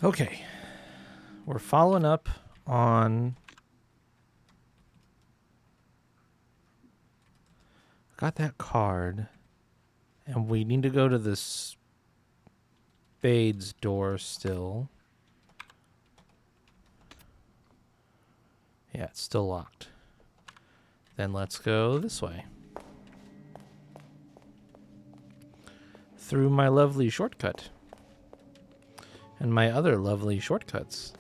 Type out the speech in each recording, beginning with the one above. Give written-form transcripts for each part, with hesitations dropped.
Okay. We're following up on... Got that card. And we need to go to the spades door still. Yeah, it's still locked. Then let's go this way. Through my lovely shortcut. And my other lovely shortcuts.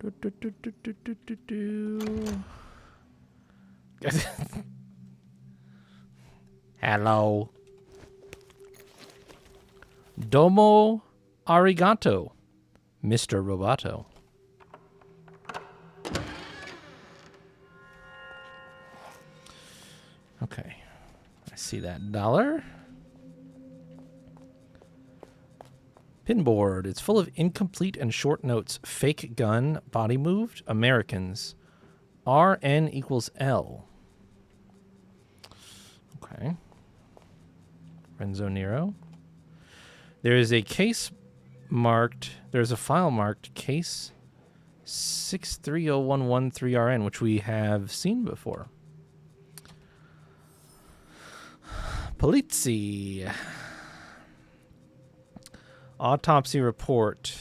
Do, do, do, do, do, do, do, do. Hello. Domo arigato, Mr. Roboto. Okay. I see that dollar. Pinboard. It's full of incomplete and short notes. Fake gun. Body moved. Americans. RN equals L. Okay. Renzo Nero. There is a case marked. There's a file marked case 630113RN, which we have seen before. Polizzi. Autopsy report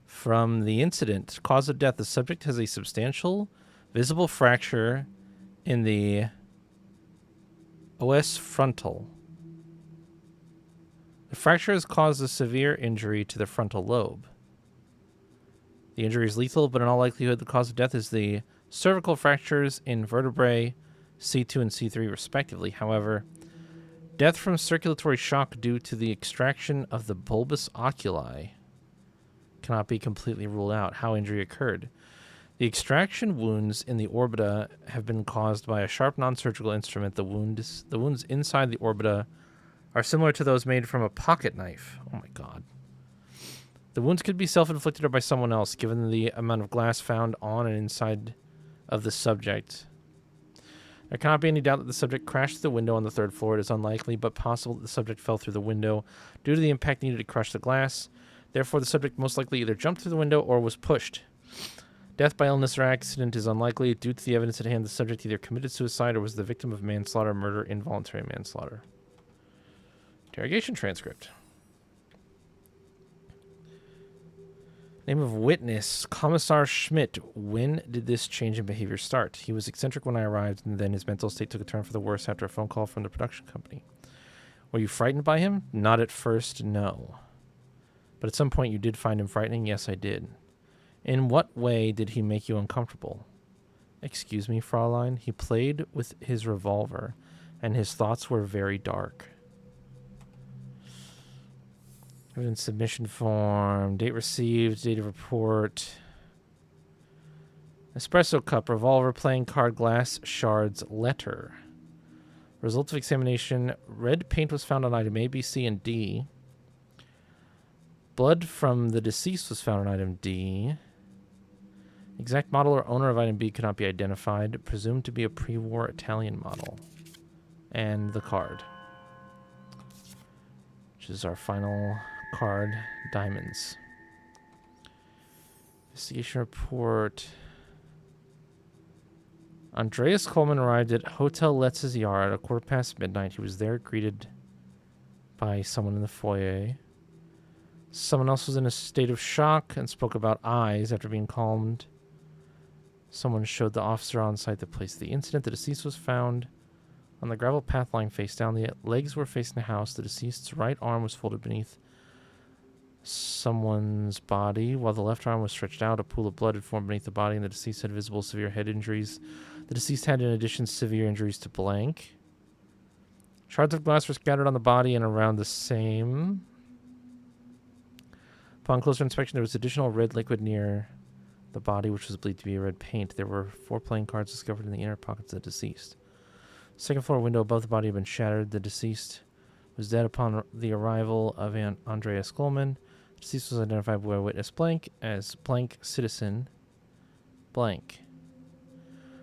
from the incident. Cause of death. The subject has a substantial visible fracture in the os frontal. The fracture has caused a severe injury to the frontal lobe. The injury is lethal, but in all likelihood the cause of death is the cervical fractures in vertebrae C2 and C3 respectively. However, death from circulatory shock due to the extraction of the bulbous oculi cannot be completely ruled out. How injury occurred. The extraction wounds in the orbita have been caused by a sharp non-surgical instrument. The wounds inside the orbita are similar to those made from a pocket knife. Oh my god. The wounds could be self-inflicted or by someone else, given the amount of glass found on and inside of the subject. There cannot be any doubt that the subject crashed through the window on the third floor. It is unlikely, but possible that the subject fell through the window due to the impact needed to crush the glass. Therefore, the subject most likely either jumped through the window or was pushed. Death by illness or accident is unlikely. Due to the evidence at hand, the subject either committed suicide or was the victim of manslaughter, murder, involuntary manslaughter. Interrogation transcript. Name of witness, Commissar Schmidt. When did this change in behavior start? He was eccentric when I arrived, and then his mental state took a turn for the worse after a phone call from the production company. Were you frightened by him? Not at first, no. But at some point you did find him frightening? Yes, I did. In what way did he make you uncomfortable? Excuse me, Fraulein. He played with his revolver, and his thoughts were very dark. Evidence submission form, date received, date of report. Espresso cup, revolver, playing card, glass, shards, letter. Result of examination, red paint was found on item A, B, C, and D. Blood from the deceased was found on item D. Exact model or owner of item B could not be identified, presumed to be a pre-war Italian model. And the card, which is our final card, diamonds. Investigation report. Andreas Coleman arrived at Hotel Letz's Yard at midnight. He was there greeted by someone in the foyer. Someone else was in a state of shock and spoke about eyes after being calmed. Someone showed the officer on site the place of the incident. The deceased was found on the gravel path lying face down. The legs were facing the house. The deceased's right arm was folded beneath someone's body, while the left arm was stretched out. A pool of blood had formed beneath the body, and the deceased had visible severe head injuries. The deceased had, in addition, severe injuries to blank. Shards of glass were scattered on the body and around the same. Upon closer inspection, there was additional red liquid near the body, which was believed to be red paint. There were 4 playing cards discovered in the inner pockets of the deceased. Second floor window above the body had been shattered. The deceased was dead upon the arrival of Andreas Coleman. The deceased was identified by witness blank as blank citizen blank.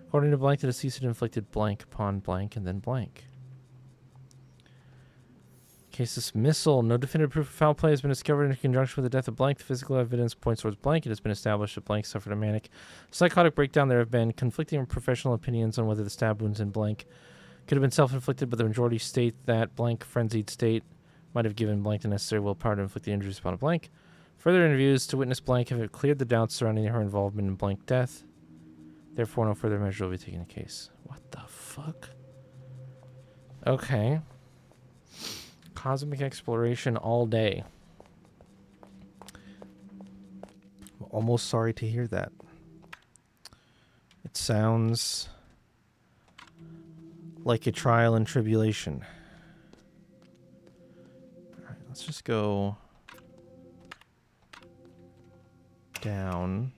According to blank, the deceased had inflicted blank upon blank and then blank. Case dismissal. No definitive proof of foul play has been discovered in conjunction with the death of blank. The physical evidence points towards blank. It has been established that blank suffered a manic psychotic breakdown. There have been conflicting professional opinions on whether the stab wounds in blank could have been self-inflicted, but the majority state that blank frenzied state might have given blank the necessary willpower to inflict the injuries upon a blank. Further interviews to witness blank have cleared the doubts surrounding her involvement in blank death. Therefore, no further measure will be taken in the case. What the fuck? Okay. Cosmic exploration all day. I'm almost sorry to hear that. It sounds like a trial and tribulation. All right, let's just go down.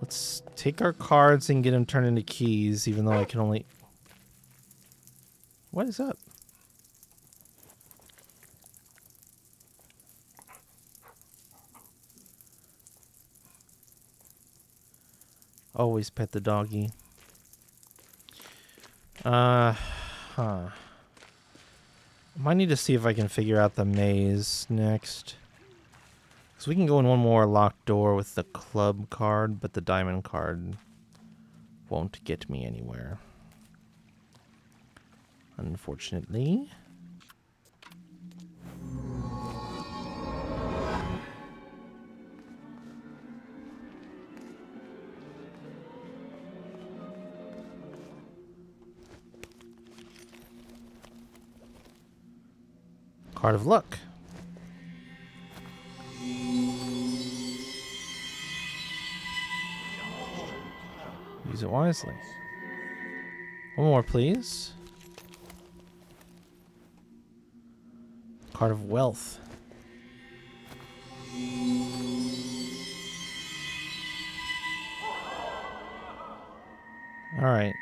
Let's take our cards and get them turned into keys, even though I can only... What is up? Always pet the doggy. Might need to see if I can figure out the maze next. Because we can go in one more locked door with the club card, but the diamond card won't get me anywhere. Unfortunately. Card of luck. Use it wisely. One more, please. Card of wealth. All right.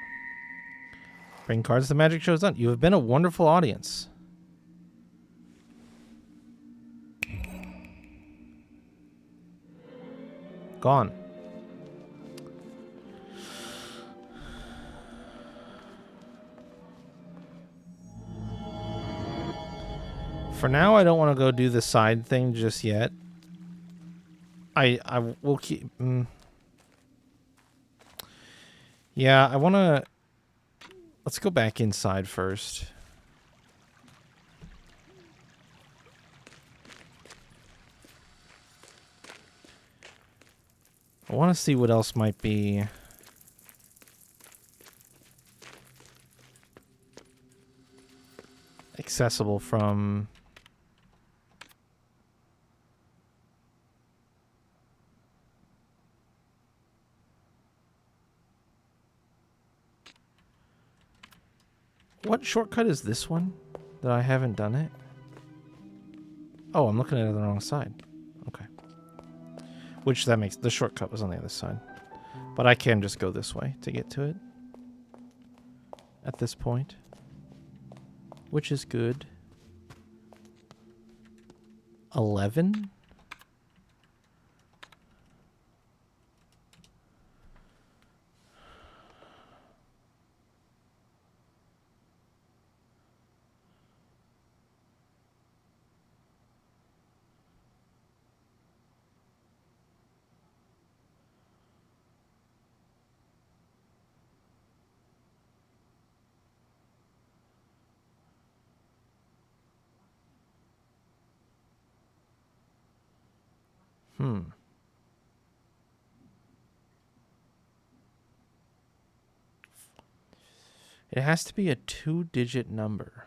Bring cards. The magic show's done. You have been a wonderful audience. Gone. For now, I don't want to go do the side thing just yet. I will keep... Yeah, I want to... Let's go back inside first. I want to see what else might be... accessible from... What shortcut is this one? That I haven't done it? Oh, I'm looking at it on the wrong side. Okay. Which that makes... The shortcut was on the other side. But I can just go this way to get to it. At this point. Which is good. 11? It has to be a 2-digit number.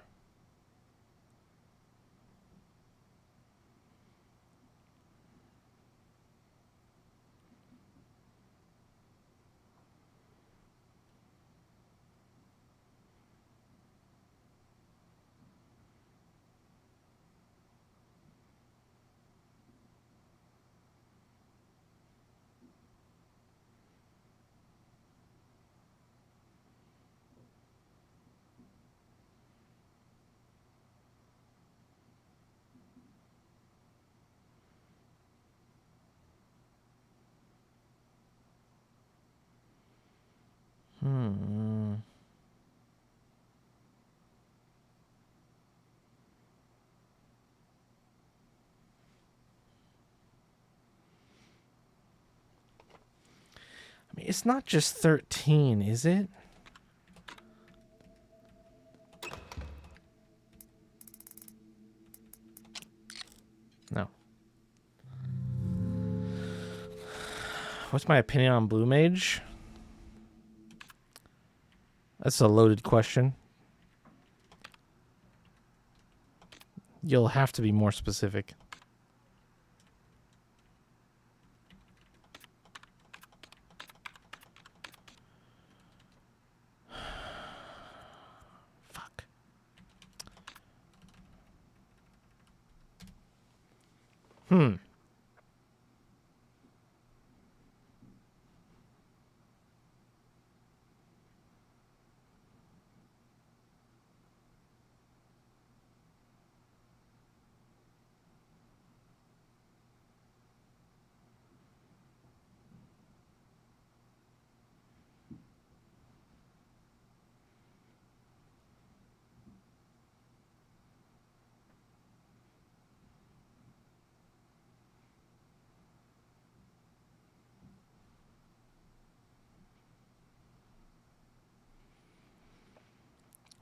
Hmm. I mean, it's not just 13, is it? No. What's my opinion on Blue Mage? That's a loaded question. You'll have to be more specific. Fuck.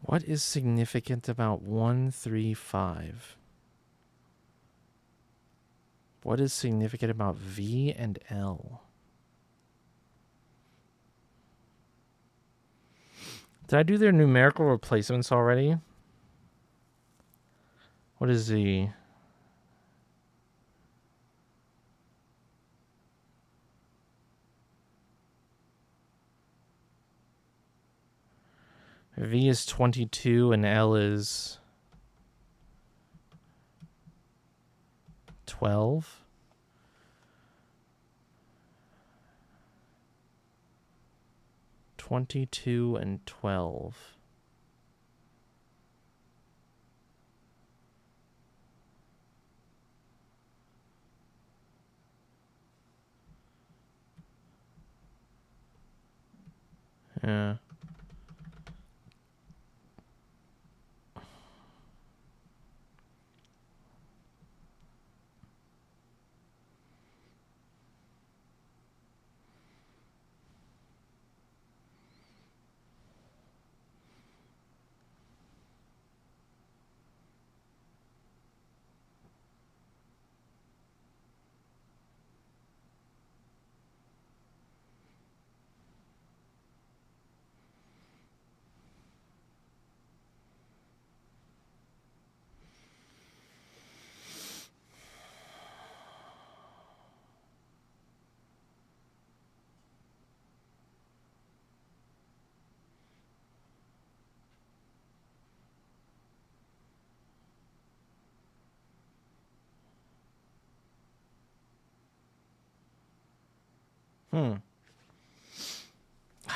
What is significant about 135? What is significant about V and L? Did I do their numerical replacements already? What is the... V is 22 and L is 12. (22) and 12. Yeah.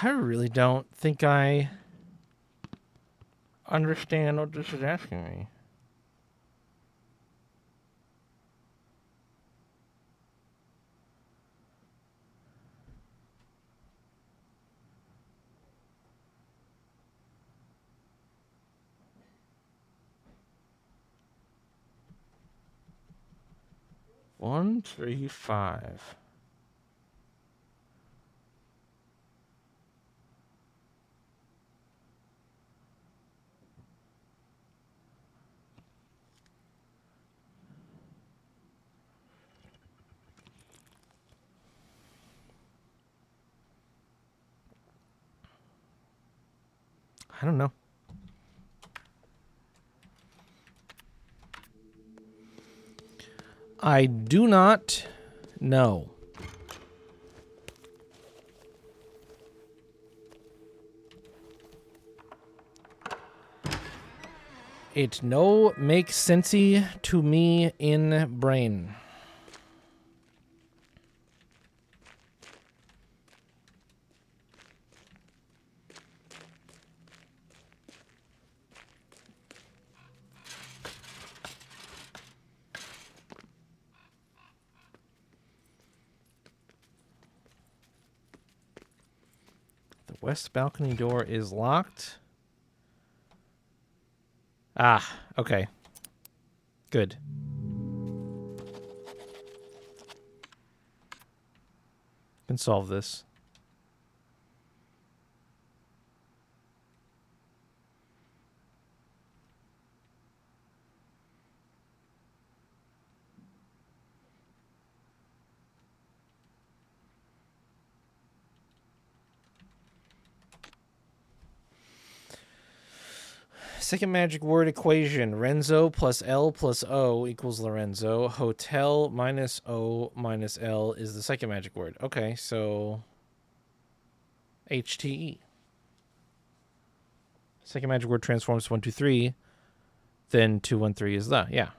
I really don't think I understand what this is asking me. One, three, five. I don't know. I do not know. It no make sensey to me in brain. The west balcony door is locked. Ah, okay. Good. Can solve this. Second magic word equation. Renzo plus L plus O equals Lorenzo. Hotel minus O minus L is the second magic word. Okay, so HTE. Second magic word transforms 1, 2, 3. Then 2, 1, 3 is the. Yeah.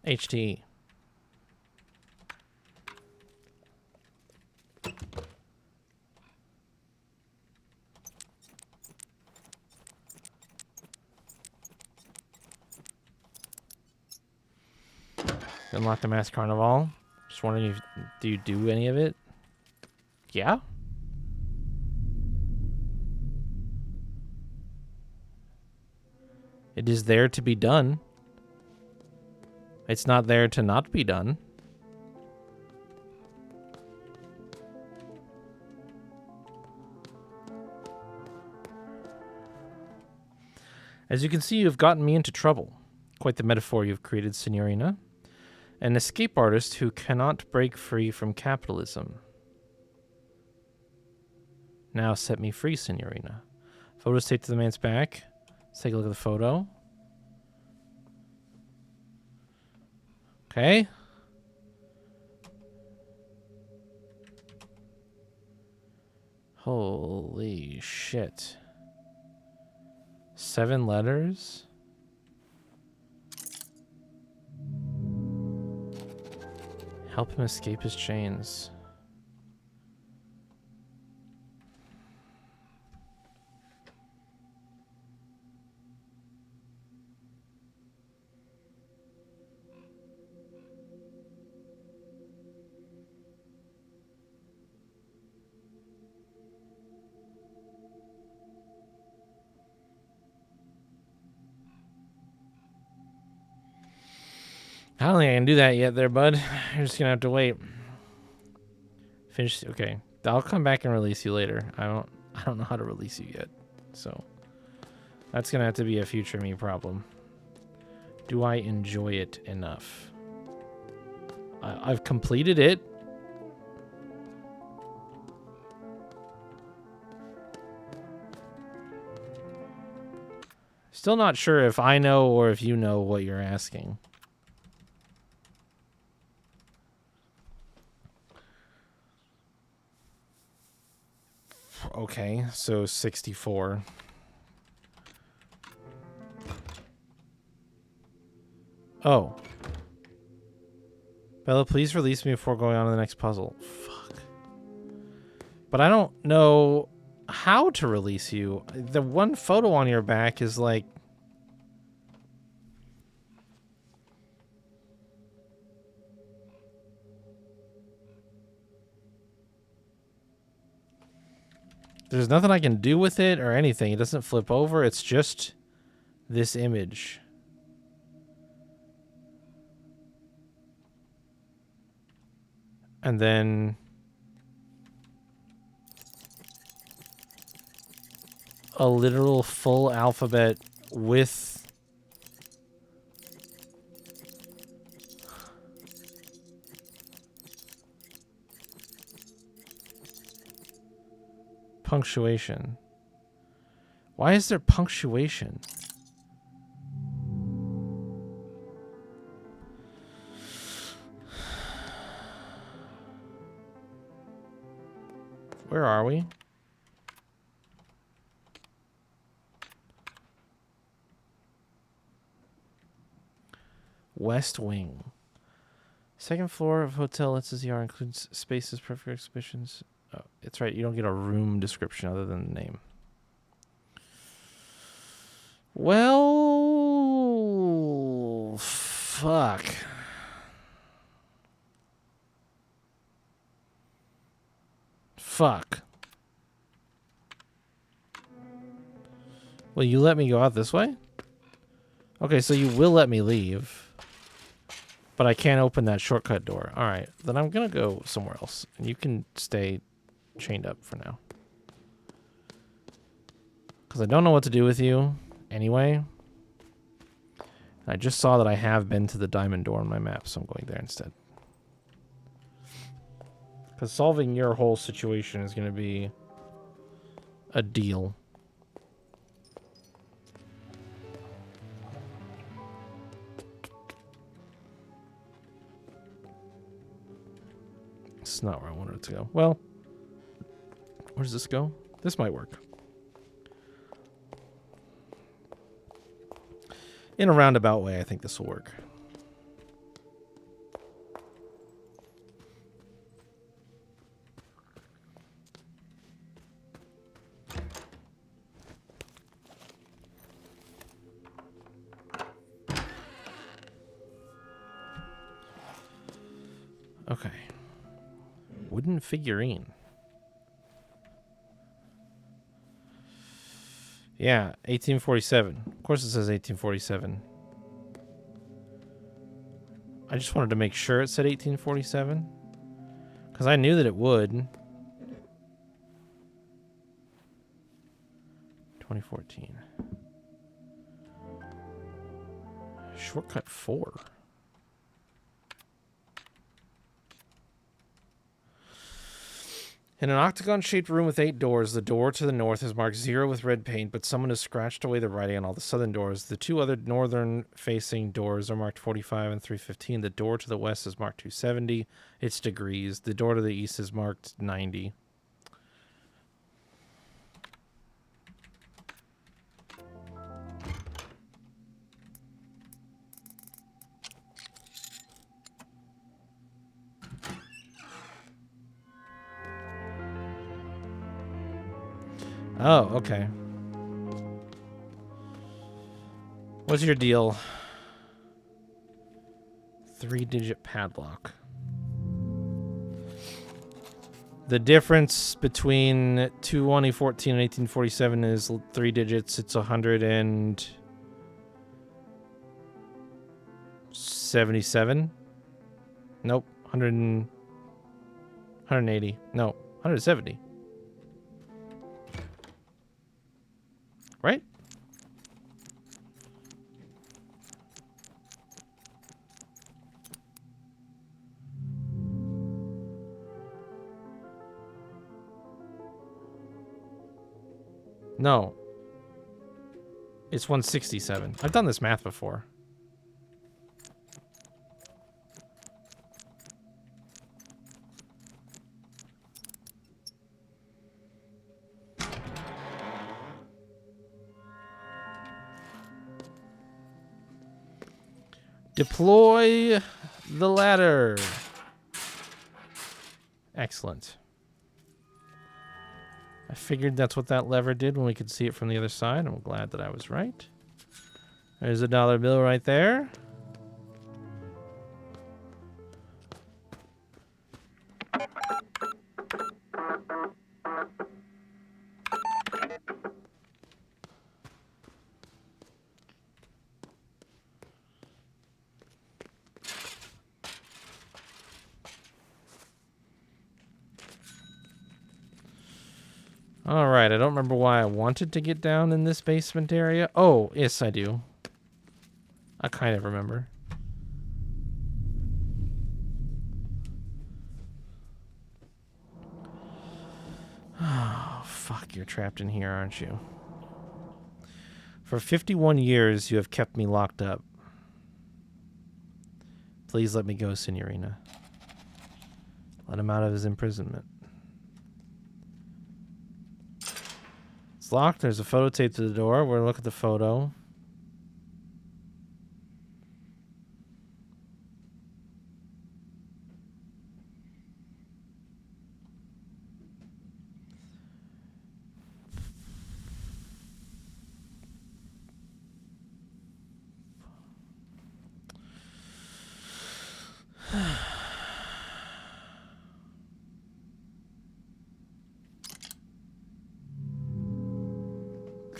HTE. Unlock the Mass Carnival. Just wondering if do you do any of it? Yeah? It is there to be done. It's not there to not be done. As you can see, you've gotten me into trouble. Quite the metaphor you've created, Signorina. An escape artist who cannot break free from capitalism. Now set me free, Signorina. Photos taped to the man's back. Let's take a look at the photo. Okay. Holy shit. 7 letters? Help him escape his chains. I don't think I can do that yet there, bud. You're just gonna have to wait. Finish. Okay. I'll come back and release you later. I don't know how to release you yet. So that's gonna have to be a future me problem. Do I enjoy it enough? I've completed it. Still not sure if I know or if you know what you're asking. Okay, so 64. Oh. Bella, please release me before going on to the next puzzle. Fuck. But I don't know how to release you. The one photo on your back is like... There's nothing I can do with it or anything. It doesn't flip over. It's just this image. And then a literal full alphabet with punctuation. Why is there punctuation? Where are we? West Wing. Second floor of hotel SSR includes spaces perfect for exhibitions. Oh, it's right. You don't get a room description other than the name. Well, fuck. Fuck. Will you let me go out this way? Okay, so you will let me leave. But I can't open that shortcut door. Alright, then I'm gonna go somewhere else. And you can stay chained up for now. Because I don't know what to do with you anyway. I just saw that I have been to the diamond door on my map, so I'm going there instead. Because solving your whole situation is going to be a deal. It's not where I wanted it to go. Well, where does this go? This might work. In a roundabout way, I think this will work. Okay. Wooden figurine. Yeah, 1847. Of course it says 1847. I just wanted to make sure it said 1847. Because I knew that it would. 2014. Shortcut 4. In an octagon-shaped room with 8 doors, the door to the north is marked 0 with red paint, but someone has scratched away the writing on all the southern doors. The 2 other northern-facing doors are marked 45 and 315. The door to the west is marked 270. It's degrees. The door to the east is marked 90. Oh, okay. What's your deal? 3-digit padlock. The difference between 2014 and 1847 is 3 digits. It's 177. Nope. 180. No, 170. Right? No. It's 167. I've done this math before. Deploy the ladder. Excellent. I figured that's what that lever did when we could see it from the other side. I'm glad that I was right. There's a dollar bill right there. All right, I don't remember why I wanted to get down in this basement area. Oh, yes, I do. I kind of remember. Oh, fuck, you're trapped in here, aren't you? For 51 years, you have kept me locked up. Please let me go, Signorina. Let him out of his imprisonment. It's locked. There's a photo taped to the door. We're going to look at the photo.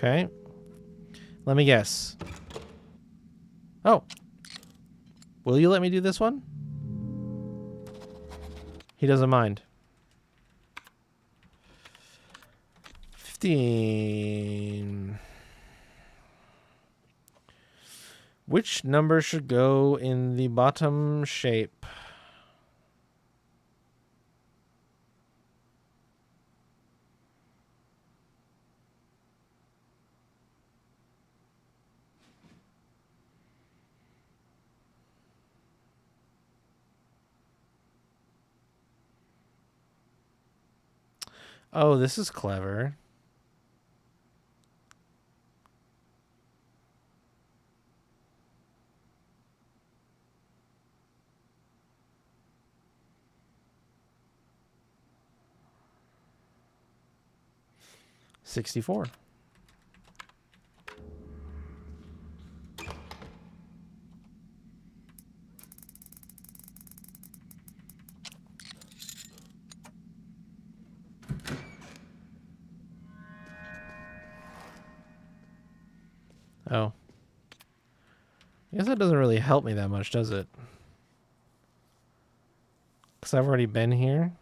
Okay. Let me guess. Oh. Will you let me do this one? He doesn't mind. 15. Which number should go in the bottom shape? Oh, this is clever. $64. Oh. I guess that doesn't really help me that much, does it? Because I've already been here.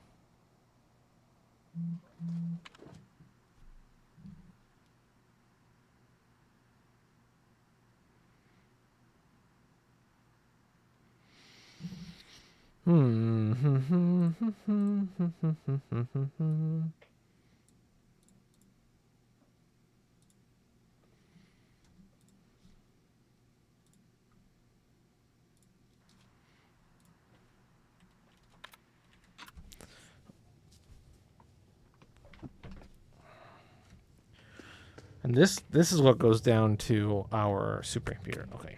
And this is what goes down to our supercomputer. Okay.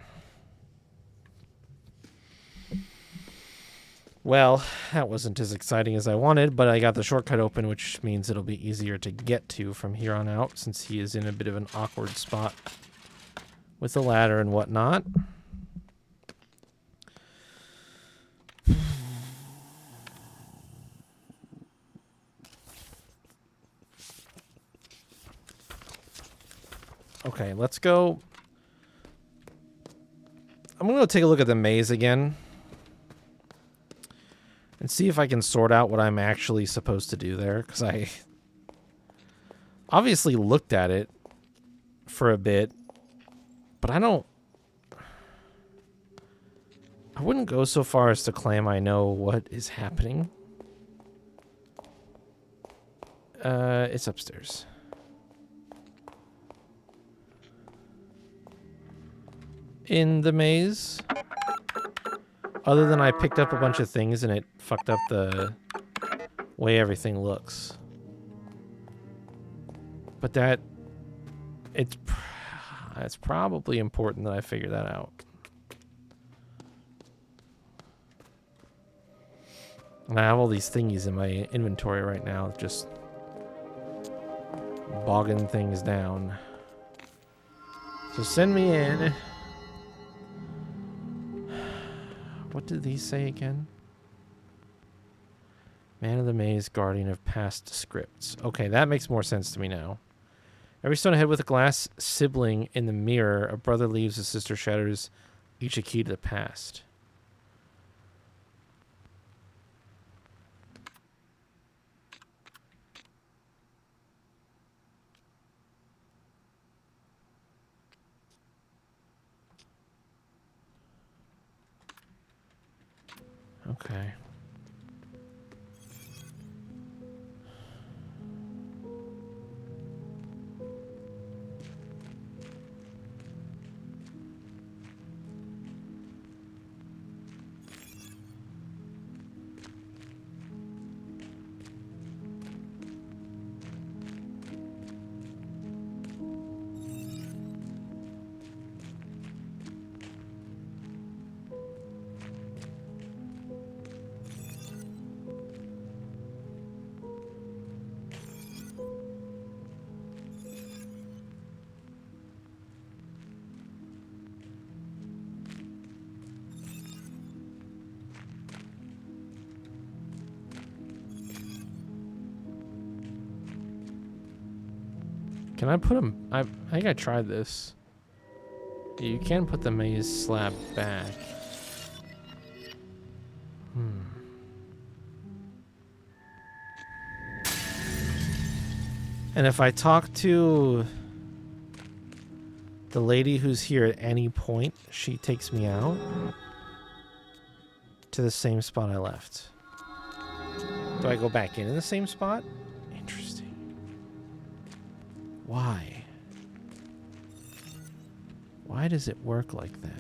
Well, that wasn't as exciting as I wanted, but I got the shortcut open, which means it'll be easier to get to from here on out, since he is in a bit of an awkward spot with the ladder and whatnot. Okay, let's go. I'm going to go take a look at the maze again and see if I can sort out what I'm actually supposed to do there, because I obviously looked at it for a bit, but I wouldn't go so far as to claim I know what is happening. It's upstairs. In the maze, other than I picked up a bunch of things and it fucked up the way everything looks. But it's probably important that I figure that out. And I have all these thingies in my inventory right now, just bogging things down. So send me in. What did these say again? Man of the Maze, guardian of past scripts. Okay, that makes more sense to me now. Every stone ahead with a glass sibling in the mirror. A brother leaves, a sister shatters, each a key to the past. Okay. Can I put them? I think I tried this. You can put the maze slab back. And if I talk to the lady who's here at any point, she takes me out to the same spot I left. Do I go back in the same spot? Interesting. Why? Why does it work like that?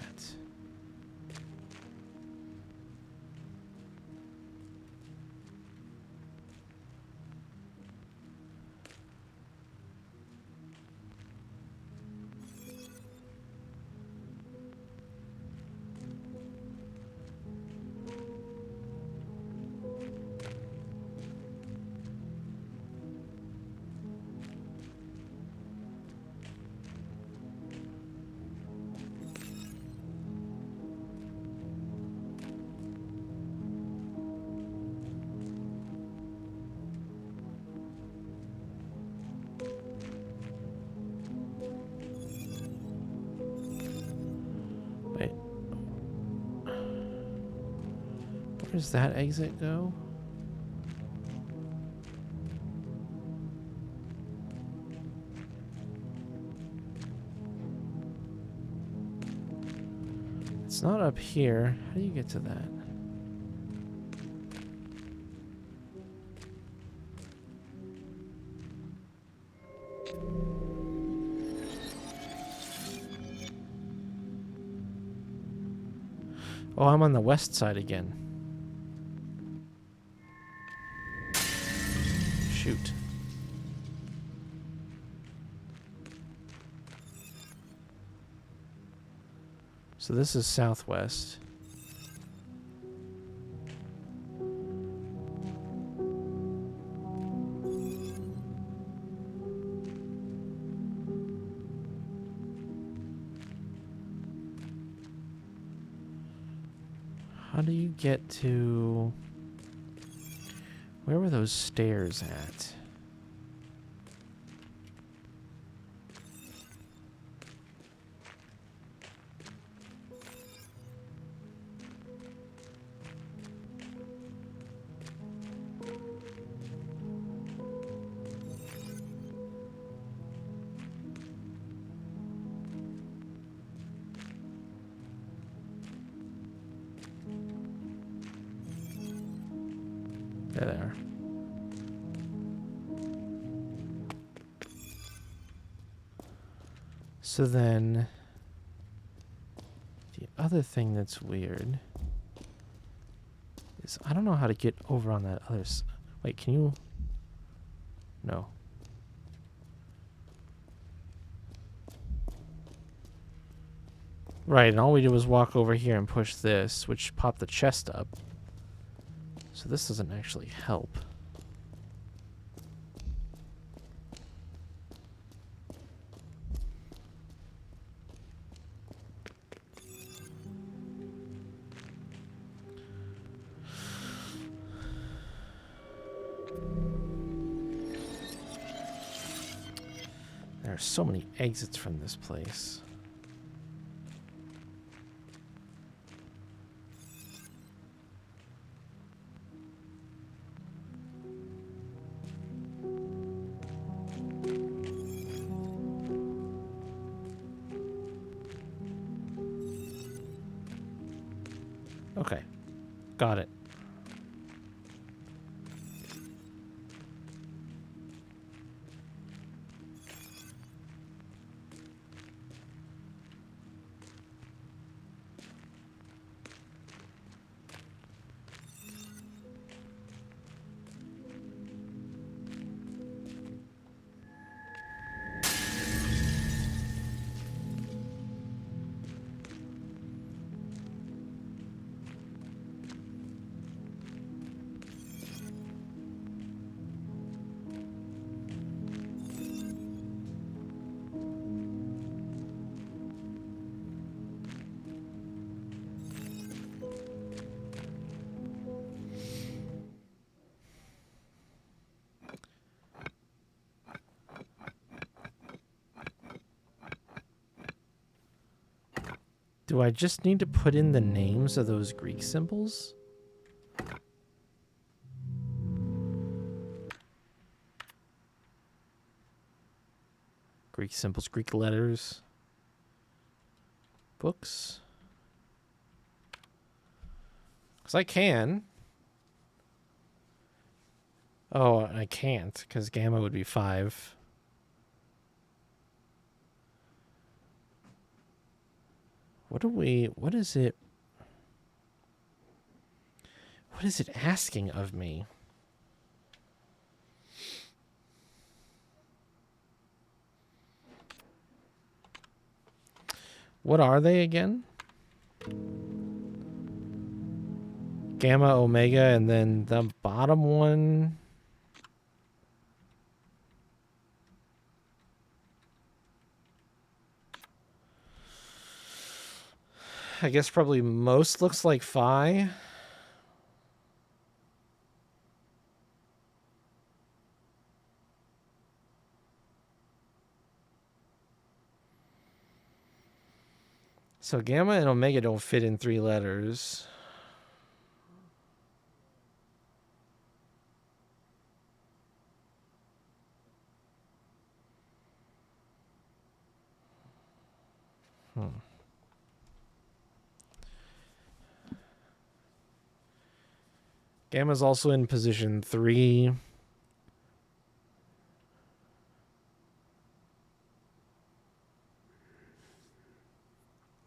Wait. Where does that exit go? It's not up here. How do you get to that? Oh, I'm on the west side again. Shoot. So this is southwest. How do you get to... Where were those stairs at? There they are. So then, the other thing that's weird is I don't know how to get over on that other side. Wait, can you? No. Right, and all we did was walk over here and push this, which popped the chest up. So this doesn't actually help. There are so many exits from this place. Okay, got it. Do I just need to put in the names of those Greek symbols? Greek symbols, Greek letters. Books. Because I can. Oh, I can't, because gamma would be 5. What is it asking of me? What are they again? Gamma, omega, and then the bottom one. I guess probably most looks like phi. So gamma and omega don't fit in 3 letters. Gamma's also in position 3.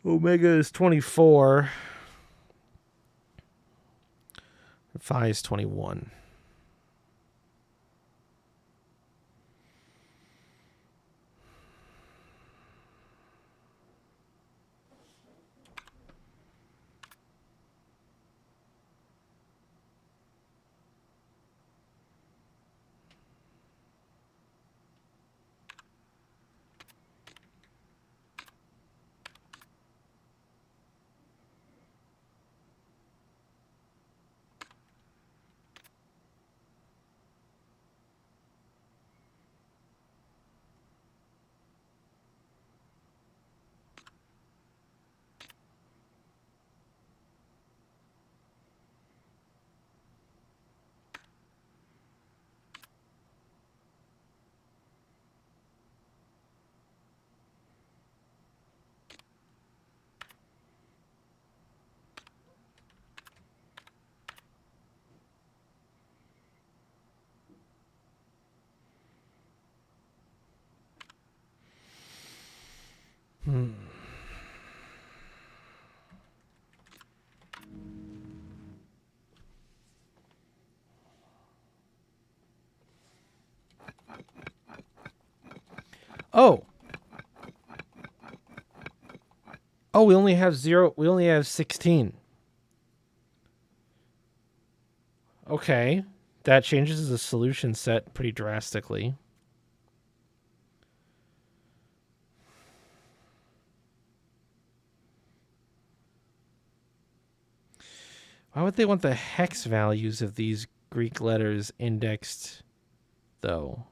Omega is 24. Phi is 21. Oh. Oh, we only have 0. We only have 16. Okay. That changes the solution set pretty drastically. Why would they want the hex values of these Greek letters indexed, though?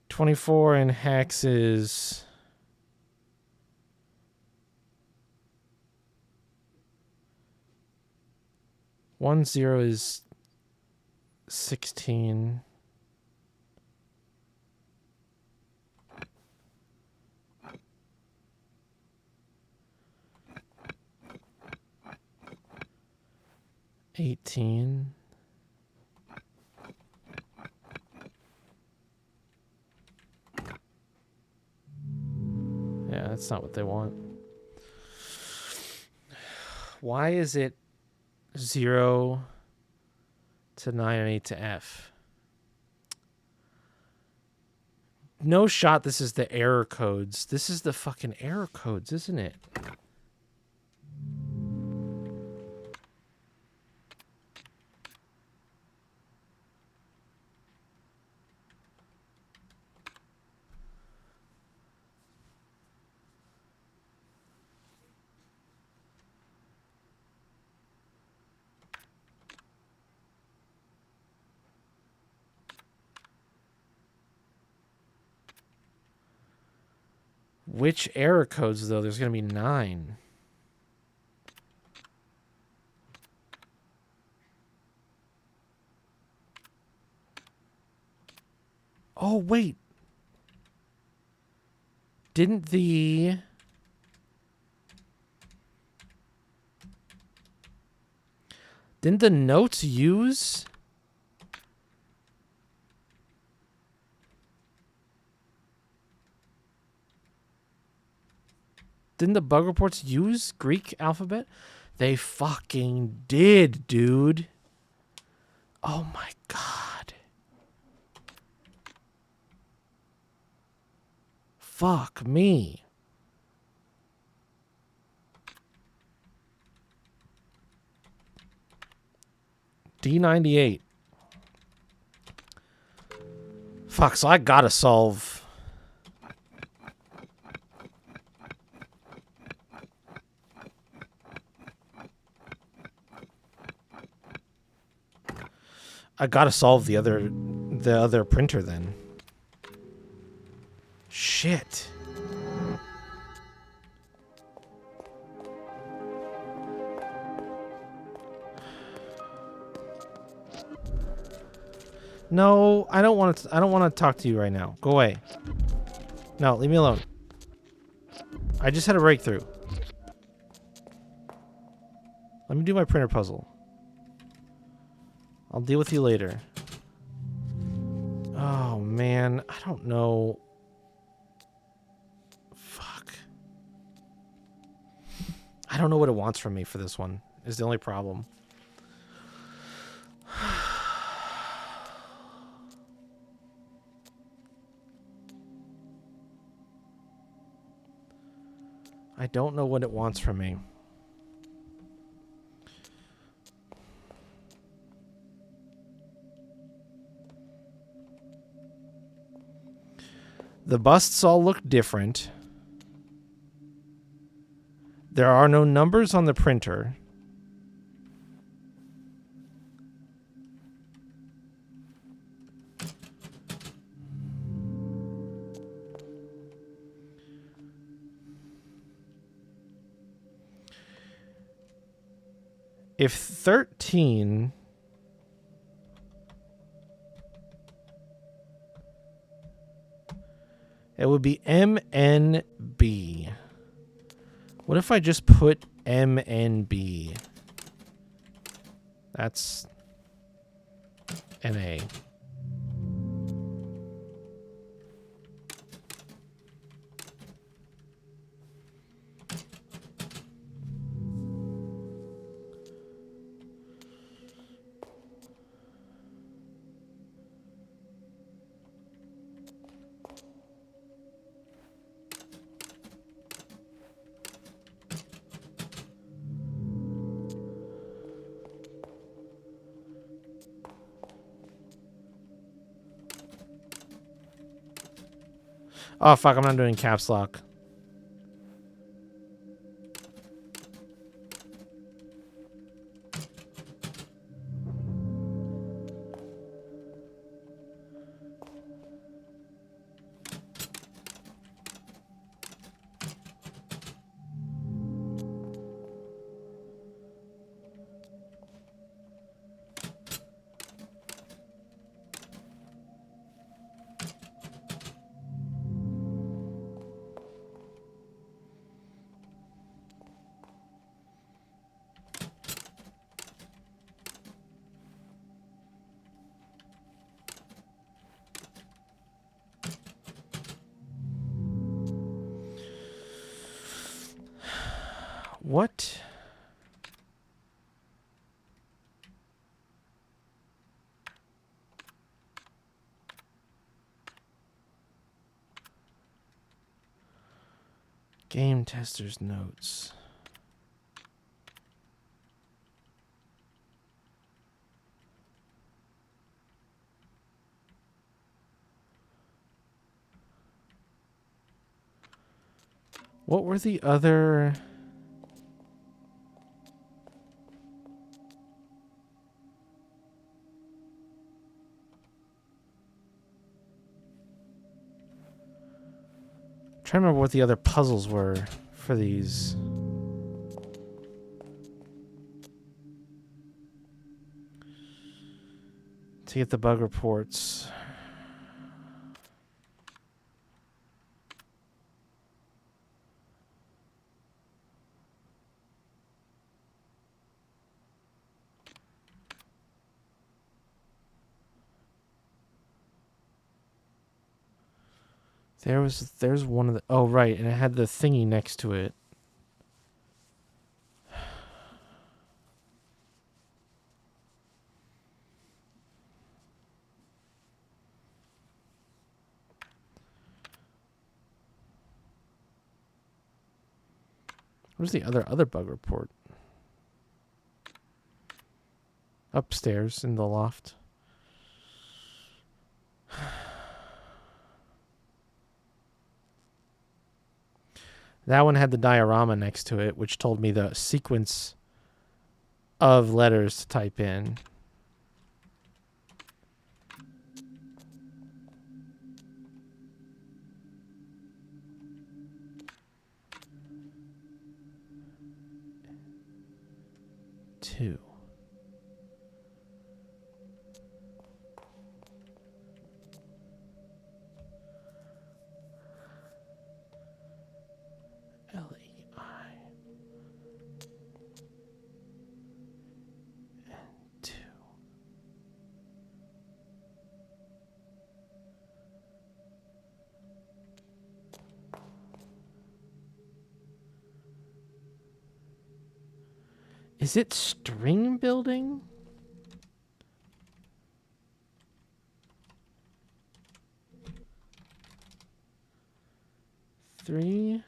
"24" in hex is 10 is 16. $18. Yeah, that's not what they want. Why is it 0 to 9 and 8 to F? No shot this is the error codes. This is the fucking error codes, isn't it? Which error codes, though? There's going to be 9. Oh, wait. Didn't the notes use... Didn't the bug reports use Greek alphabet? They fucking did, dude. Oh my god. Fuck me. D98. Fuck, so I gotta solve... I gotta solve the other printer then. Shit. No, I don't want to talk to you right now. Go away. No, leave me alone. I just had a breakthrough. Let me do my printer puzzle. I'll deal with you later. Oh, man. I don't know. Fuck. I don't know what it wants from me for this one, is the only problem. I don't know what it wants from me. The busts all look different. There are no numbers on the printer. If 13... It would be MNB. What if I just put MNB? That's NA. Oh, fuck, I'm not doing caps lock. What? Game tester's notes. What were the other... trying to remember what the other puzzles were for these. To get the bug reports. There's one of the, oh right, and it had the thingy next to it. Where's the other bug report? Upstairs in the loft. That one had the diorama next to it, which told me the sequence of letters to type in. Two. L-E-I. And 2. Is it string building? Three,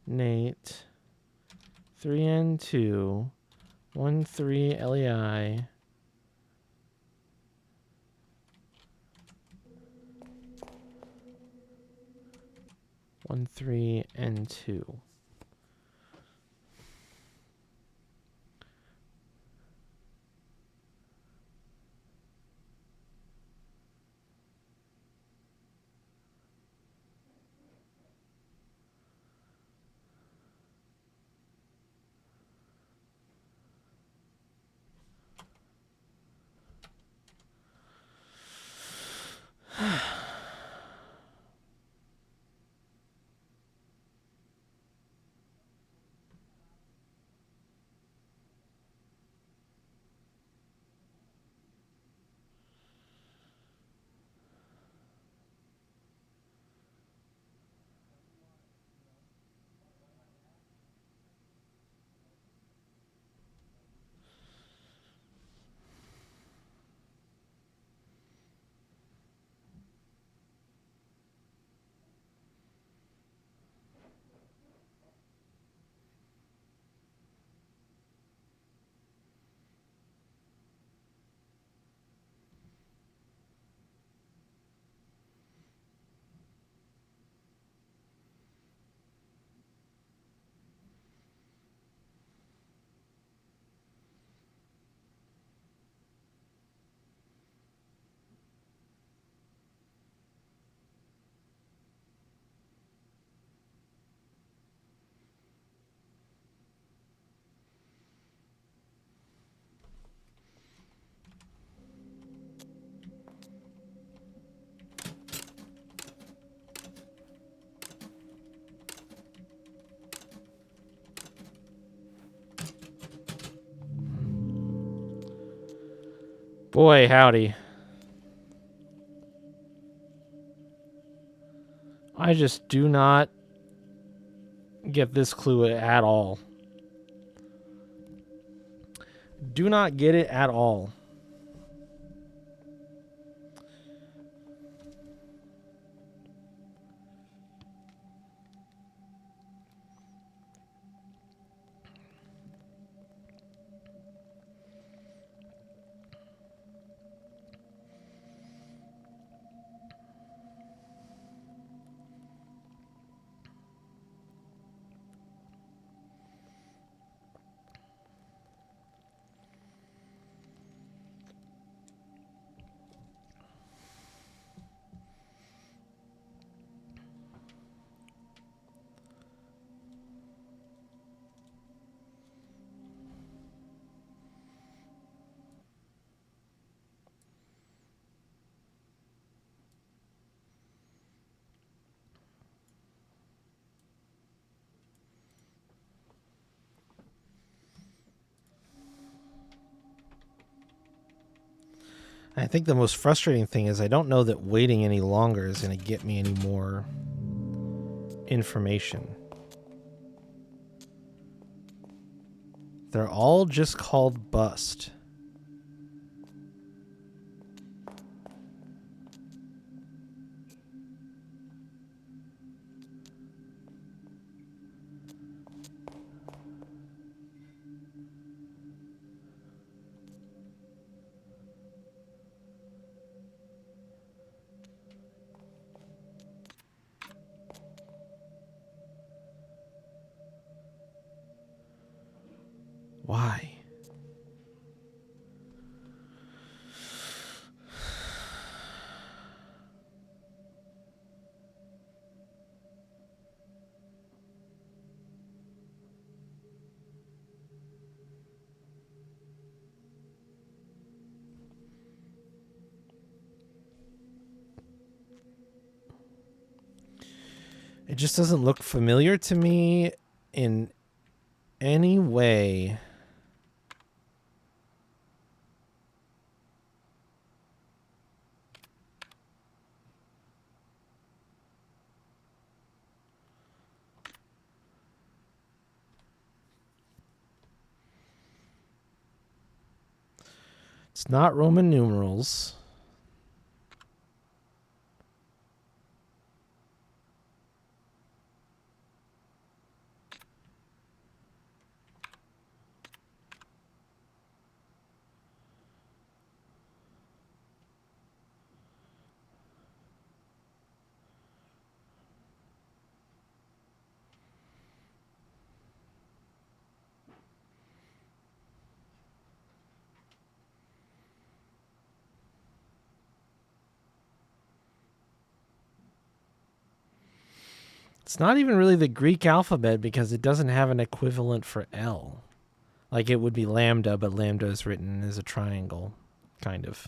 Nate, 3N2, 1-3 LEI. One, 3, and 2. Boy, howdy. I just do not get this clue at all. Do not get it at all. I think the most frustrating thing is I don't know that waiting any longer is going to get me any more information. They're all just called bust. Why? It just doesn't look familiar to me in any way. It's not Roman numerals. It's not even really the Greek alphabet because it doesn't have an equivalent for L. Like it would be lambda, but lambda is written as a triangle, kind of.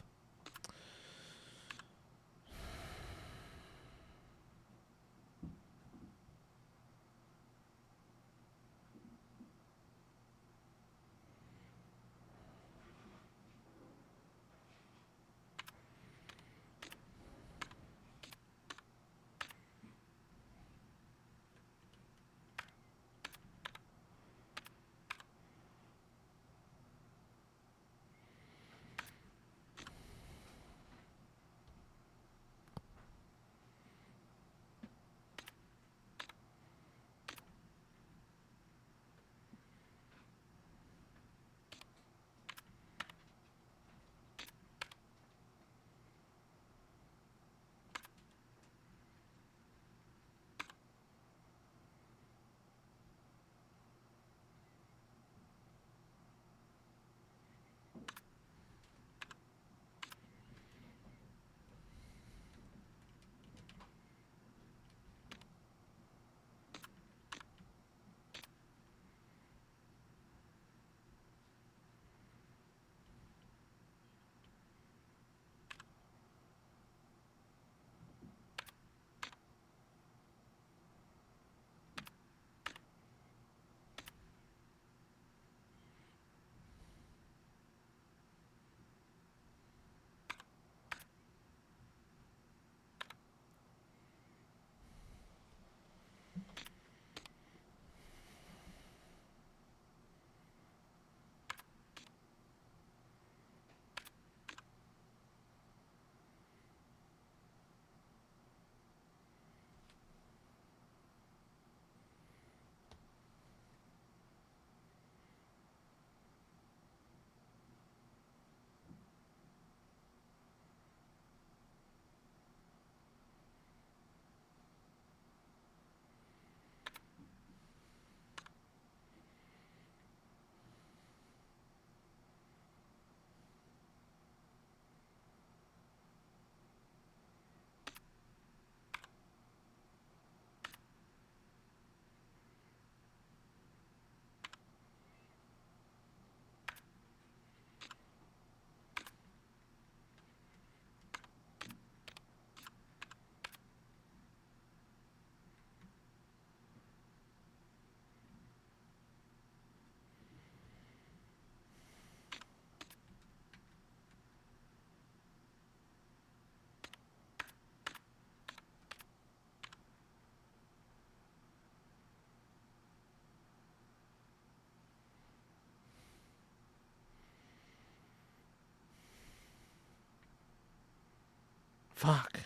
Fuck.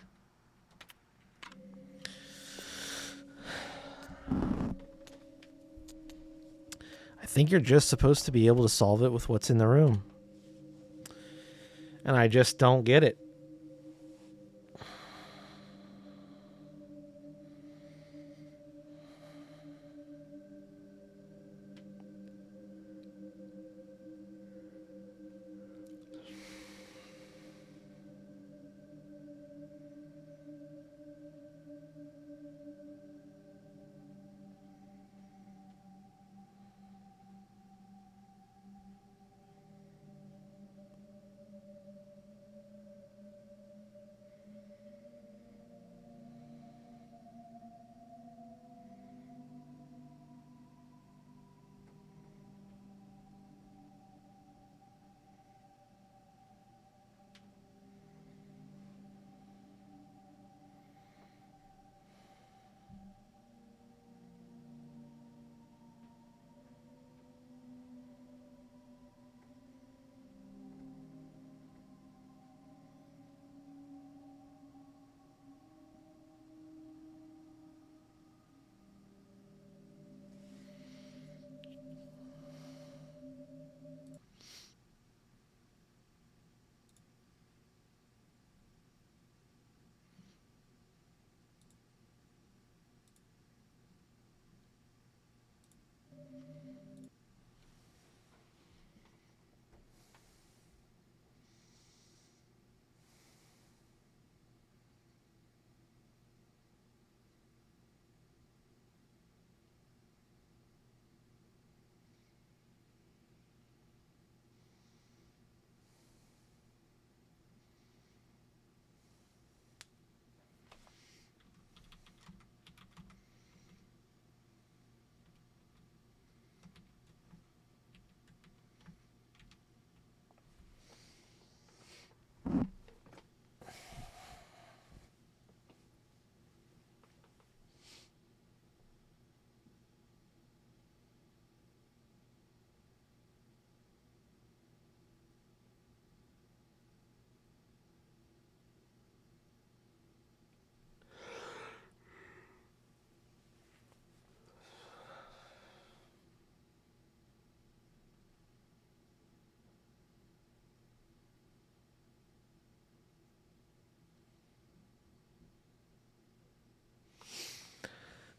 I think you're just supposed to be able to solve it with what's in the room. And I just don't get it.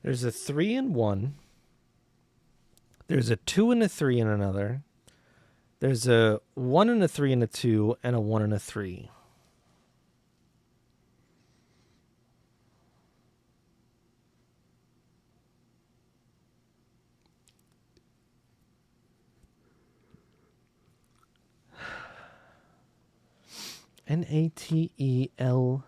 There's a 3 in one. There's a 2 and a 3 in another. There's a 1 and a 3 and a 2 and a 1 and a 3. Nateleinn.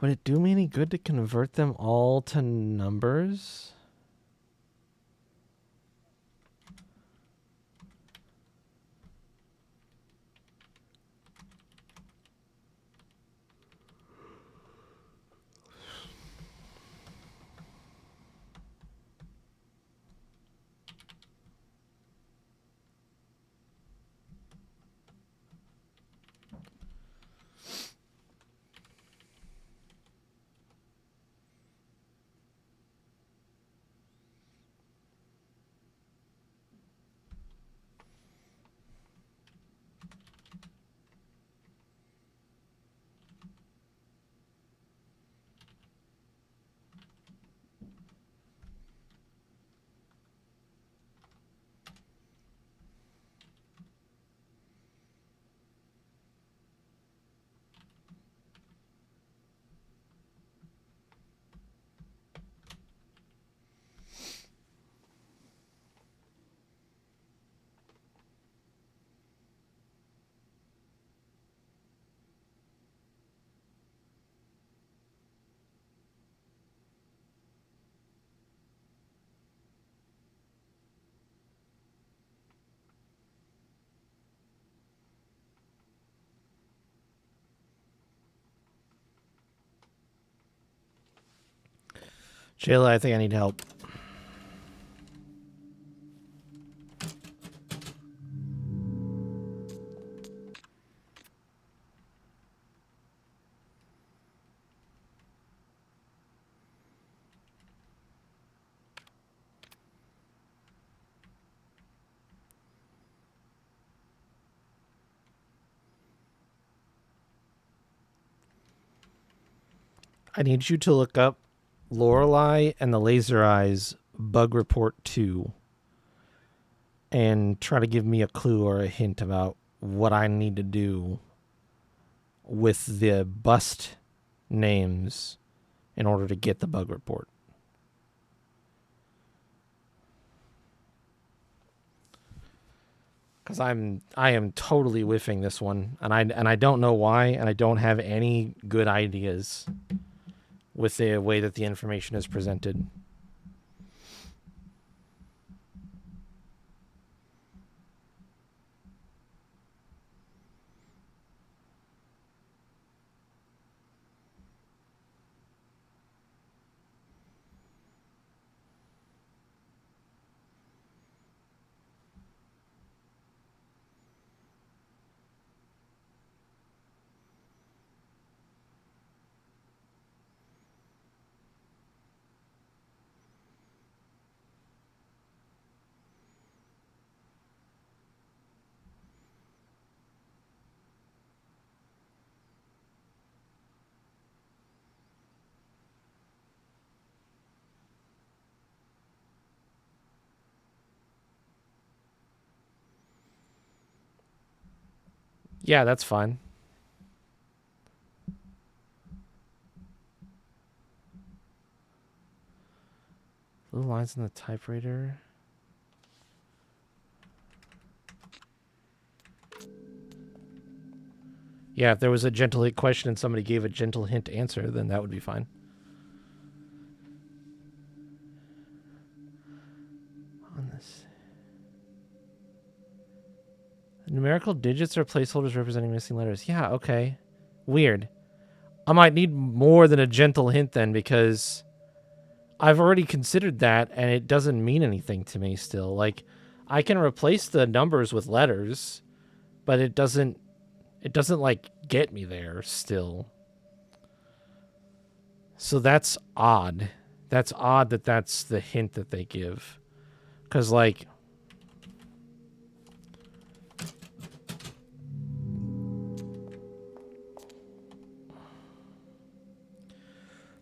Would it do me any good to convert them all to numbers? Jayla, I think I need help. I need you to look up Lorelei and the Laser Eyes Bug Report 2 and try to give me a clue or a hint about what I need to do with the bust names in order to get the bug report. Because I am totally whiffing this one, and I don't know why, and I don't have any good ideas with the way that the information is presented. Yeah, that's fine. Little lines in the typewriter. Yeah, if there was a gentle hint question and somebody gave a gentle hint answer, then that would be fine. On this, numerical digits are placeholders representing missing letters. Yeah, okay. Weird. I might need more than a gentle hint then, because I've already considered that and it doesn't mean anything to me still. Like, I can replace the numbers with letters, but it doesn't like get me there still. So that's odd. That's odd that that's the hint that they give. Cuz like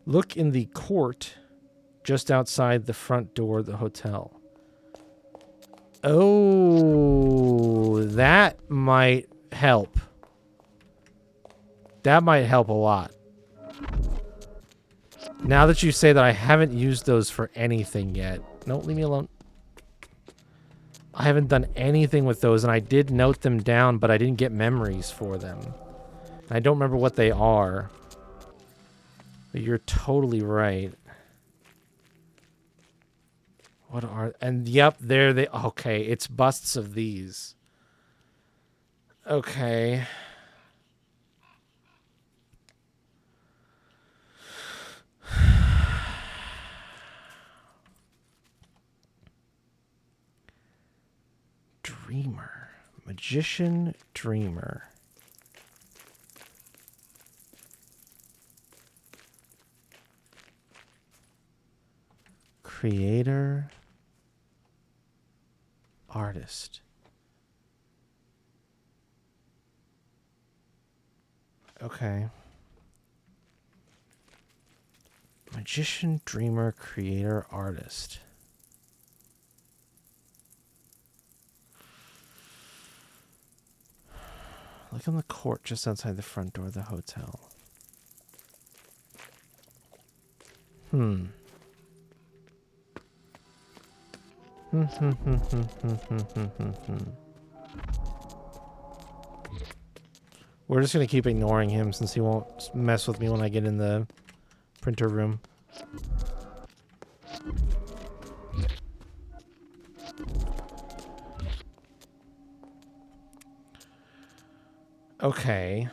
look in the court just outside the front door of the hotel. Oh, that might help. That might help a lot. Now that you say that, I haven't used those for anything yet. No, leave me alone. I haven't done anything with those, and I did note them down, but I didn't get memories for them. I don't remember what they are. But you're totally right. What are... And yep, there they... Okay, it's busts of these. Okay. Dreamer. Magician Dreamer. Creator. Artist. Okay. Magician, dreamer, creator, artist. Look on the court just outside the front door of the hotel. We're just going to keep ignoring him since he won't mess with me when I get in the printer room. Okay.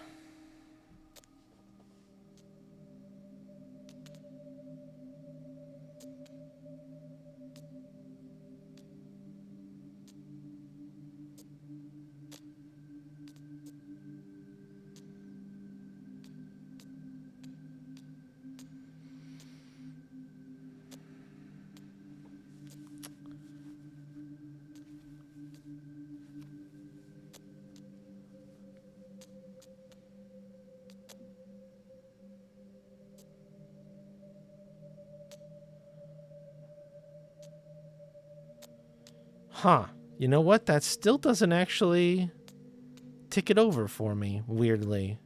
Huh. You know what? That still doesn't actually tick it over for me, weirdly.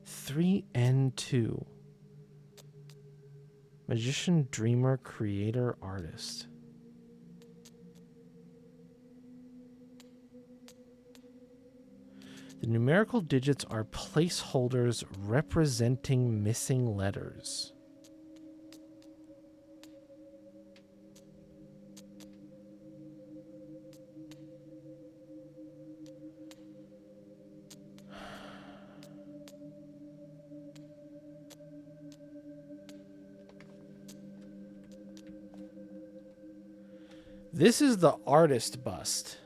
Three and two. Magician, dreamer, creator, artist. The numerical digits are placeholders representing missing letters. This is the artist bust.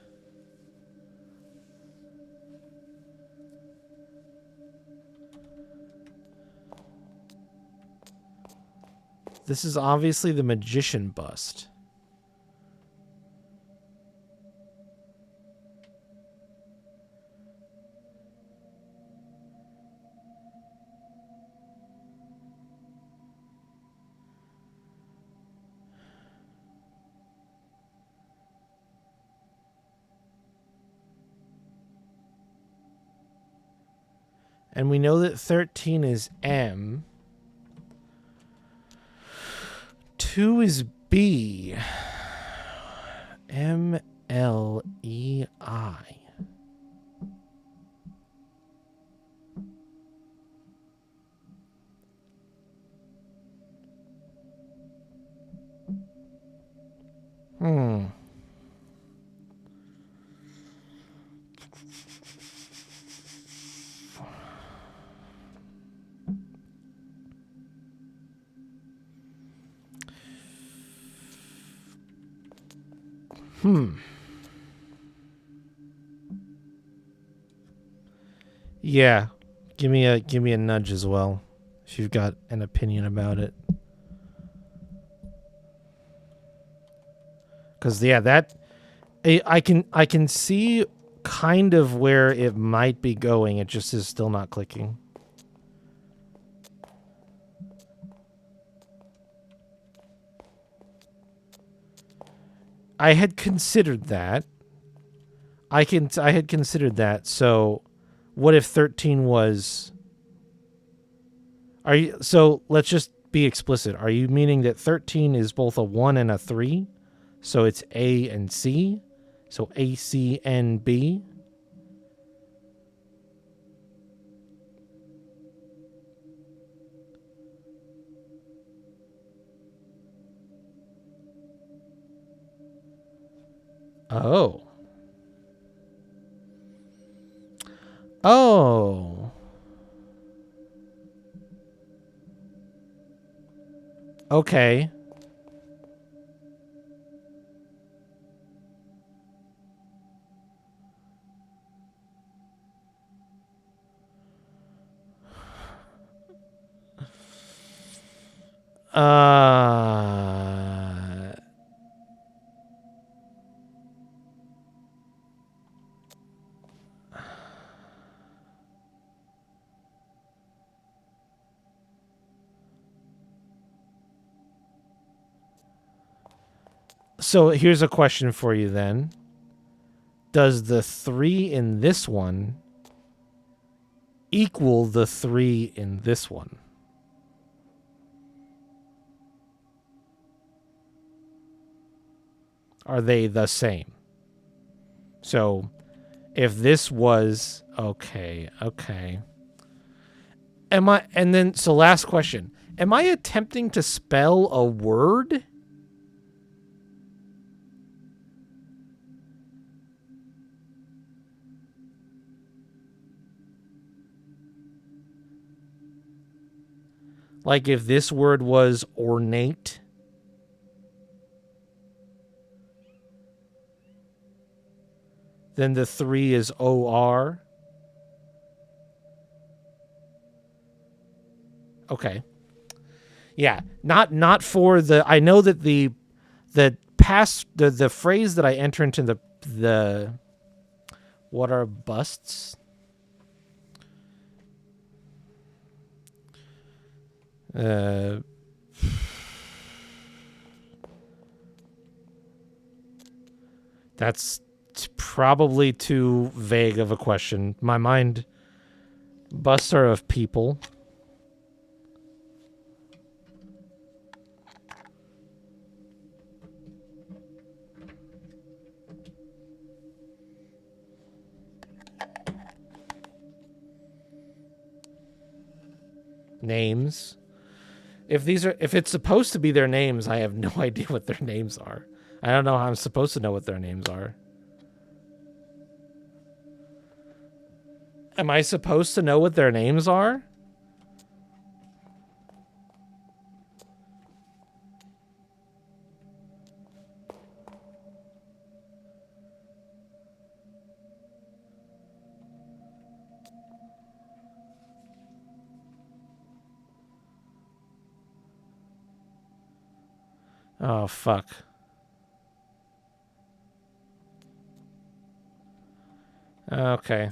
This is obviously the magician bust. And we know that 13 is M. 2 is B. M, L, E, I. Yeah. Give me a nudge as well, if you've got an opinion about it. Because that I can see kind of where it might be going. It just is still not clicking. I had considered that. I had considered that. So, what if 13 was? So let's just be explicit. Are you meaning that 13 is both a 1 and a 3? So it's A and C? So A, C, and B? Oh. Oh. Okay. So here's a question for you then. Does the 3 in this one equal the 3 in this one? Are they the same? So if this was okay. So last question. Am I attempting to spell a word? Like if this word was ornate, then the 3 is OR. Okay. Yeah, not for the. I know that the phrase that I enter into the what are busts? Uh, that's probably too vague of a question. My mind buster of people. Names. If it's supposed to be their names, I have no idea what their names are. I don't know how I'm supposed to know what their names are. Am I supposed to know what their names are? Oh, fuck. Okay.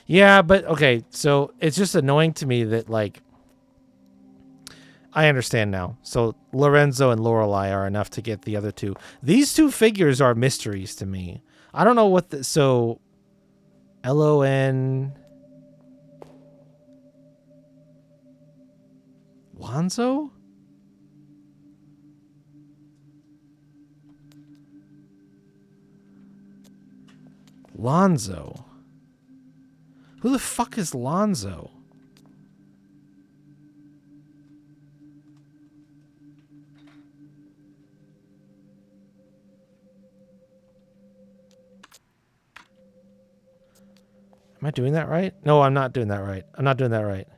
Yeah, but okay, so it's just annoying to me that, like, I understand now. So Lorenzo and Lorelei are enough to get the other two. These two figures are mysteries to me. I don't know what the... So... L-O-N... Lonzo? Lonzo. Who the fuck is Lonzo? Am I doing that right? No, I'm not doing that right. I'm not doing that right.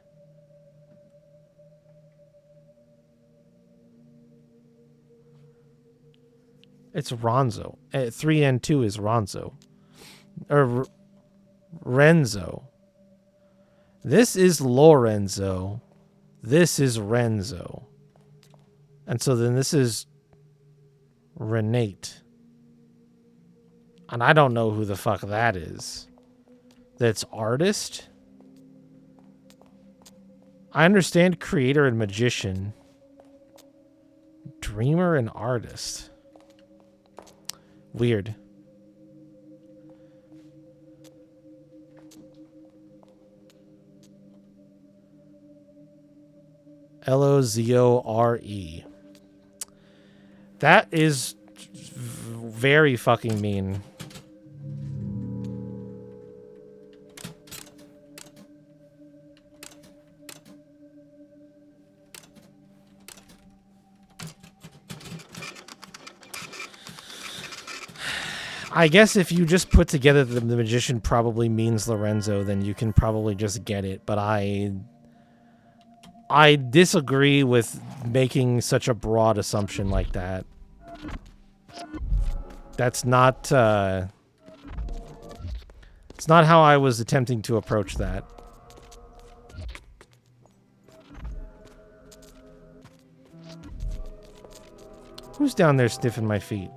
It's Ronzo. 3 and 2 is Ronzo. Or Renzo. This is Lorenzo. This is Renzo. And so then this is Renate. And I don't know who the fuck that is. That's artist? I understand creator and magician. Dreamer and artist. Weird. Lozore. That is very fucking mean. I guess if you just put together the magician probably means Lorenzo, then you can probably just get it. But I disagree with making such a broad assumption like that. That's not... it's not how I was attempting to approach that. Who's down there sniffing my feet?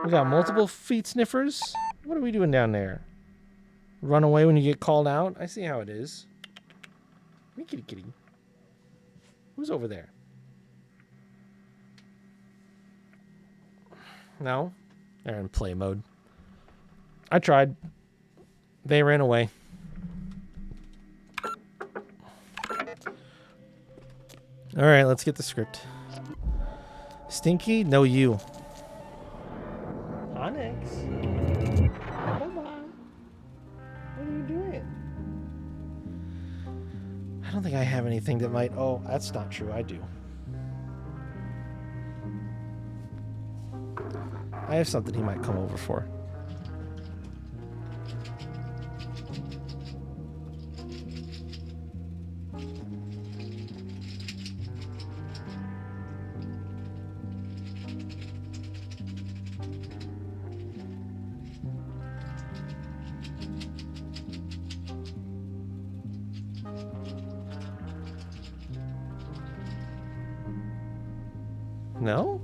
We got multiple feet sniffers? What are we doing down there? Run away when you get called out? I see how it is. Hey, kitty kitty. Who's over there? No? They're in play mode. I tried. They ran away. Alright, let's get the script. Stinky? No, you. Onyx? Bye-bye. What are you doing? I don't think I have anything that might... Oh, that's not true. I do. I have something he might come over for. No?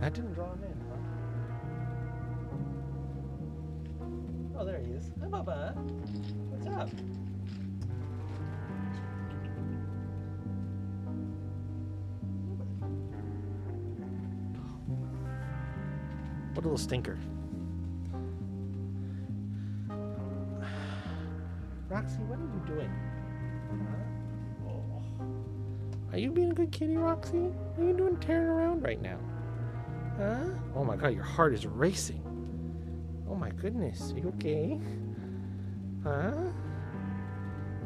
That didn't draw him in, huh? Hi, Bubba. What's up? What a little stinker. Roxy, what are you doing? Are you being a good kitty, Roxy? What are you doing tearing around right now? Huh? Oh my god, your heart is racing. Oh my goodness, are you okay? Huh?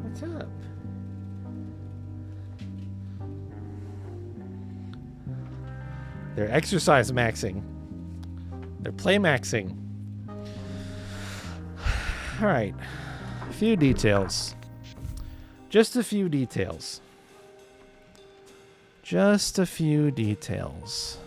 What's up? They're exercise maxing. They're play maxing. Alright. A few details. Just a few details. Just a few details.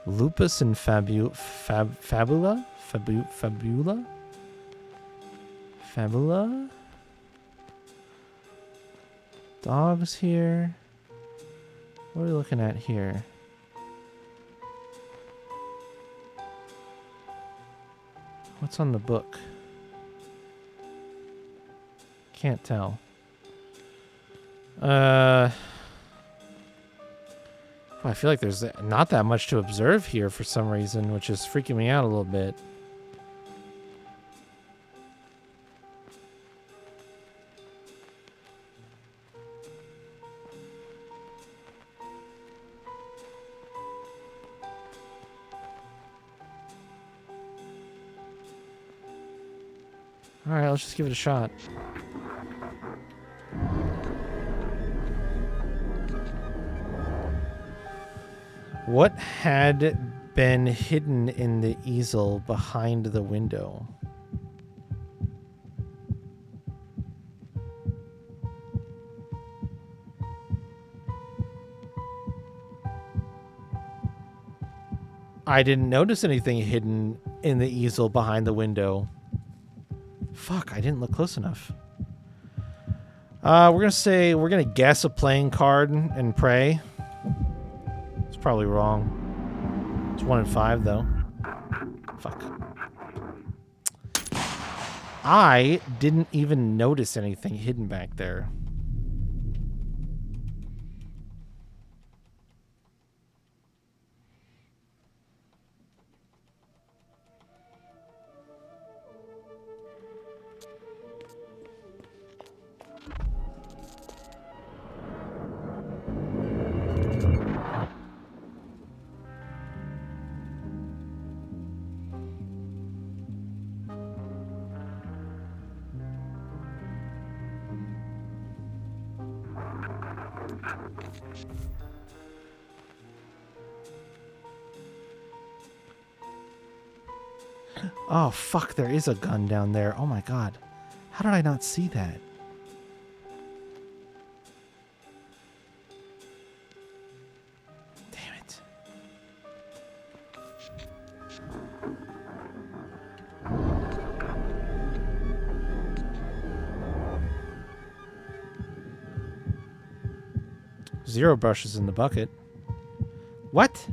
Lupus and Fabula? Fabula? Dogs here. What are we looking at here? What's on the book? Can't tell. I feel like there's not that much to observe here for some reason, which is freaking me out a little bit. Alright, let's just give it a shot. What had been hidden in the easel behind the window? I didn't notice anything hidden in the easel behind the window. Fuck, I didn't look close enough. We're gonna guess a playing card and pray. It's probably wrong. It's 1 in 5 though. Fuck. I didn't even notice anything hidden back there. Oh, fuck, there is a gun down there. Oh my god. How did I not see that? Damn it. Zero brushes in the bucket. What?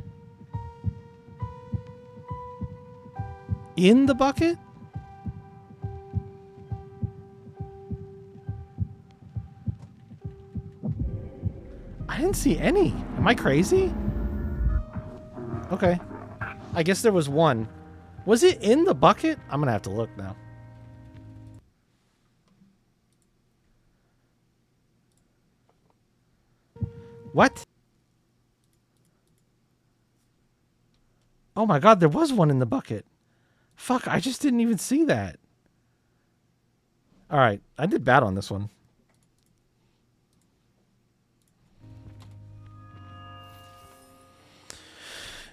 In the bucket? I didn't see any. Am I crazy? Okay. I guess there was one. Was it in the bucket? I'm gonna have to look now. What? Oh my god, there was one in the bucket. Fuck, I just didn't even see that. Alright, I did bad on this one.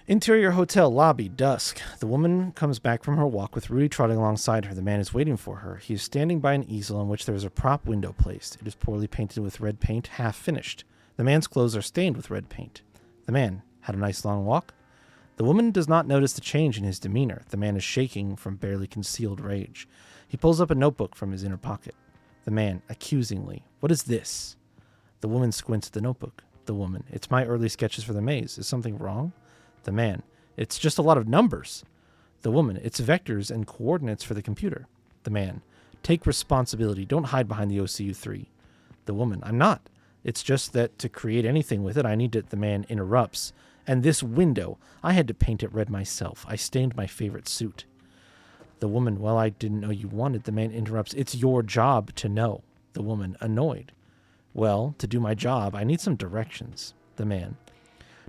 Interior hotel lobby, dusk. The woman comes back from her walk with Rudy trotting alongside her. The man is waiting for her. He is standing by an easel on which there is a prop window placed. It is poorly painted with red paint, half finished. The man's clothes are stained with red paint. The man had a nice long walk. The woman does not notice the change in his demeanor. The man is shaking from barely concealed rage. He pulls up a notebook from his inner pocket. The man, accusingly, "What is this?" The woman squints at the notebook. The woman, "It's my early sketches for the maze. Is something wrong?" The man, "It's just a lot of numbers." The woman, "It's vectors and coordinates for the computer." The man, "Take responsibility. Don't hide behind the OCU3. The woman, "I'm not. It's just that to create anything with it, I need it." The man interrupts. "And this window, I had to paint it red myself. I stained my favorite suit." The woman, "Well, I didn't know you wanted." The man interrupts. "It's your job to know." The woman, annoyed. "Well, to do my job, I need some directions." The man,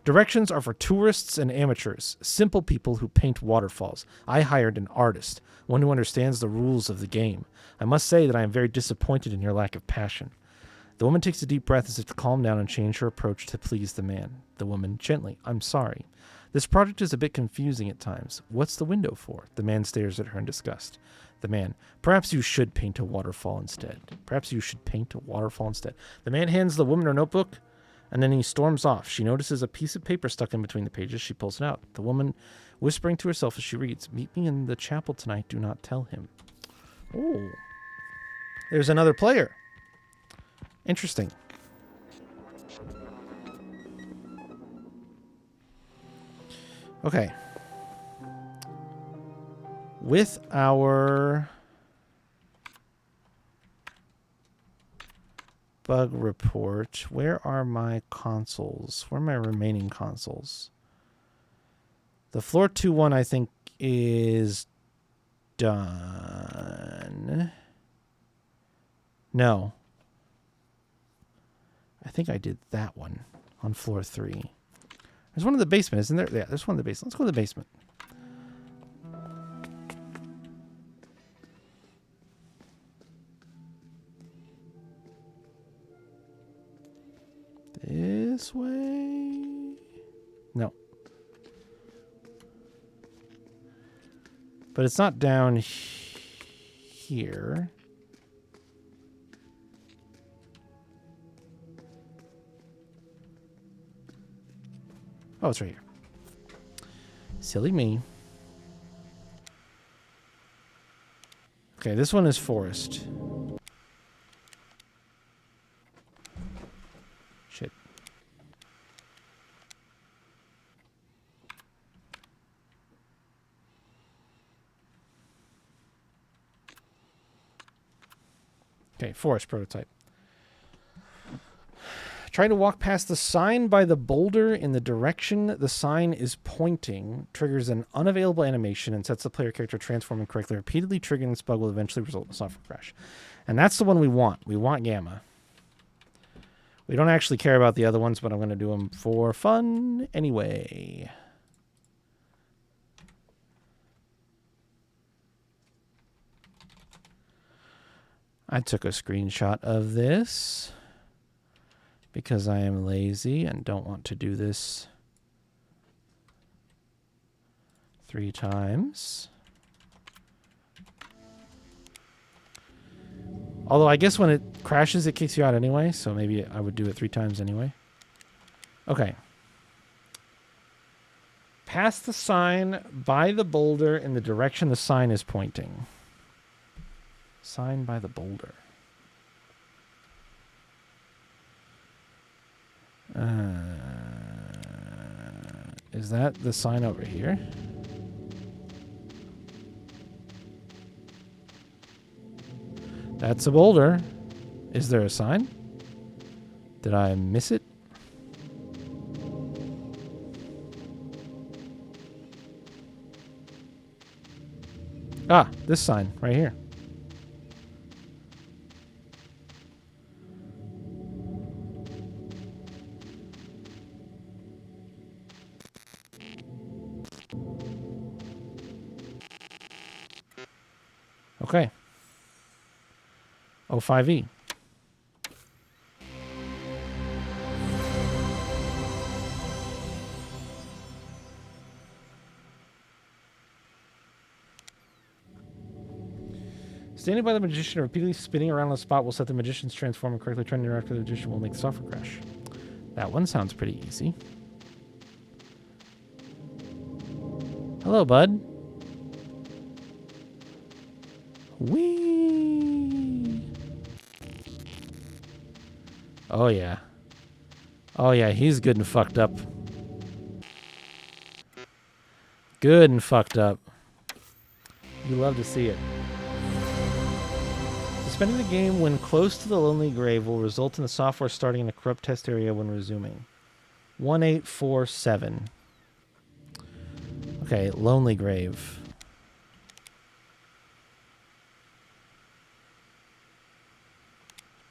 "Directions are for tourists and amateurs, simple people who paint waterfalls. I hired an artist, one who understands the rules of the game. I must say that I am very disappointed in your lack of passion." The woman takes a deep breath as if to calm down and change her approach to please the man. The woman, gently, "I'm sorry. This project is a bit confusing at times. What's the window for?" The man stares at her in disgust. The man, "Perhaps you should paint a waterfall instead. Perhaps you should paint a waterfall instead." The man hands the woman her notebook, and then he storms off. She notices a piece of paper stuck in between the pages. She pulls it out. The woman, whispering to herself as she reads, "Meet me in the chapel tonight. Do not tell him." Oh. There's another player. Interesting. Okay. With our bug report, where are my consoles? Where are my remaining consoles? The floor 2 one, I think, is done. No. I think I did that one on floor 3. There's one in the basement, isn't there? Yeah, there's one in the basement. Let's go to the basement. This way? No. But it's not down here. Oh, it's right here. Silly me. Okay, this one is forest. Shit. Okay, forest prototype. Trying to walk past the sign by the boulder in the direction the sign is pointing triggers an unavailable animation and sets the player character transforming correctly. Repeatedly triggering this bug will eventually result in a software crash. And that's the one we want. We want Gamma. We don't actually care about the other ones, but I'm going to do them for fun anyway. I took a screenshot of this because I am lazy and don't want to do this 3 times. Although I guess when it crashes, it kicks you out anyway, so maybe I would do it 3 times anyway. Okay. Past the sign by the boulder in the direction the sign is pointing. Sign by the boulder. Is that the sign over here? That's a boulder. Is there a sign? Did I miss it? Ah, this sign right here. Okay. O5E. Standing by the magician or repeatedly spinning around on the spot will set the magician's transform and correctly trying to interact with the magician will make the software crash. That one sounds pretty easy. Hello, bud. Whee! Oh, yeah. Oh, yeah, he's good and fucked up. Good and fucked up. You love to see it. Suspending the game when close to the lonely grave will result in the software starting in a corrupt test area when resuming. 1847. Okay, lonely grave.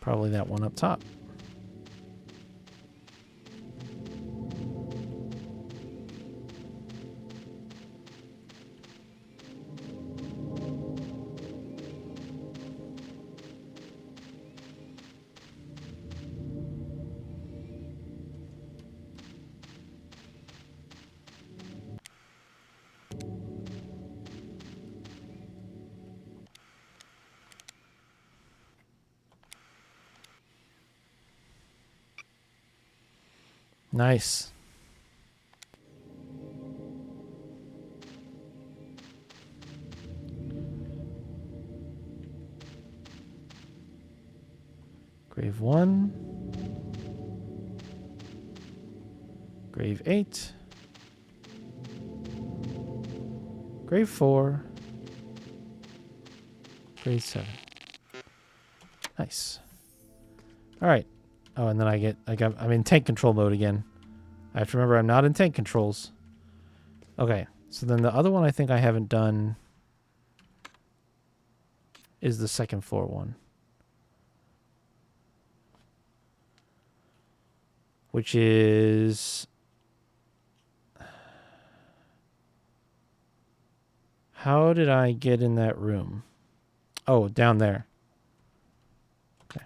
Probably that one up top. Nice. Grave 1. Grave 8. Grave 4. Grave 7. Nice. All right. Oh, and then I'm in tank control mode again. I have to remember I'm not in tank controls. Okay. So then the other one I think I haven't done is the second floor one. Which is... How did I get in that room? Oh, down there. Okay.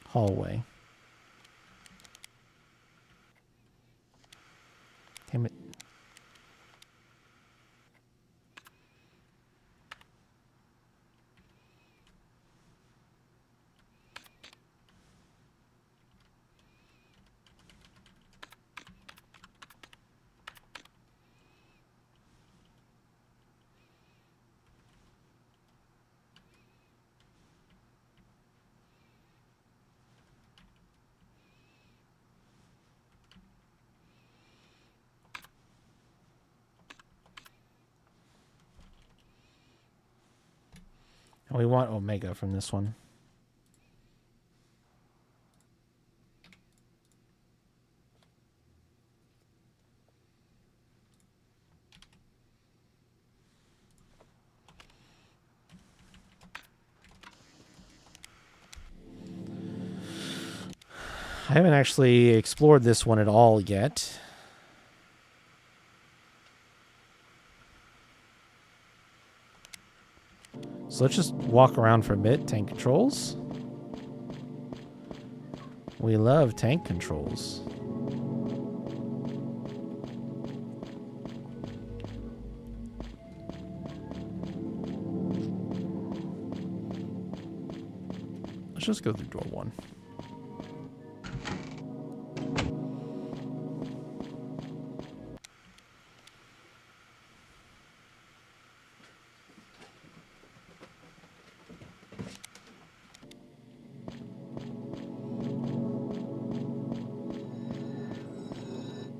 Hallway. Damn it. And we want Omega from this one. I haven't actually explored this one at all yet. So let's just walk around for a bit. Tank controls. We love tank controls. Let's just go through door 1.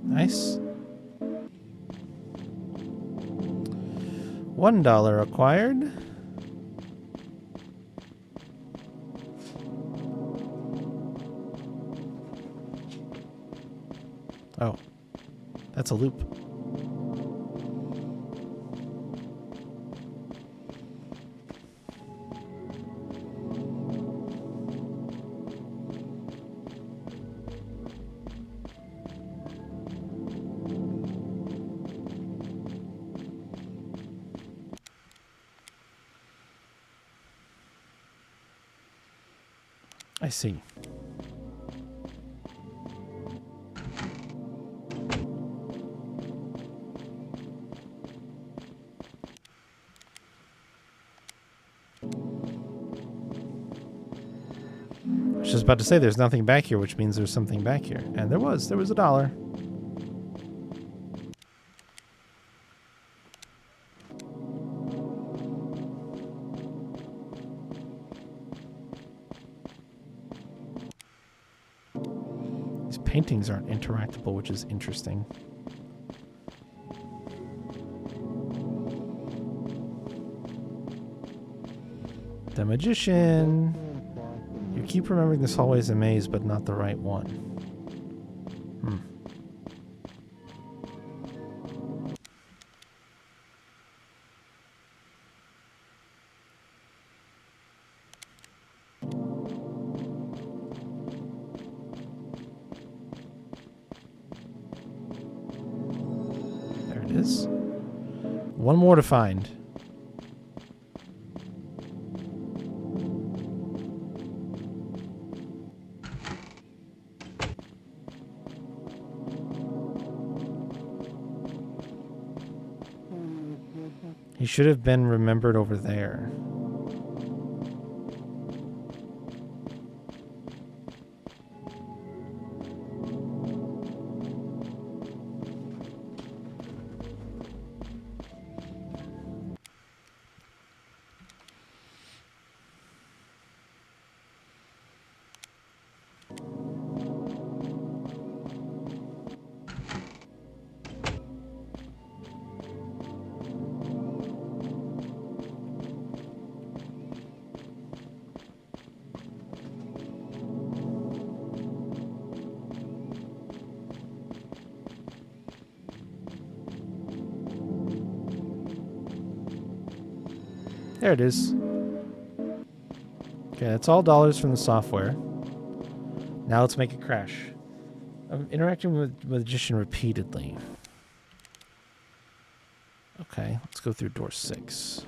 Nice. $1 acquired. Oh, that's a loop. I see. I was just about to say there's nothing back here, which means there's something back here. And there was $1. These paintings aren't interactable, which is interesting. The magician. You keep remembering this hallway is a maze, but not the right one. There it is. One more to find. He should have been remembered over there. There it is. Okay, that's all dollars from the software. Now let's make it crash. I'm interacting with the magician repeatedly. Okay, let's go through door 6.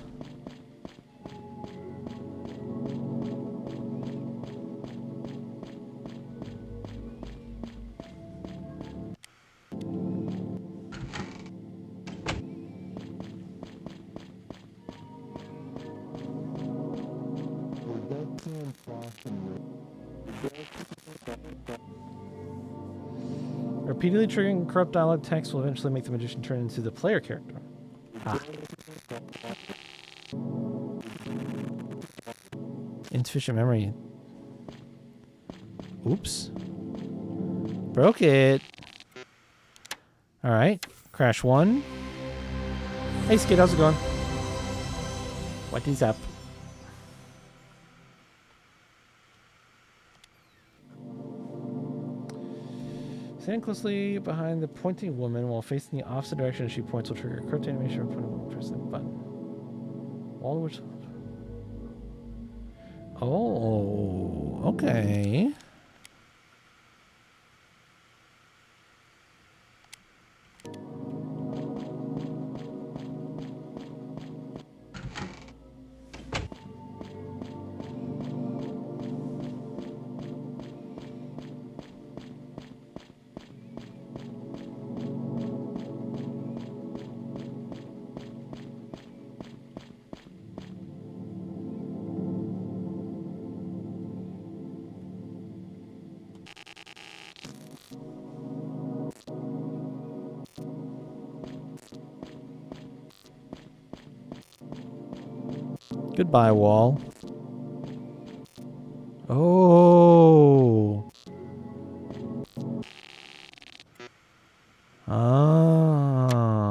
Repeatedly triggering corrupt dialogue text will eventually make the magician turn into the player character. Ah. Insufficient memory. Oops. Broke it. Alright. Crash 1. Hey, Skid, how's it going? What is up? Stand closely behind the pointing woman while facing the opposite direction as she points will trigger a corrupt animation of pointing woman pressing the button. All which. Oh, okay. Goodbye, wall. Oh. Ah.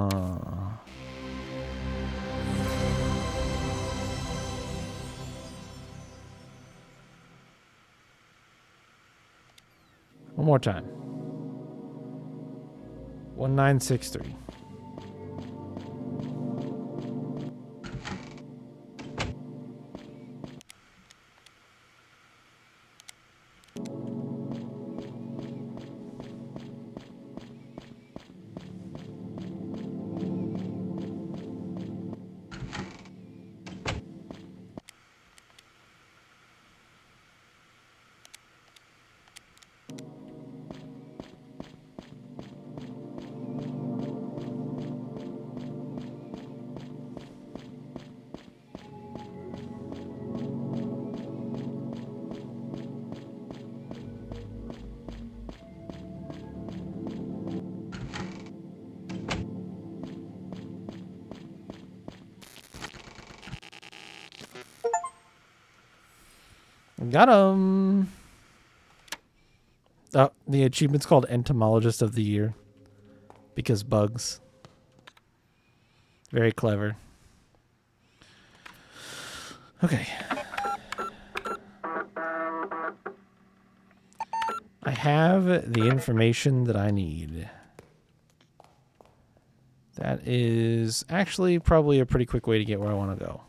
One more time. 1963. Got him. Oh, the achievement's called Entomologist of the Year. Because bugs. Very clever. Okay. I have the information that I need. That is actually probably a pretty quick way to get where I want to go.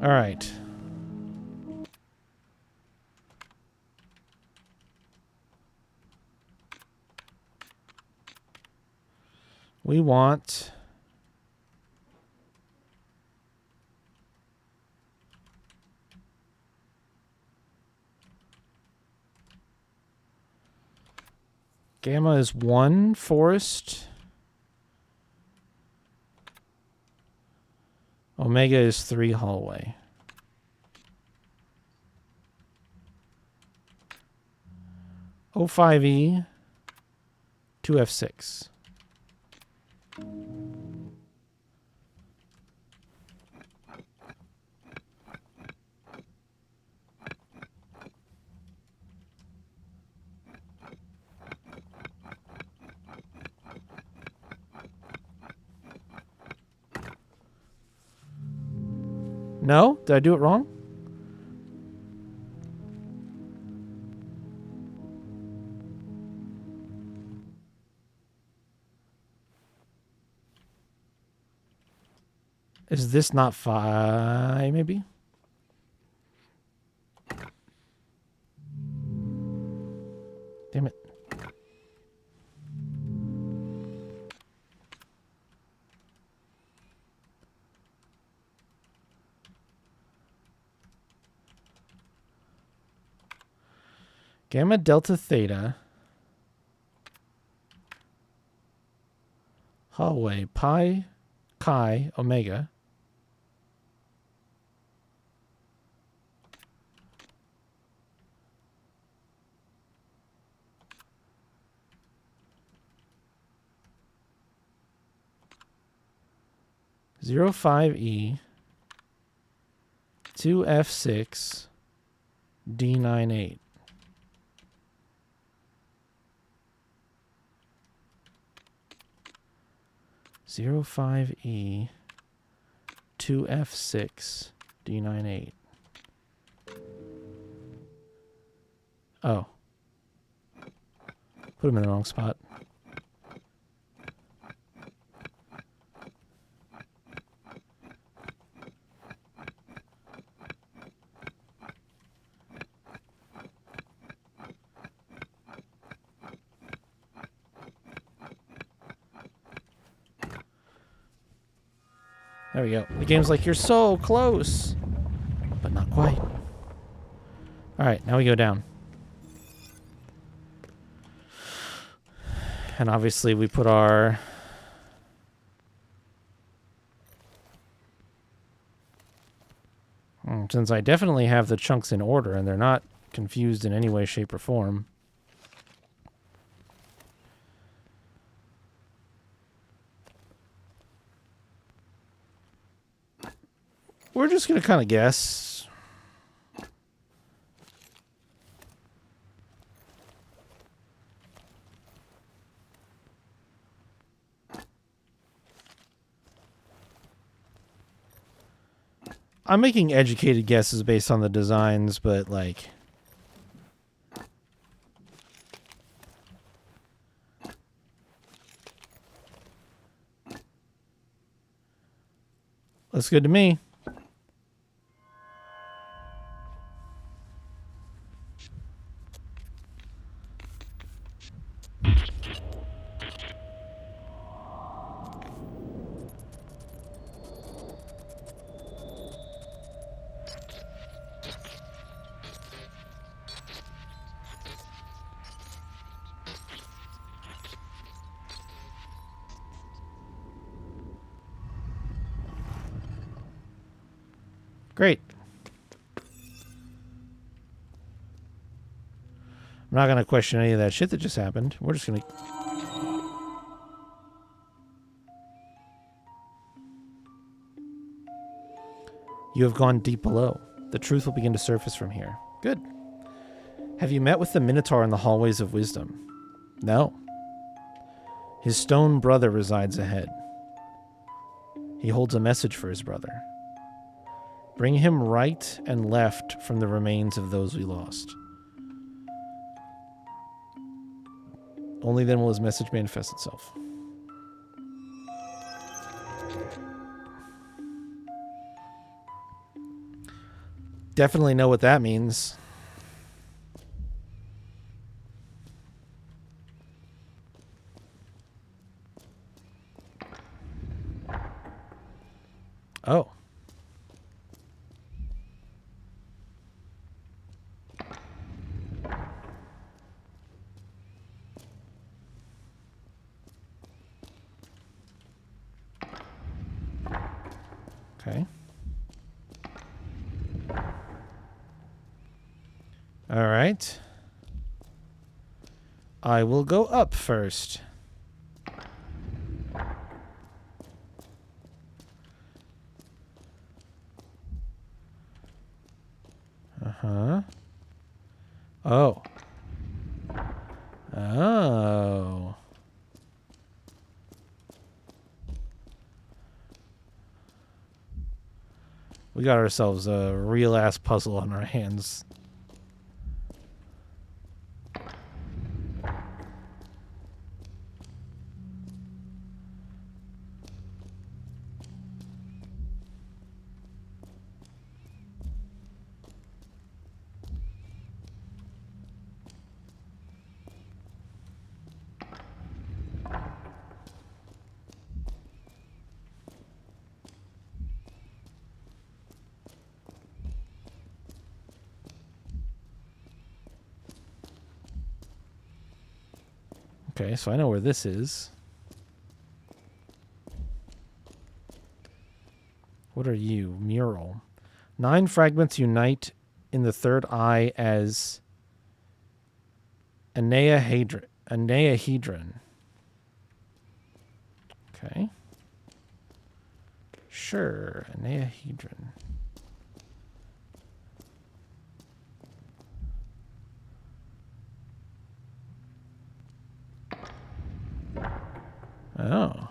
All right. We want Gamma is 1 forest. Omega is 3 hallway. O5E 2F6. No? Did I do it wrong? Is this not 5, maybe? Damn it. Gamma delta theta. Hallway pi chi omega. Zero 5E 2F6 D98. Zero 5E 2F6 D98. Oh. Put him in the wrong spot. There we go. The game's like, you're so close. But not quite. Alright, now we go down. And obviously we put our... Since I definitely have the chunks in order and they're not confused in any way, shape, or form. We're just going to kind of guess. I'm making educated guesses based on the designs, but like... Looks good to me. Great. I'm not going to question any of that shit that just happened. We're just going to... You have gone deep below. The truth will begin to surface from here. Good. Have you met with the Minotaur in the hallways of wisdom? No. His stone brother resides ahead. He holds a message for his brother. Bring him right and left from the remains of those we lost. Only then will his message manifest itself. Definitely know what that means. Oh. Okay. All right. I will go up first. Uh-huh. Oh. Oh. We got ourselves a real-ass puzzle on our hands. Okay, so I know where this is. What are you? Mural. 9 fragments unite in the third eye as Aneahedron. Okay. Sure, Aneahedron. Oh.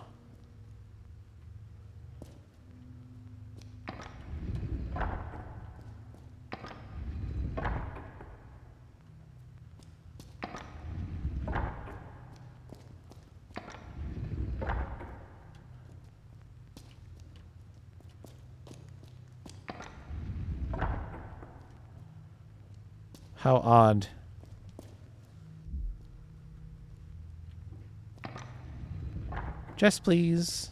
How odd. Chest, please.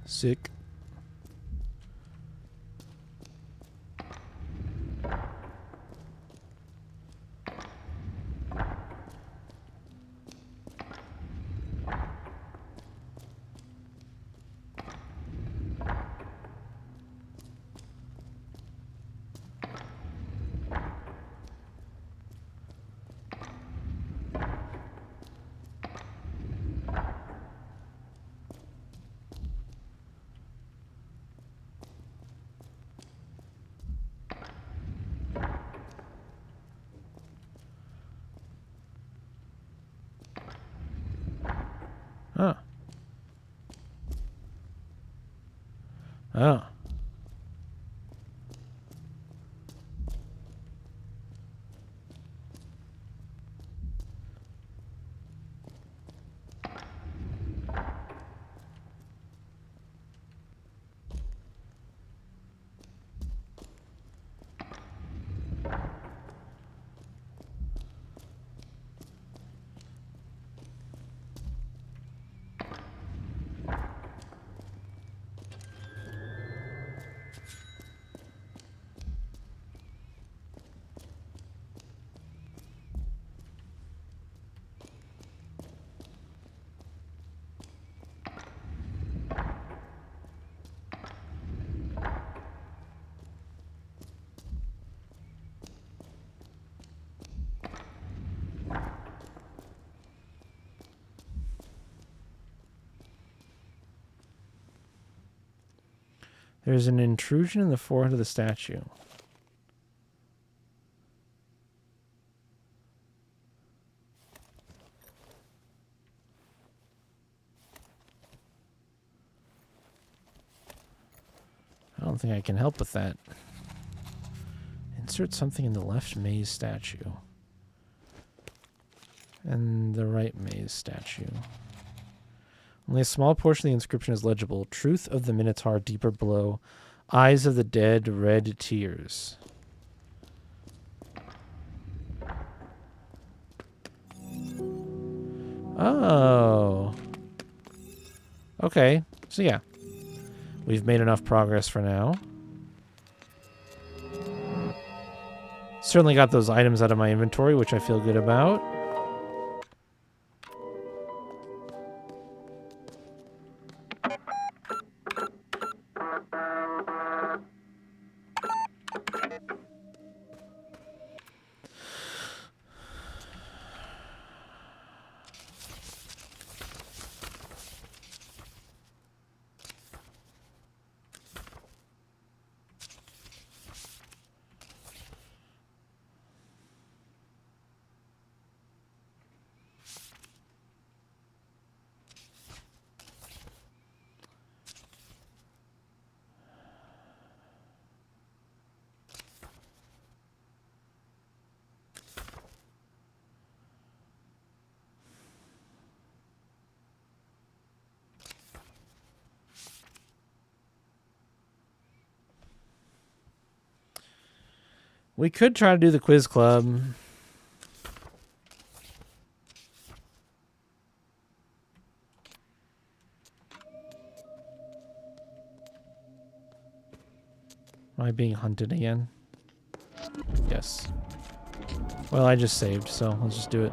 Sick. Huh. Oh. There's an intrusion in the forehead of the statue. I don't think I can help with that. Insert something in the left maze statue. And the right maze statue. Only a small portion of the inscription is legible. Truth of the Minotaur deeper below. Eyes of the dead, red tears. Oh. Okay. So yeah. We've made enough progress for now. Certainly got those items out of my inventory, which I feel good about. We could try to do the quiz club. Am I being hunted again? Yes. Well, I just saved, so let's just do it.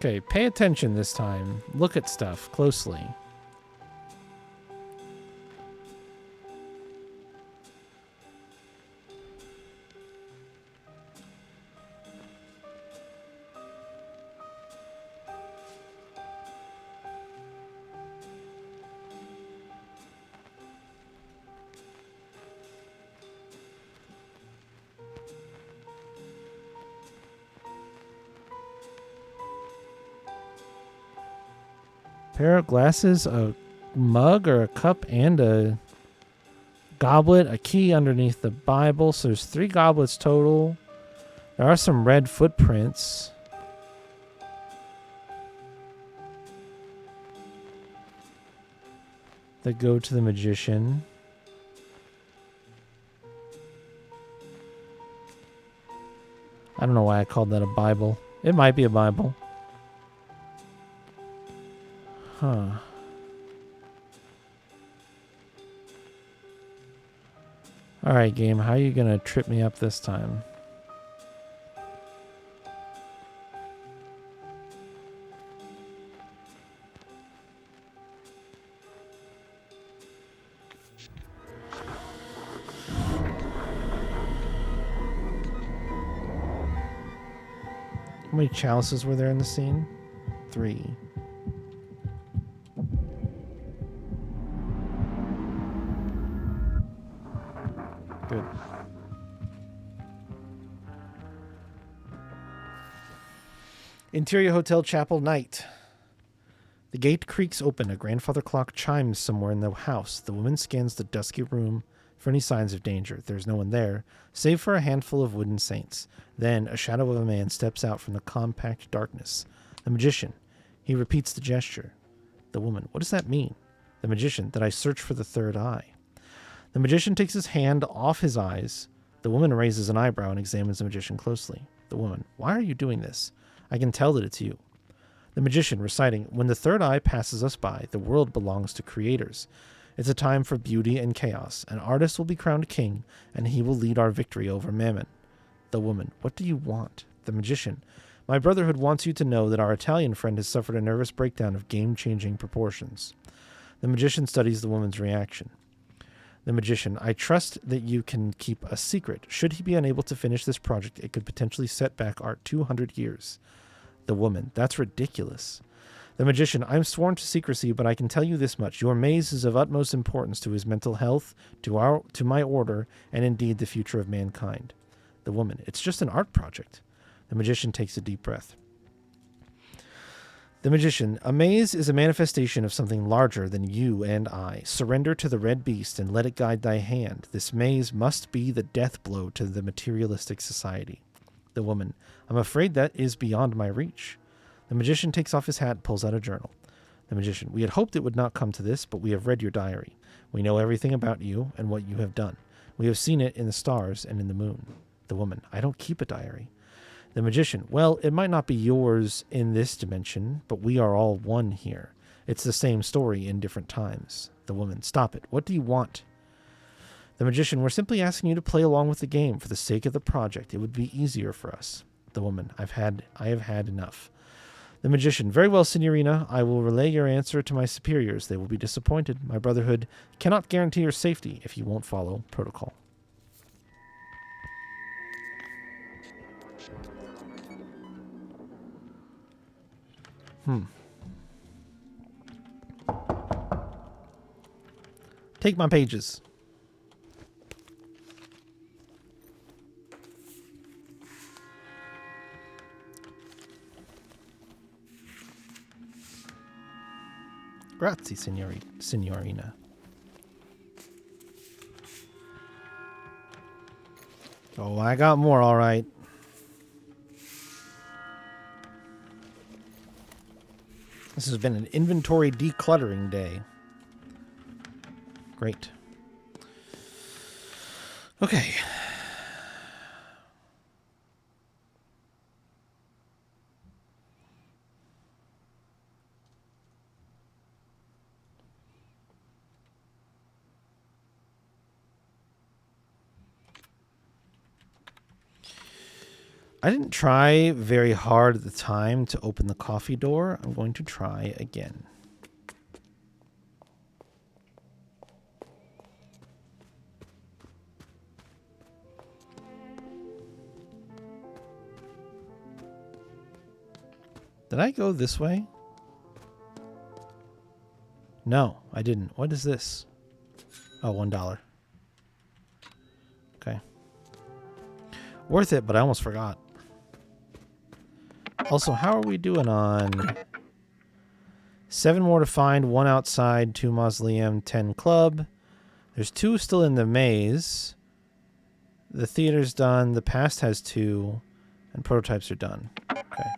Okay, pay attention this time. Look at stuff closely. Pair of glasses, a mug or a cup, and a goblet, a key underneath the Bible. So there's 3 goblets total. There are some red footprints. That go to the magician. I don't know why I called that a Bible. It might be a Bible. Huh. Alright, game. How are you going to trip me up this time? How many chalices were there in the scene? 3. Good. Interior Hotel Chapel night. The gate creaks open. A grandfather clock chimes somewhere in the house. The woman scans the dusky room for any signs of danger. There's no one there, save for a handful of wooden saints. Then a shadow of a man steps out from the compact darkness. The magician. He repeats the gesture. The woman. What does that mean? The magician. That I search for the third eye. The magician takes his hand off his eyes. The woman raises an eyebrow and examines the magician closely. The woman. Why are you doing this? I can tell that it's you. The magician reciting, when the third eye passes us by, the world belongs to creators. It's a time for beauty and chaos. An artist will be crowned king, and he will lead our victory over Mammon. The woman. What do you want? The magician. My Brotherhood wants you to know that our Italian friend has suffered a nervous breakdown of game-changing proportions. The magician studies the woman's reaction. The magician, I trust that you can keep a secret. Should he be unable to finish this project, it could potentially set back art 200 years. The woman, that's ridiculous. The magician, I'm sworn to secrecy, but I can tell you this much. Your maze is of utmost importance to his mental health, to my order, and indeed the future of mankind. The woman, it's just an art project. The magician takes a deep breath. The magician, a maze is a manifestation of something larger than you and I. Surrender to the red beast and let it guide thy hand. This maze must be the death blow to the materialistic society. The woman, I'm afraid that is beyond my reach. The magician takes off his hat and pulls out a journal. The magician, we had hoped it would not come to this, but we have read your diary. We know everything about you and what you have done. We have seen it in the stars and in the moon. The woman, I don't keep a diary. The magician, well, it might not be yours in this dimension, but we are all one here. It's the same story in different times. The woman, stop it. What do you want? The magician, we're simply asking you to play along with the game for the sake of the project. It would be easier for us. The woman, I have had enough. The magician, very well, Signorina. I will relay your answer to my superiors. They will be disappointed. My Brotherhood cannot guarantee your safety if you won't follow protocol. Take my pages. Grazie, signorina. Oh, I got more, all right. This has been an inventory decluttering day. Great. Okay. I didn't try very hard at the time to open the coffee door. I'm going to try again. Did I go this way? No, I didn't. What is this? Oh, $1. Okay. Worth it, but I almost forgot. Also, how are we doing on 7 more to find, 1 outside, 2 mausoleum, 10 club. There's 2 still in the maze. The theater's done. The past has 2, and prototypes are done. Okay.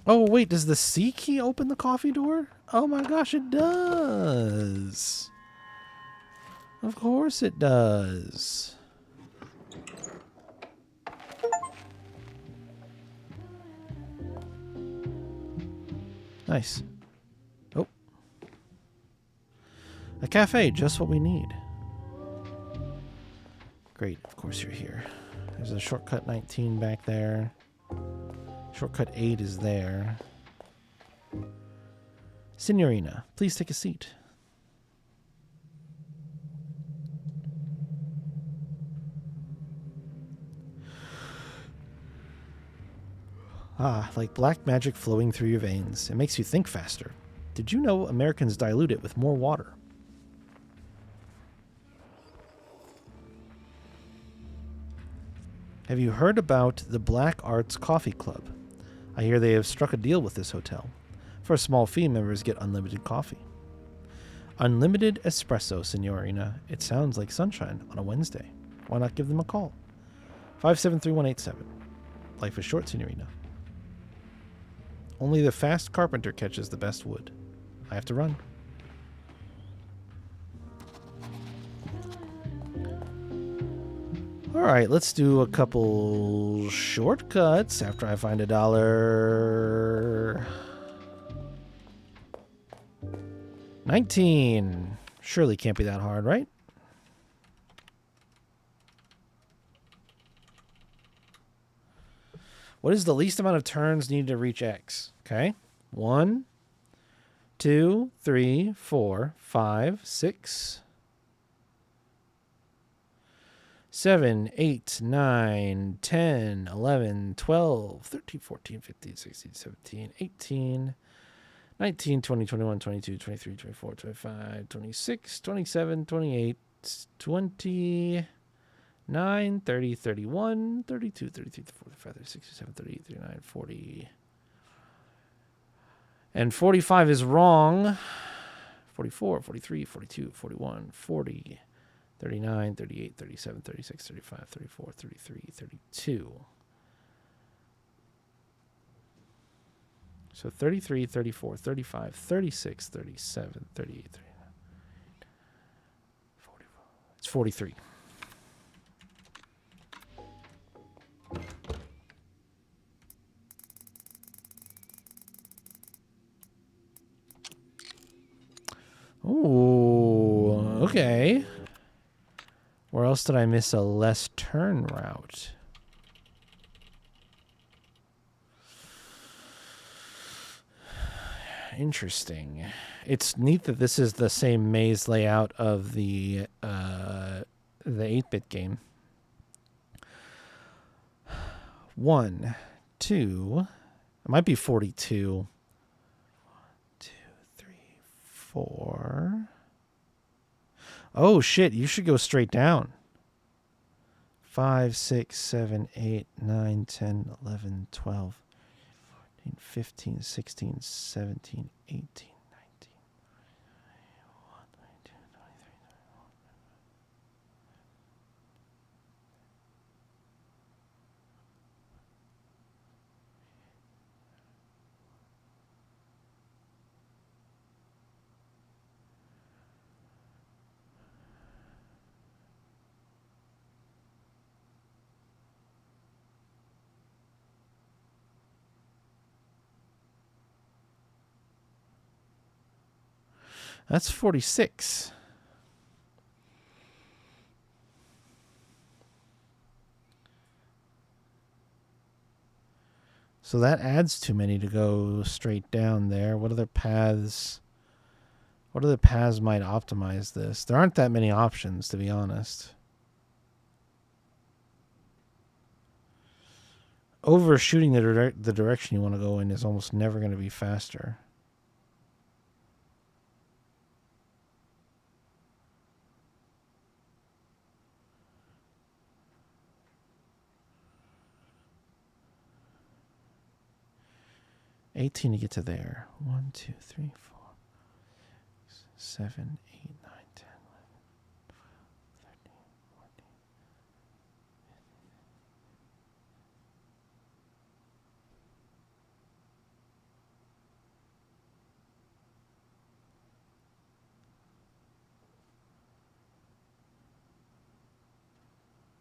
Oh, wait, does the C key open the coffee door? Oh my gosh, it does. Of course it does. Nice. Oh. A cafe, just what we need. Great, of course you're here. There's a shortcut 19 back there. Shortcut 8 is there. Signorina, please take a seat. Ah, like black magic flowing through your veins. It makes you think faster. Did you know Americans dilute it with more water? Have you heard about the Black Arts Coffee Club? I hear they have struck a deal with this hotel. For a small fee, members get unlimited coffee. Unlimited espresso, Signorina. It sounds like sunshine on a Wednesday. Why not give them a call? 573-187. Life is short, Signorina. Only the fast carpenter catches the best wood. I have to run. All right, let's do a couple shortcuts after I find $1. 19. Surely can't be that hard, right? What is the least amount of turns needed to reach X? Okay. 1, 2, 3, 4, 5, 6, 7, 8, 9, 10, 11, 12, 13, 14, 15, 16, 17, 18, 19, 20, 21, 22, 23, 24, 25, 26, 27, 28, 29, 30, 31, 32, 33, 35, 36, 37, 38, 39, 40. And 45 is wrong. 44, 43, 42, 41, 40, 39, 38, 37, 36, 35, 34, 33, 32. So 33, 34, 35, 36, 37, 38, 39, 44. It's 43. Ooh, okay. Where else did I miss a less turn route? Interesting. It's neat that this is the same maze layout of the 8-bit game. 1, 2. It might be 42. 1, 2, 3, 4. Oh shit! You should go straight down. 5, 6, 7, 8, 9, 10, 11, 12, 14, 15, 16, 17, 18, 19, 21, 22, 23, 24. That's 46. So that adds too many to go straight down there. What other paths might optimize this? There aren't that many options, to be honest. Overshooting the direction you want to go in is almost never going to be faster. $18 to get to there. 1, 2, 3, 4, 7, 8, 9, 10, 11, 12, 13, 14.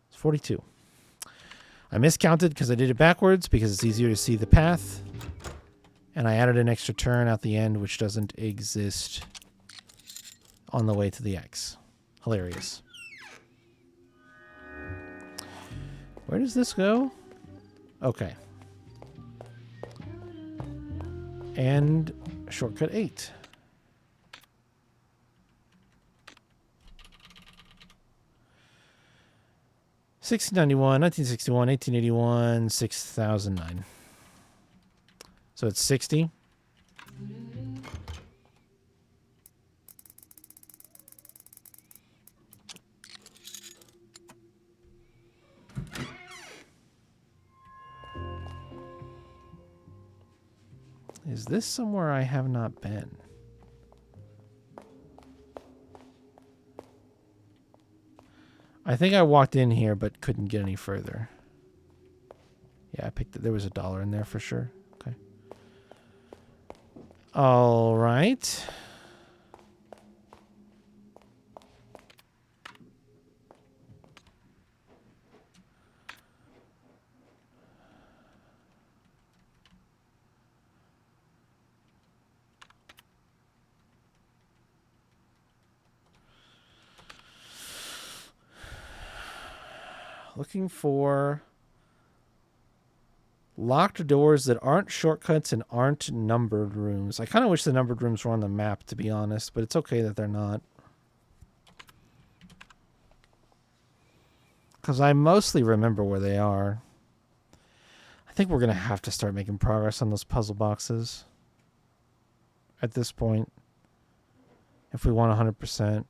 It's 42. I miscounted because I did it backwards because it's easier to see the path. And I added an extra turn at the end, which doesn't exist on the way to the X. Hilarious. Where does this go? Okay. And shortcut 8. $16.91, 1961, 1881, 6009. So it's 60. Is this somewhere I have not been? I think I walked in here but couldn't get any further. Yeah, I picked it. There was $1 in there for sure. Okay. All right. Looking for locked doors that aren't shortcuts and aren't numbered rooms. I kind of wish the numbered rooms were on the map, to be honest, but it's okay that they're not. Because I mostly remember where they are. I think we're going to have to start making progress on those puzzle boxes at this point if we want 100%.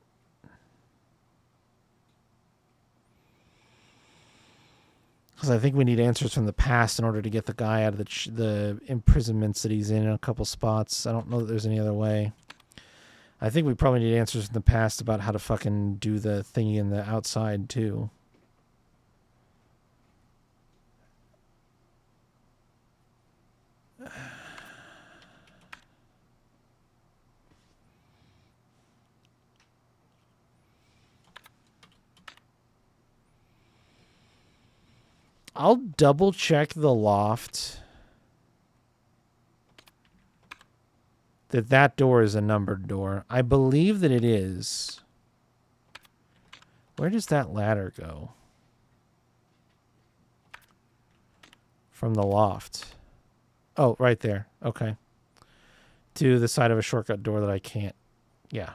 Because I think we need answers from the past in order to get the guy out of the imprisonments that he's in a couple spots. I don't know that there's any other way. I think we probably need answers from the past about how to fucking do the thingy in the outside, too. I'll double check the loft that door is a numbered door. I believe that it is. Where does that ladder go? From the loft. Oh, right there. Okay. To the side of a shortcut door that I can't. Yeah.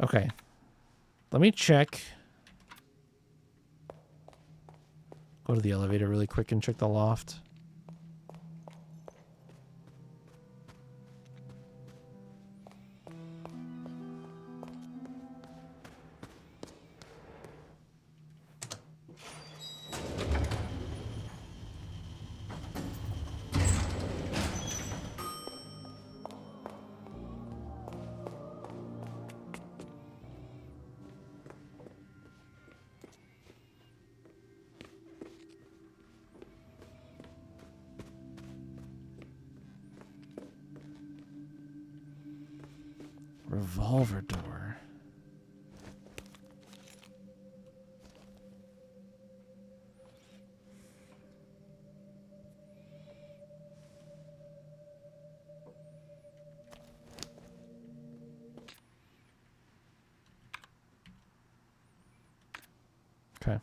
Okay. Let me check. Go to the elevator really quick and check the loft. Revolver door. Okay.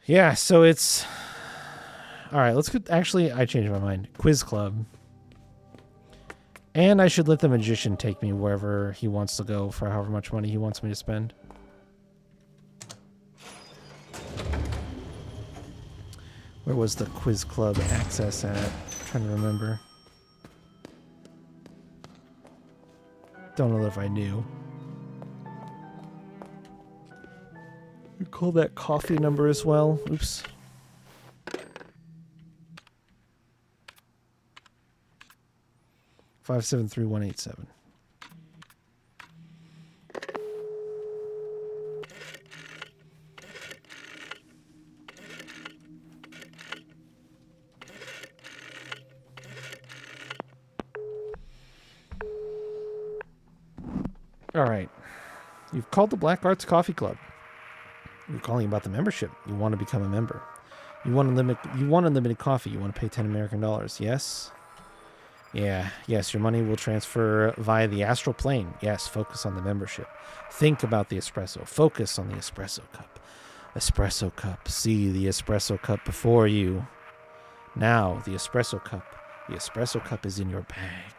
Yeah, so it's... All right, let's go... Actually, I changed my mind. Quiz Club. And I should let the magician take me wherever he wants to go for however much money he wants me to spend. Where was the Quiz Club access at? I'm trying to remember. Don't know if I knew. We call that coffee number as well. Oops. Five 73187. All right. You've called the Black Arts Coffee Club. You're calling about the membership. You want to become a member. You want unlimited coffee. You want to pay 10 American dollars. Yes? Yeah. Yes, your money will transfer via the astral plane. Yes, focus on the membership. Think about the espresso. Focus on the espresso cup. Espresso cup. See the espresso cup before you. Now, the espresso cup. The espresso cup is in your bag.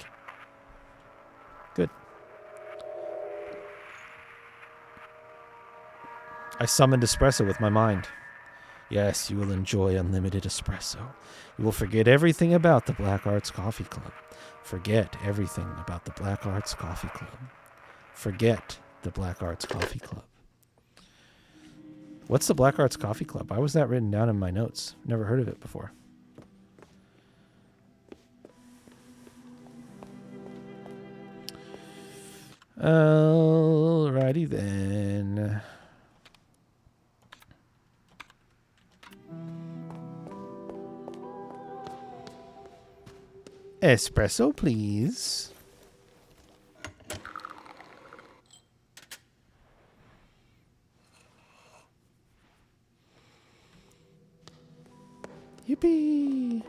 Good. I summoned espresso with my mind. Yes, you will enjoy unlimited espresso. You will forget everything about the Black Arts Coffee Club. Forget everything about the Black Arts Coffee Club. Forget the Black Arts Coffee Club. What's the Black Arts Coffee Club? Why was that written down in my notes? Never heard of it before. Alrighty then. Espresso, please. Yippee!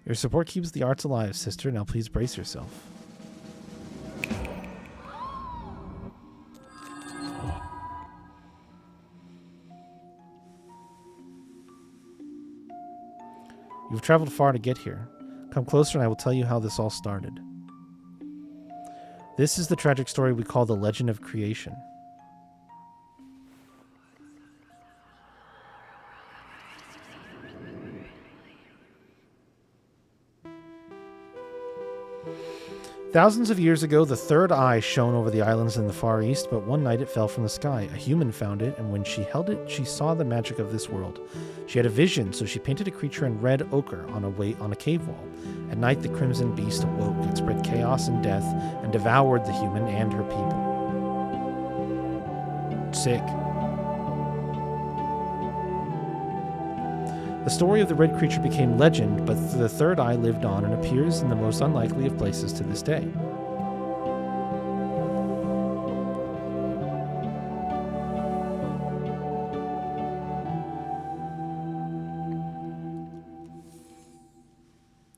Your support keeps the arts alive, sister. Now please brace yourself. You've traveled far to get here. Come closer and I will tell you how this all started. This is the tragic story we call the Legend of Creation. Thousands of years ago, the third eye shone over the islands in the Far East, but one night it fell from the sky. A human found it, and when she held it, she saw the magic of this world. She had a vision, so she painted a creature in red ochre on a cave wall. At night, the crimson beast awoke. It spread chaos and death, and devoured the human and her people. Sick. The story of the red creature became legend, but the third eye lived on and appears in the most unlikely of places to this day.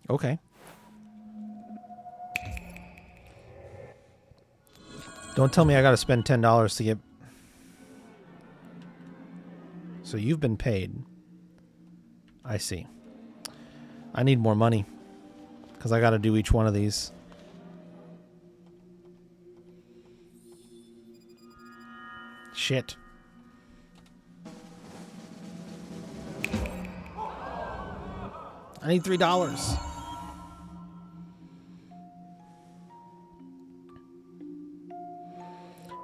Okay. Don't tell me I gotta spend $10 to get... So you've been paid. I see. I need more money because I got to do each one of these. Shit. I need $3.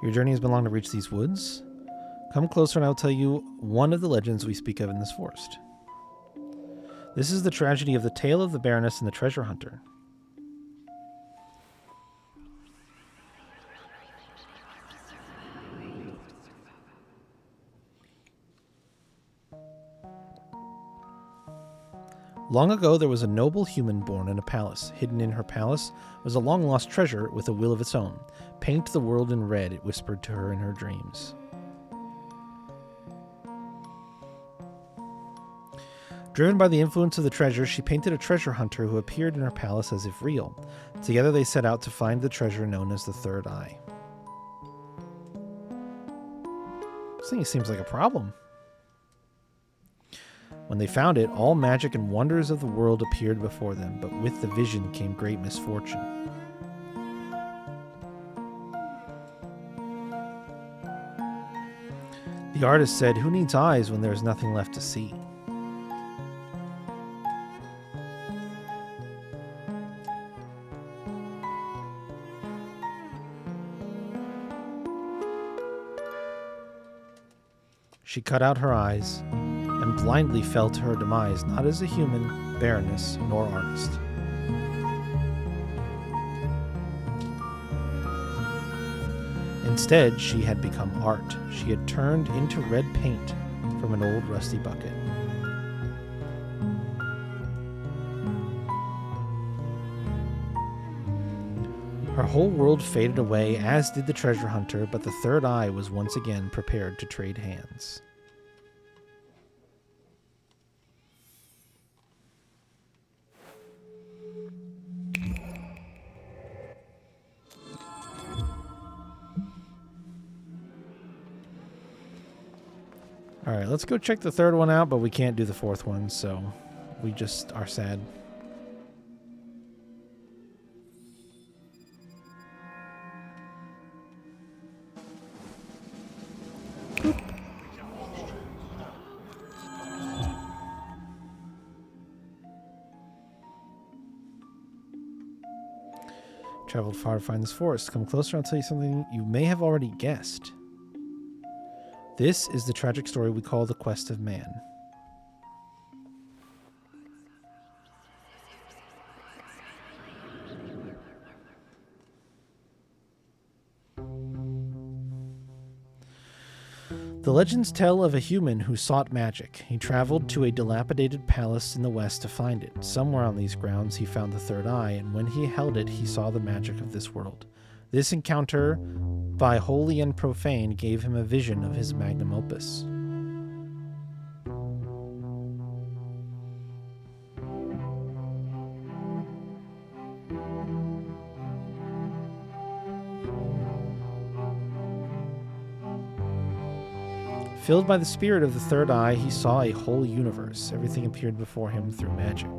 Your journey has been long to reach these woods. Come closer and I'll tell you one of the legends we speak of in this forest. This is the tragedy of the tale of the Baroness and the treasure hunter. Long ago, there was a noble human born in a palace. Hidden in her palace was a long-lost treasure with a will of its own. Paint the world in red, it whispered to her in her dreams. Driven by the influence of the treasure, she painted a treasure hunter who appeared in her palace as if real. Together they set out to find the treasure known as the Third Eye. This thing seems like a problem. When they found it, all magic and wonders of the world appeared before them, but with the vision came great misfortune. The artist said, "Who needs eyes when there is nothing left to see?" She cut out her eyes and blindly fell to her demise, not as a human, baroness, nor artist. Instead, she had become art. She had turned into red paint from an old rusty bucket. Her whole world faded away, as did the treasure hunter, but the third eye was once again prepared to trade hands. All right, let's go check the third one out, but we can't do the fourth one, so we just are sad. Traveled far to find this forest. Come closer, I'll tell you something you may have already guessed. This is the tragic story we call the Quest of Man. The legends tell of a human who sought magic. He traveled to a dilapidated palace in the west to find it. Somewhere on these grounds he found the third eye, and when he held it, he saw the magic of this world. This encounter, by holy and profane, gave him a vision of his magnum opus. Filled by the spirit of the third eye, he saw a whole universe. Everything appeared before him through magic.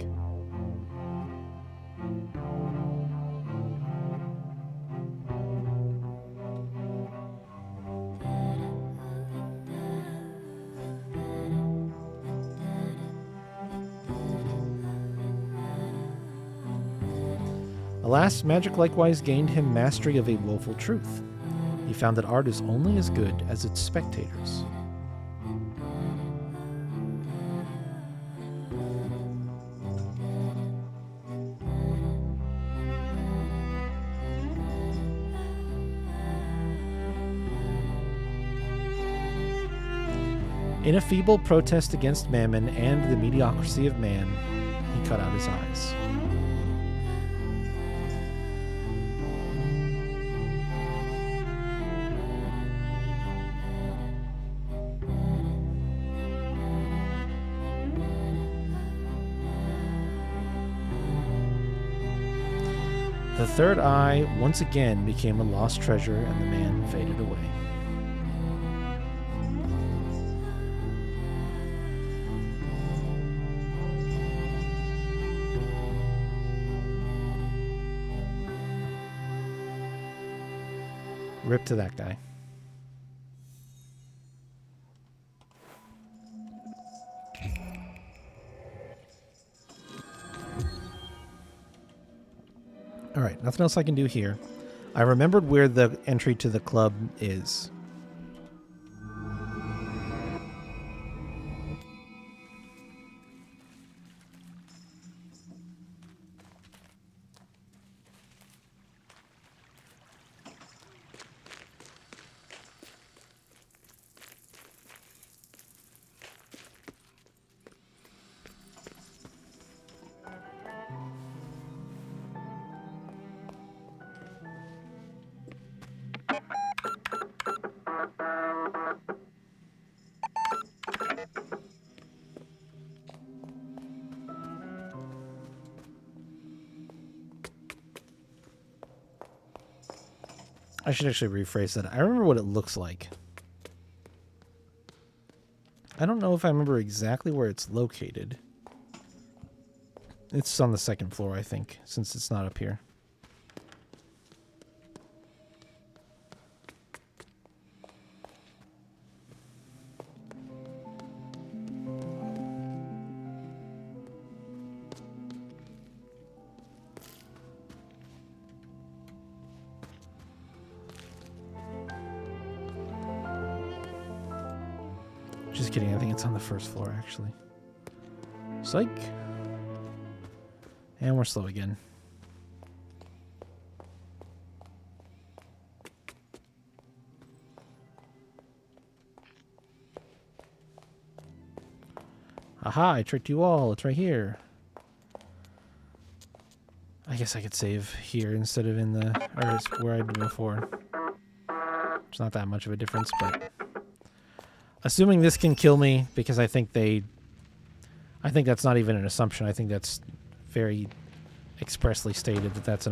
Alas, magic likewise gained him mastery of a woeful truth. He found that art is only as good as its spectators. In a feeble protest against mammon and the mediocrity of man, he cut out his eyes. The third eye once again became a lost treasure, and the man faded away. Rip to that guy. All right, nothing else I can do here. I remembered where the entry to the club is. I should actually rephrase that. I remember what it looks like. I don't know if I remember exactly where it's located. It's on the second floor, I think, since it's not up here. Just kidding, I think it's on the first floor, actually. Psych. And we're slow again. Aha, I tricked you all. It's right here. I guess I could save here instead of in the... or where I did before. It's not that much of a difference, but... Assuming this can kill me, because I think that's not even an assumption. I think that's very expressly stated that that's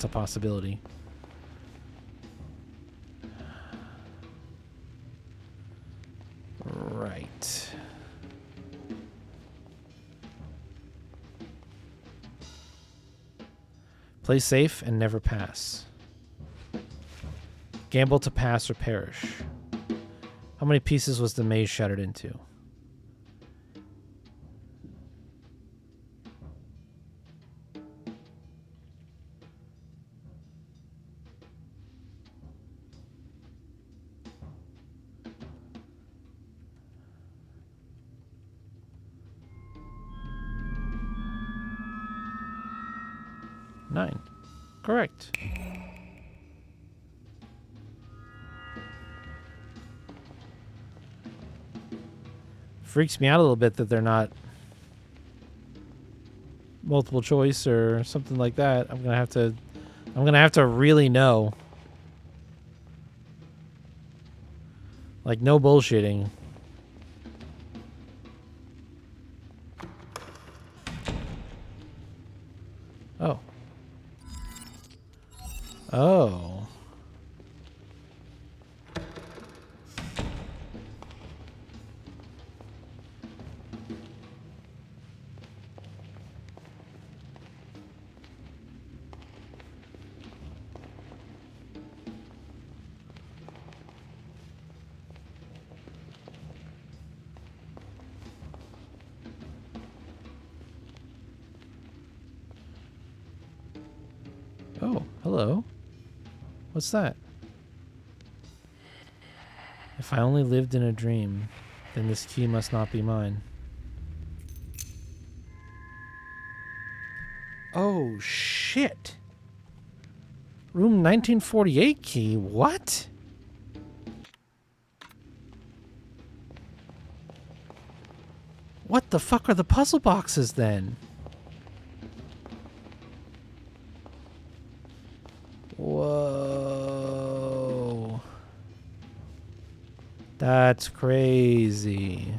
a possibility. Right. Play safe and never pass. Gamble to pass or perish. How many pieces was the maze shattered into? Nine. Correct. Freaks me out a little bit that they're not multiple choice or something like that. I'm gonna have to really know. Like, no bullshitting. Oh. Oh. Oh, hello. What's that? If I only lived in a dream, then this key must not be mine. Oh, shit. Room 1948 key? What? What the fuck are the puzzle boxes then? Whoa. That's crazy.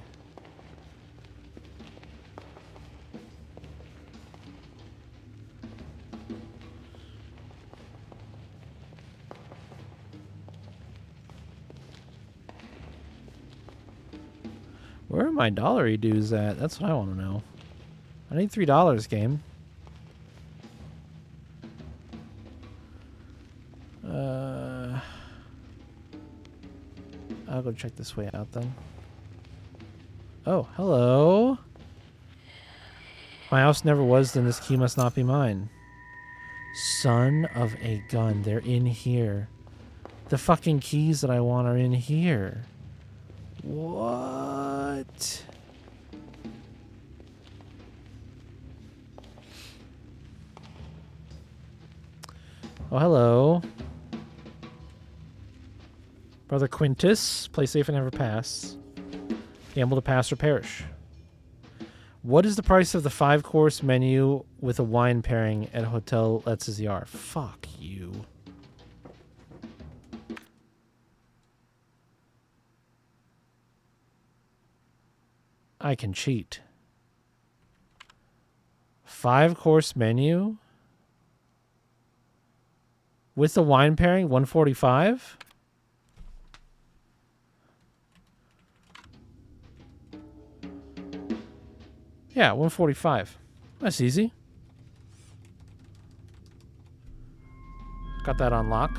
Where are my dollary dues at? That's what I want to know. I need $3, game. I'll go check this way out then. Oh, hello. My house never was, then this key must not be mine. Son of a gun. They're in here. The fucking keys that I want are in here. What? Oh, hello. Brother Quintus, play safe and never pass. Gamble to pass or perish. What is the price of the 5-course menu with a wine pairing at Hotel Letziar? Fuck you. I can cheat. 5-course menu with the wine pairing, 145? Yeah, 145. That's easy. Got that on lock.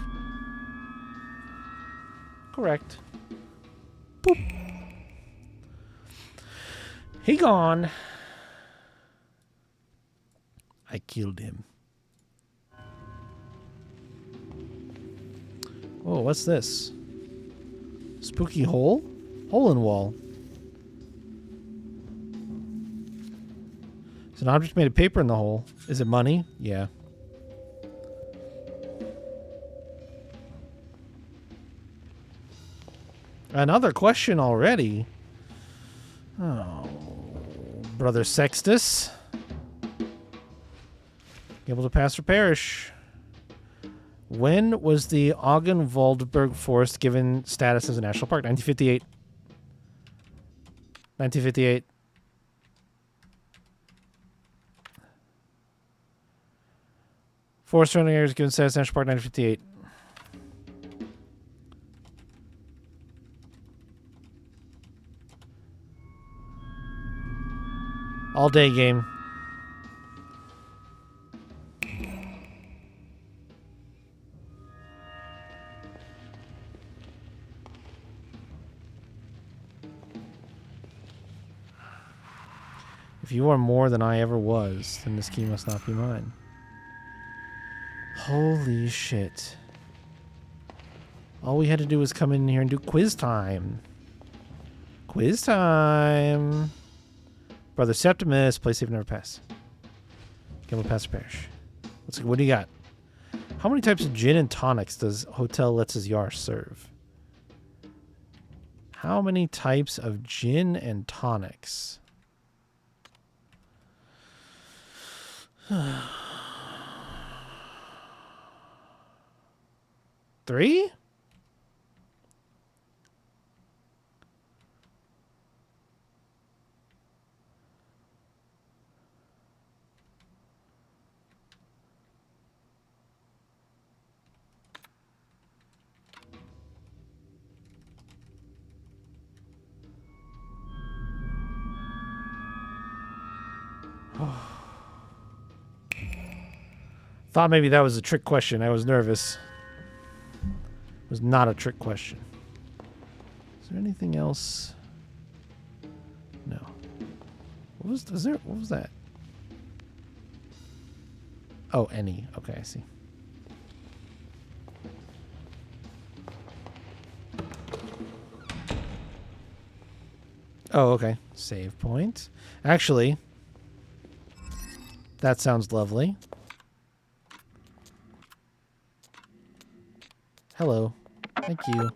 Correct. Boop. He gone. I killed him. Oh, what's this? Spooky hole? Hole in wall. It's an object made of paper in the hole. Is it money? Yeah. Another question already. Oh, Brother Sextus. Able to pass or perish. When was the Augenwaldberg Forest given status as a national park? 1958. 1958. Forest surrounding areas given status as national park 1958. All day game. If you are more than I ever was, then this key must not be mine. Holy shit. All we had to do was come in here and do quiz time. Quiz time. Brother Septimus, play safe, never pass. Gamble, pass, or perish. Let's see, what do you got? How many types of gin and tonics does Hotel Letz's Yar serve? How many types of gin and tonics? Three? Thought maybe that was a trick question. I was nervous. It was not a trick question. Is there anything else? No. What was that? Oh, any. Okay, I see. Oh, okay. Save point. Actually, that sounds lovely. Hello. Thank you.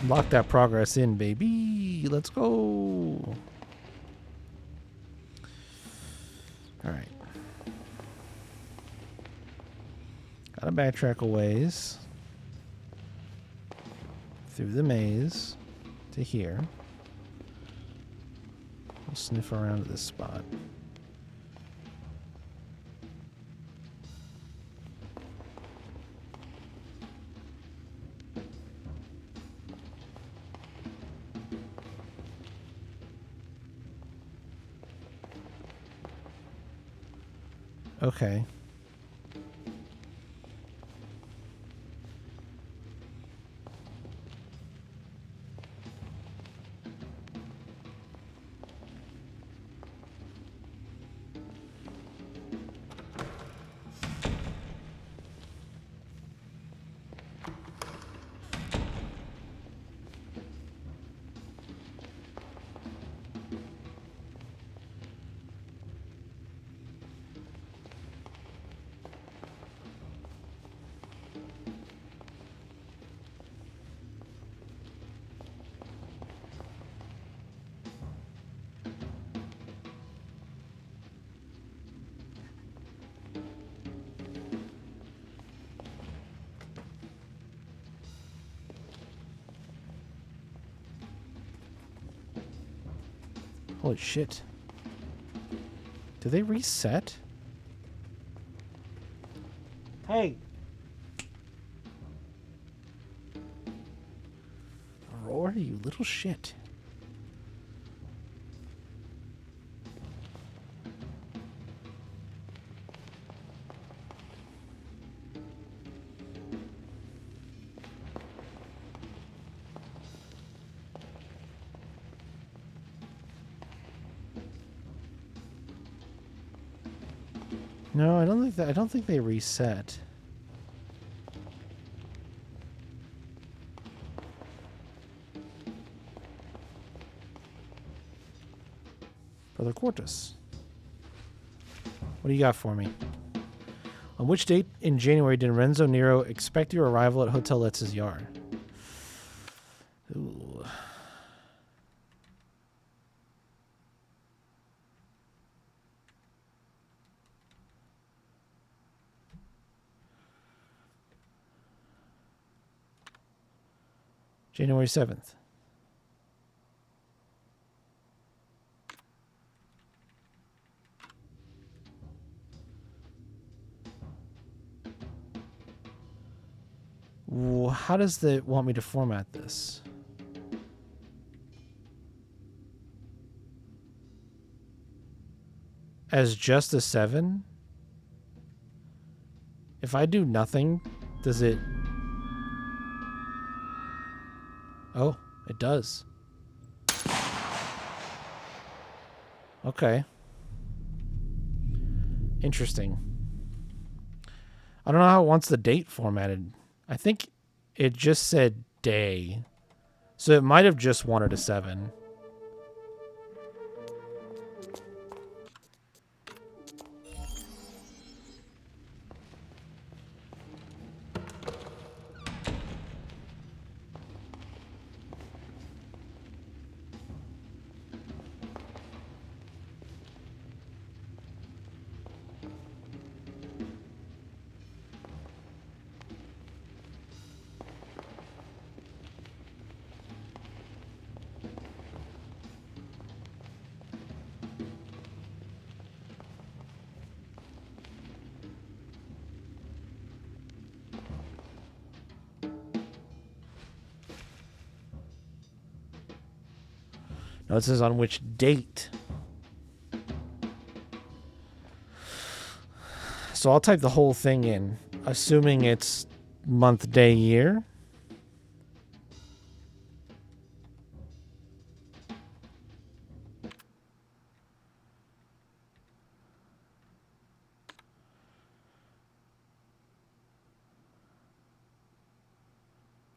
Lock that progress in, baby. Let's go. All right. Gotta backtrack a ways. Through the maze to here. We'll sniff around at this spot. Okay. Holy shit. Do they reset? Hey. Roar, you little shit. No, I don't think they reset. Brother Quartus. What do you got for me? On which date in January did Renzo Nero expect your arrival at Hotel Letz's Yar? Ooh. January 7th. How does it want me to format this? As just a 7? If I do nothing, does it... Oh, it does. Okay. Interesting. I don't know how it wants the date formatted. I think it just said day. So it might have just wanted a 7. No, it says on which date. So I'll type the whole thing in, assuming it's month, day, year.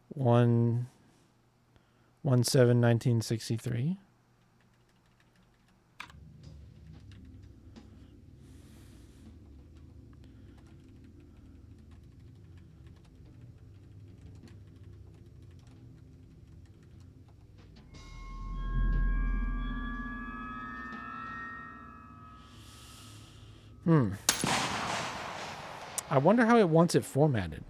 One 1/7/1963. I wonder how it wants it formatted.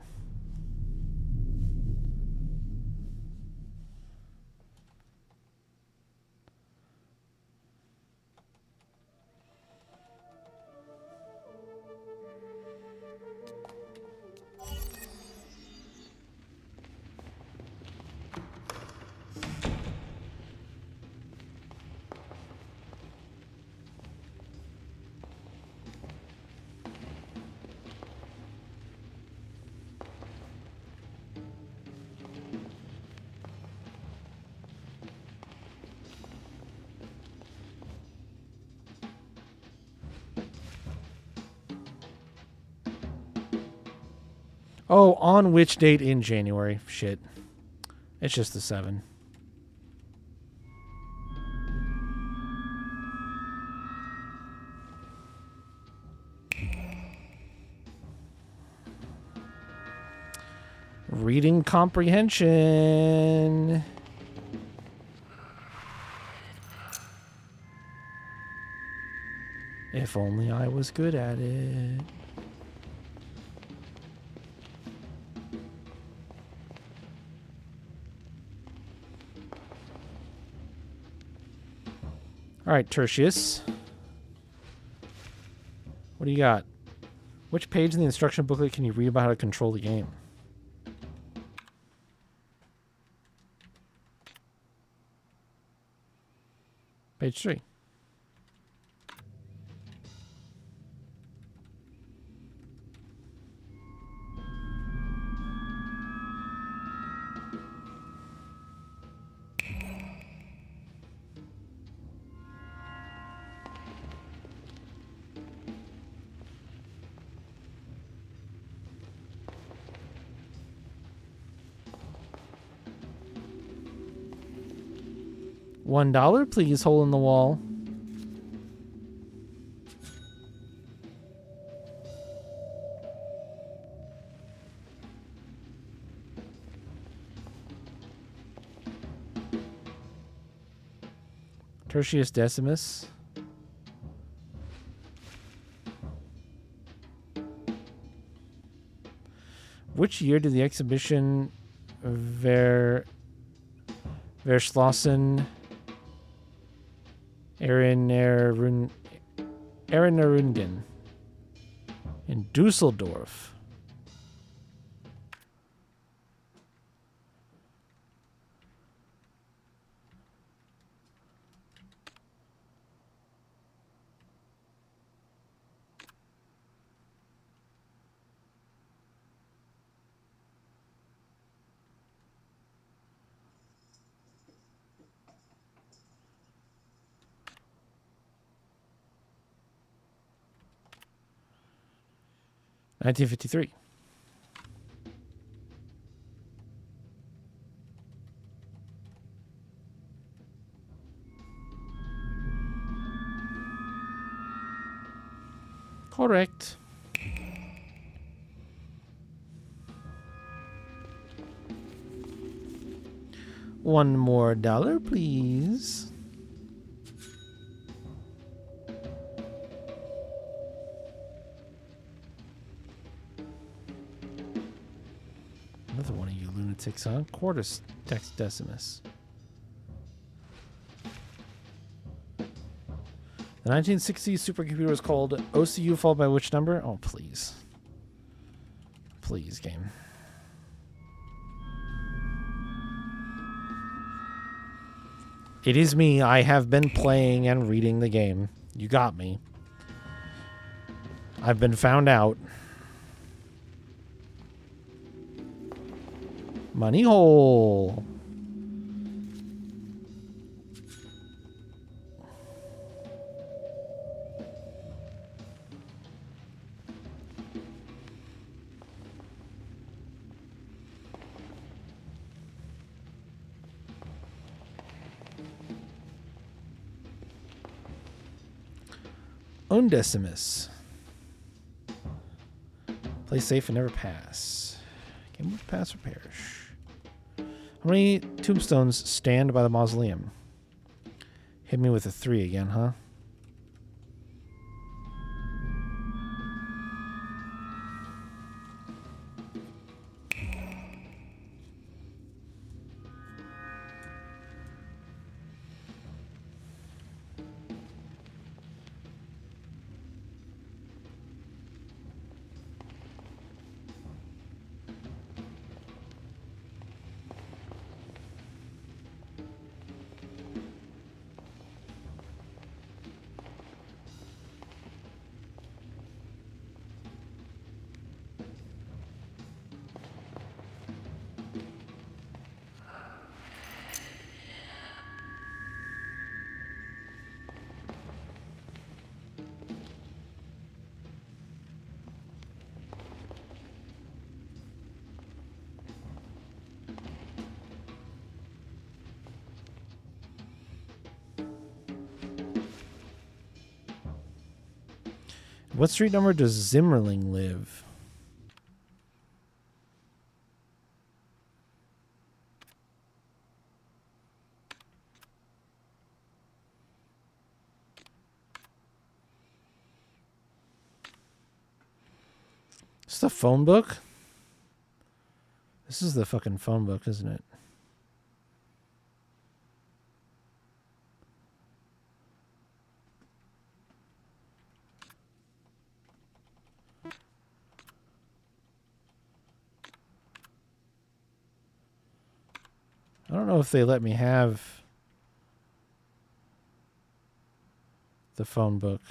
Oh, on which date in January? Shit. It's just the 7. Reading comprehension. If only I was good at it. All right, Tertius. What do you got? Which page in the instruction booklet can you read about how to control the game? Page 3. $1, please, hole in the wall. Tertius Decimus. Which year did the exhibition Verschlossen Erinnerungen in Dusseldorf? 1953. Correct. $1 more, please. Another one of you lunatics, huh? Quartus decimus. The 1960s supercomputer was called OCU, followed by which number? Oh, please. Please, game. It is me. I have been playing and reading the game. You got me. I've been found out. Money hole. Undecimus. Play safe and never pass. Game of pass or perish. How many tombstones stand by the mausoleum? Hit me with a 3 again, huh? What street number does Zimmerling live? It's the phone book? This is the fucking phone book, isn't it? I don't know if they let me have the phone book.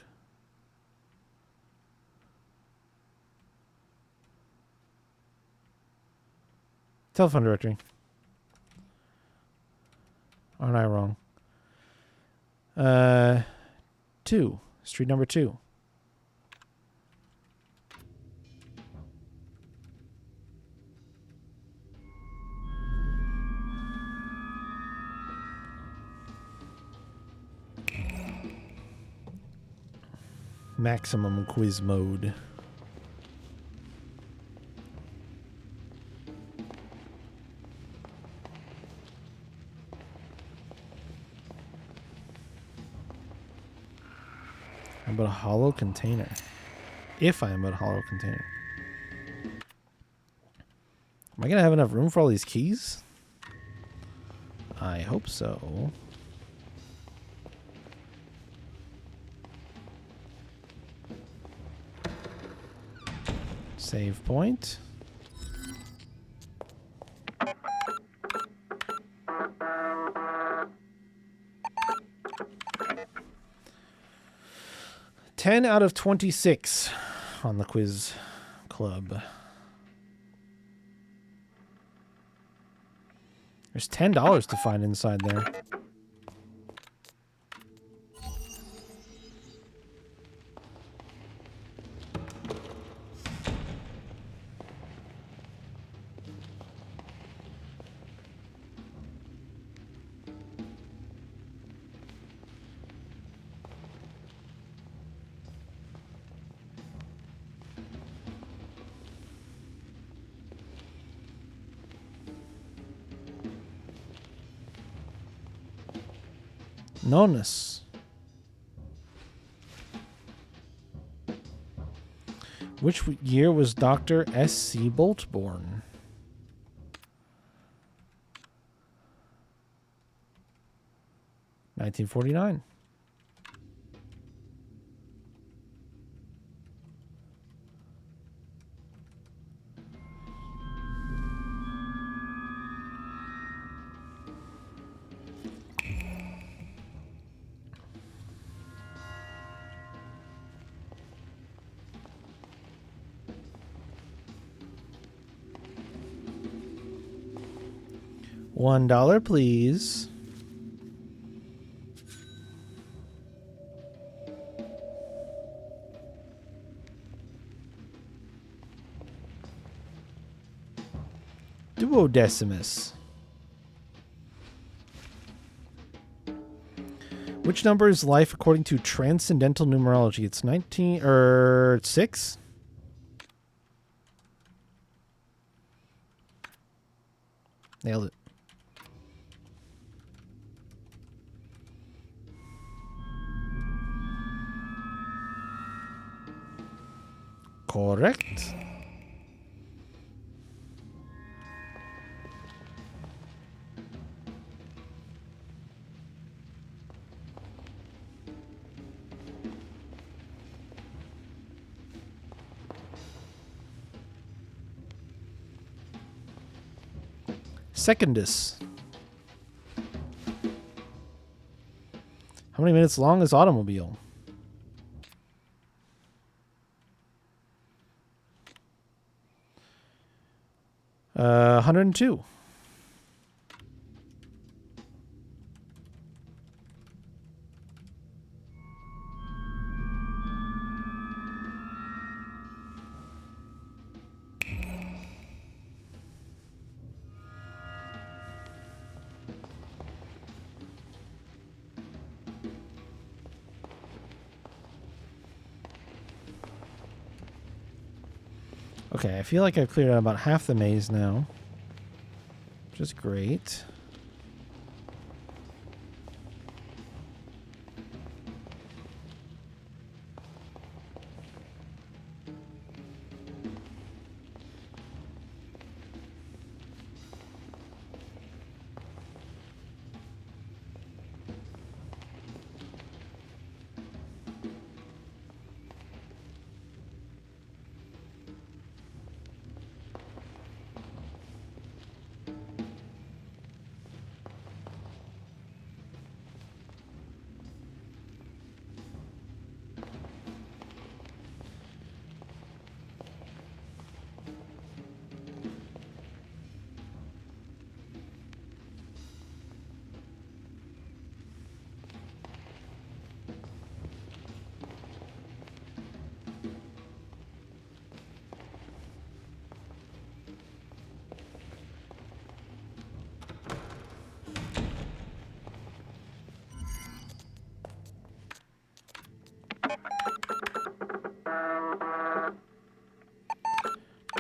Telephone directory. Aren't I wrong? 2. Street number 2. Maximum quiz mode. How about a hollow container? If I am at a hollow container. Am I going to have enough room for all these keys? I hope so. Save point. $10 out of 26 on the quiz club. There's $10 to find inside there. Nonus. Which year was Dr. S.C. Bolt born? $1949. $1, please. Duodecimus. Which number is life according to transcendental numerology? It's 19 or 6? Nailed it. Correct. Secondus. How many minutes long is automobile? Uh, 102. Okay, I feel like I've cleared out about half the maze now, which is great.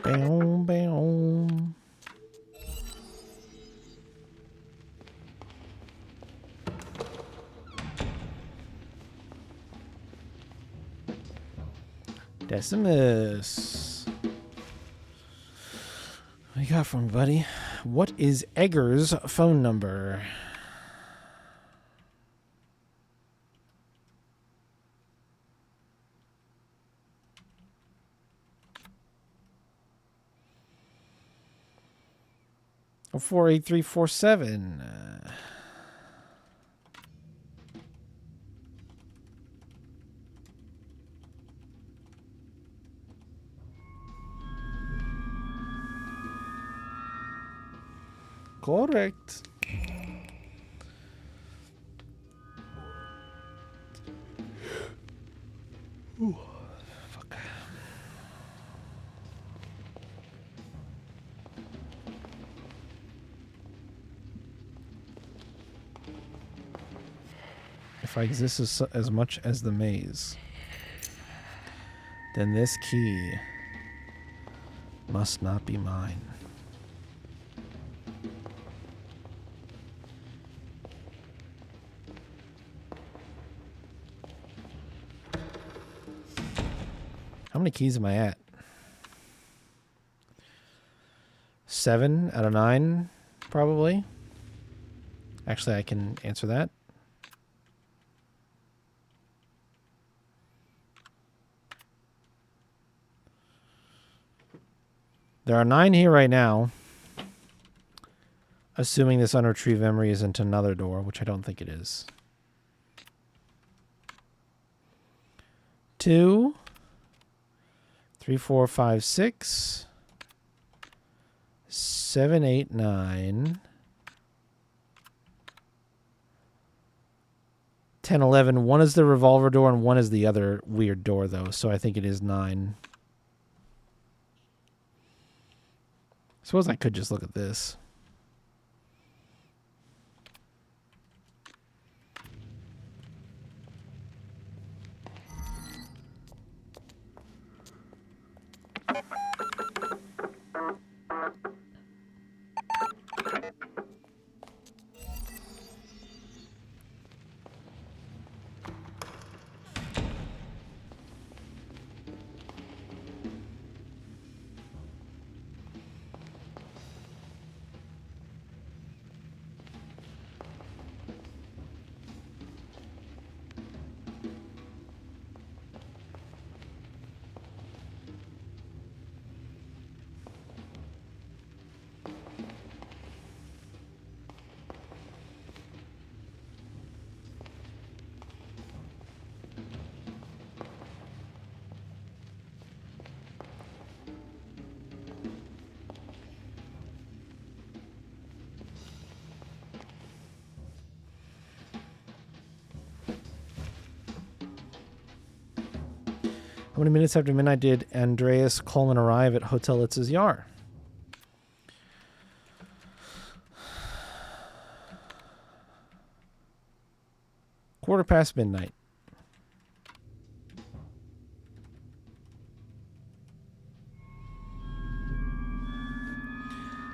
Boom, boom. Decimus. What you got from me, buddy? What is Egger's phone number? Oh, 48347. Correct. Ooh, fuck. If I exist as much as the maze, then this key must not be mine. many keys am I at? 7 out of 9, probably. Actually, I can answer that. There are 9 here right now. Assuming this unretrieved memory isn't another door, which I don't think it is. 2, 3, 4, 5, 6, 7, 8, 9, 10, 11. One is the revolver door and one is the other weird door, though, so I think it is 9. Suppose I could just look at this. How many minutes after midnight did Andreas Coleman arrive at Hotel Litz's Yar? Quarter past midnight.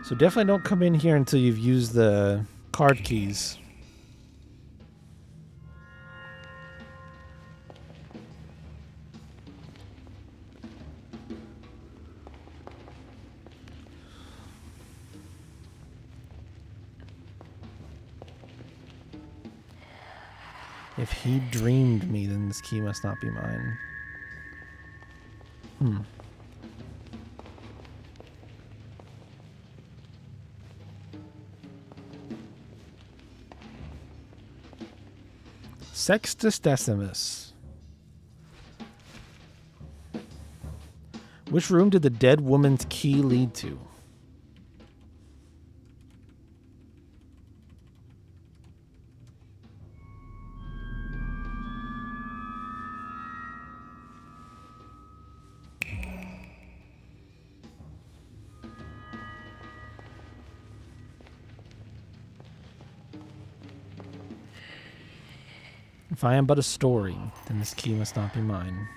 So definitely don't come in here until you've used the card keys. If he dreamed me, then this key must not be mine. Sextus Decimus. Which room did the dead woman's key lead to? If I am but a story, then this key must not be mine.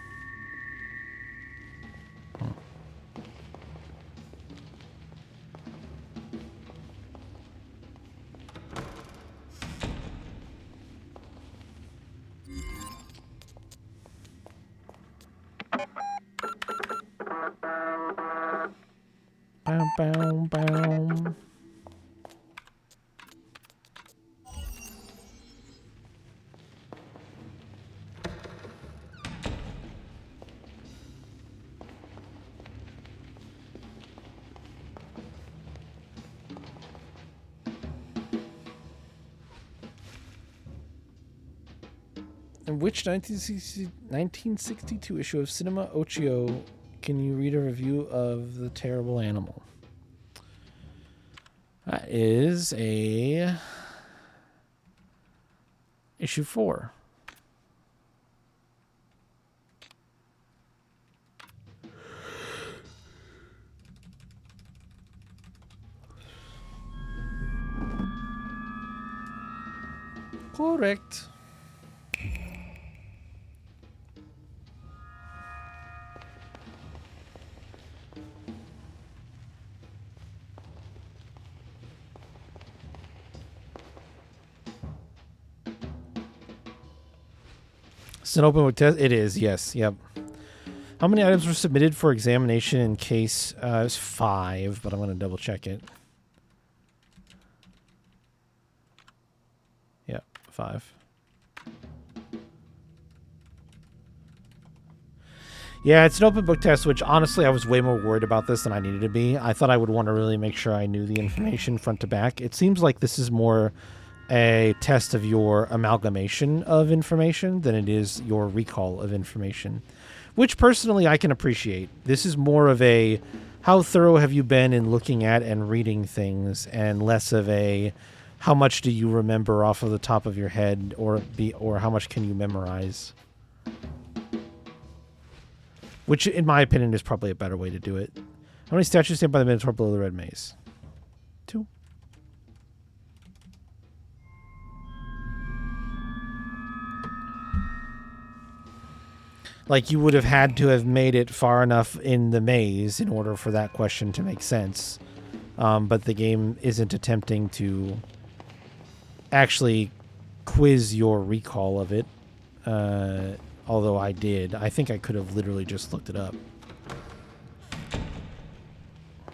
Bow, bow, bow. In which 1962 issue of Cinema Ochio can you read a review of The Terrible Animal? That is a issue 4. Correct. It's an open book test. It is, yes, yep. How many items were submitted for examination in case? It was 5, but I'm going to double check it. Yeah, 5. Yeah, it's an open book test, which honestly I was way more worried about this than I needed to be. I thought I would want to really make sure I knew the information front to back. It seems like this is more a test of your amalgamation of information than it is your recall of information, which personally I can appreciate. This is more of a how thorough have you been in looking at and reading things, and less of a how much do you remember off of the top of your head, or how much can you memorize. Which, in my opinion, is probably a better way to do it. How many statues stand by the Minotaur below the Red Maze? 2. Like, you would have had to have made it far enough in the maze in order for that question to make sense. But the game isn't attempting to actually quiz your recall of it. Although I did. I think I could have literally just looked it up.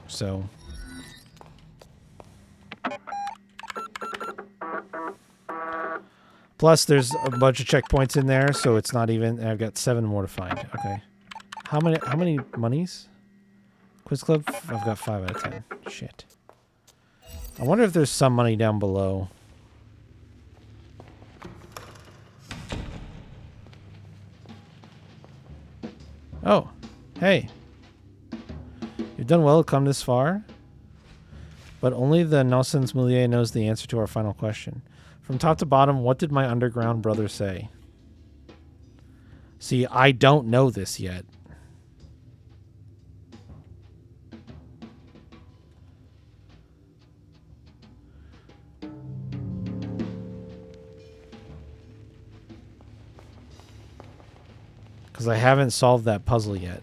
So. Plus, there's a bunch of checkpoints in there, so it's not even... I've got 7 more to find. Okay. How many monies? Quiz Club? I've got 5 out of 10. Shit. I wonder if there's some money down below. Oh, hey. You've done well to come this far, but only the Nonsense Moulier knows the answer to our final question. From top to bottom, what did my underground brother say? See, I don't know this yet. Because I haven't solved that puzzle yet.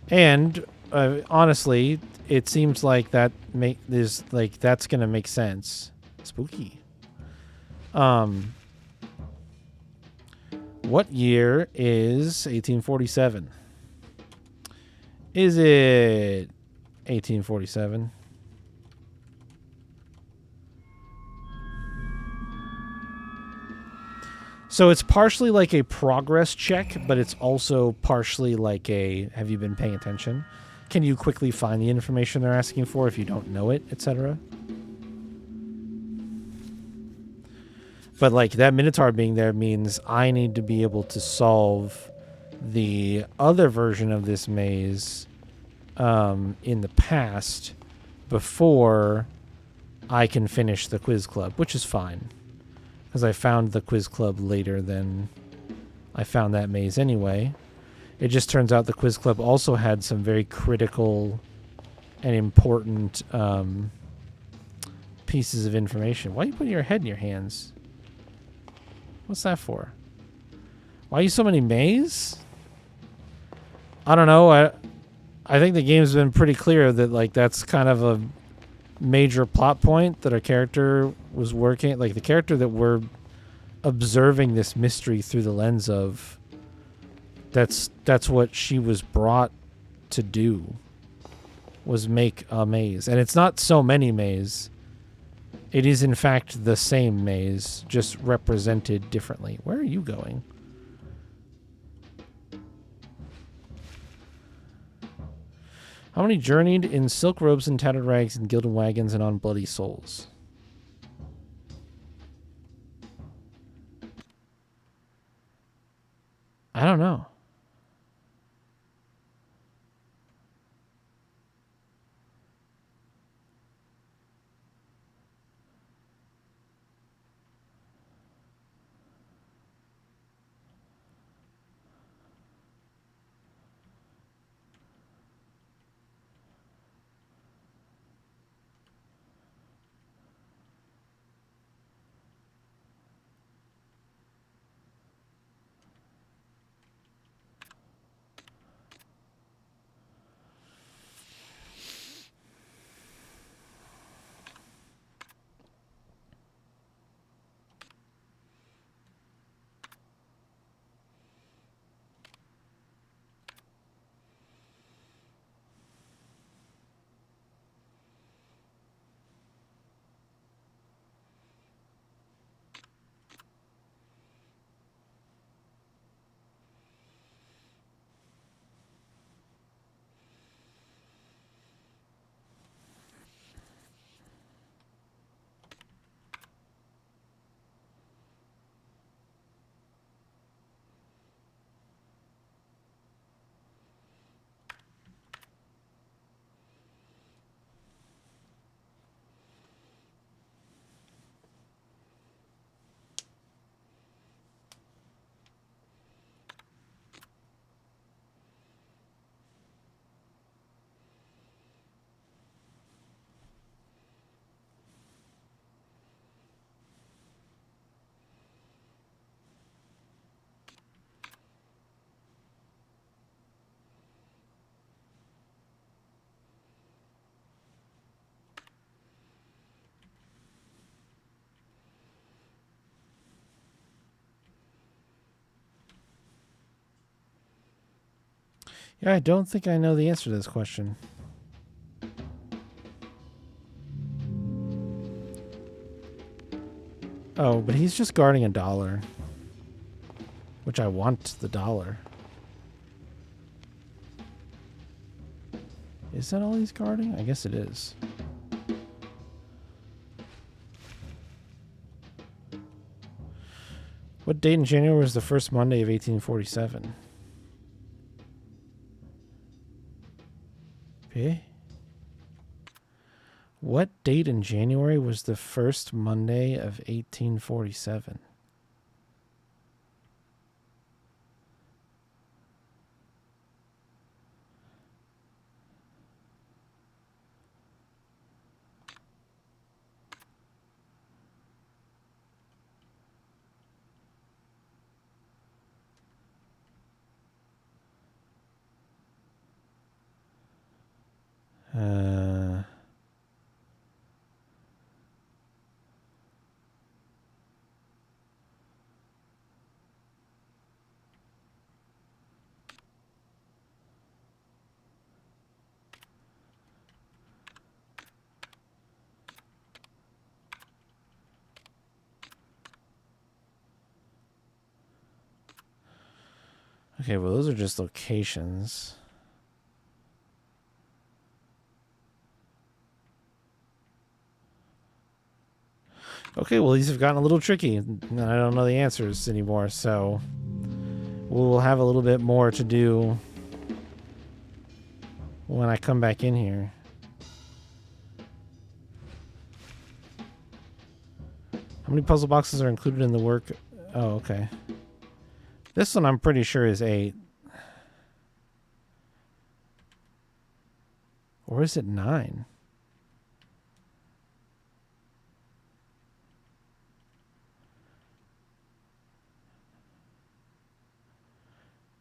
And honestly, it seems like that's gonna make sense. Spooky. What year is 1847? Is it 1847? So it's partially like a progress check, but it's also partially like a, have you been paying attention? Can you quickly find the information they're asking for if you don't know it, etc.? But like that Minotaur being there means I need to be able to solve the other version of this maze in the past before I can finish the quiz club, which is fine. Because I found the quiz club later than I found that maze anyway. It just turns out the quiz club also had some very critical and important pieces of information. Why are you putting your head in your hands? What's that for? Why are you so many maze? I don't know. I think the game's been pretty clear that like that's kind of a major plot point that our character was working, like the character that we're observing this mystery through the lens of, that's what she was brought to do, was make a maze. And it's not so many maze. It is in fact the same maze, just represented differently. Where are you going? How many journeyed in silk robes and tattered rags and gilded wagons and on bloody souls? I don't know. Yeah, I don't think I know the answer to this question. Oh, but he's just guarding $1. Which I want the dollar. Is that all he's guarding? I guess it is. What date in January was the first Monday of 1847? Okay. What date in January was the first Monday of 1847? Okay, well, those are just locations. Okay, well, these have gotten a little tricky. I don't know the answers anymore, so we'll have a little bit more to do when I come back in here. How many puzzle boxes are included in the work? Oh, okay. This one I'm pretty sure is 8. Or is it 9?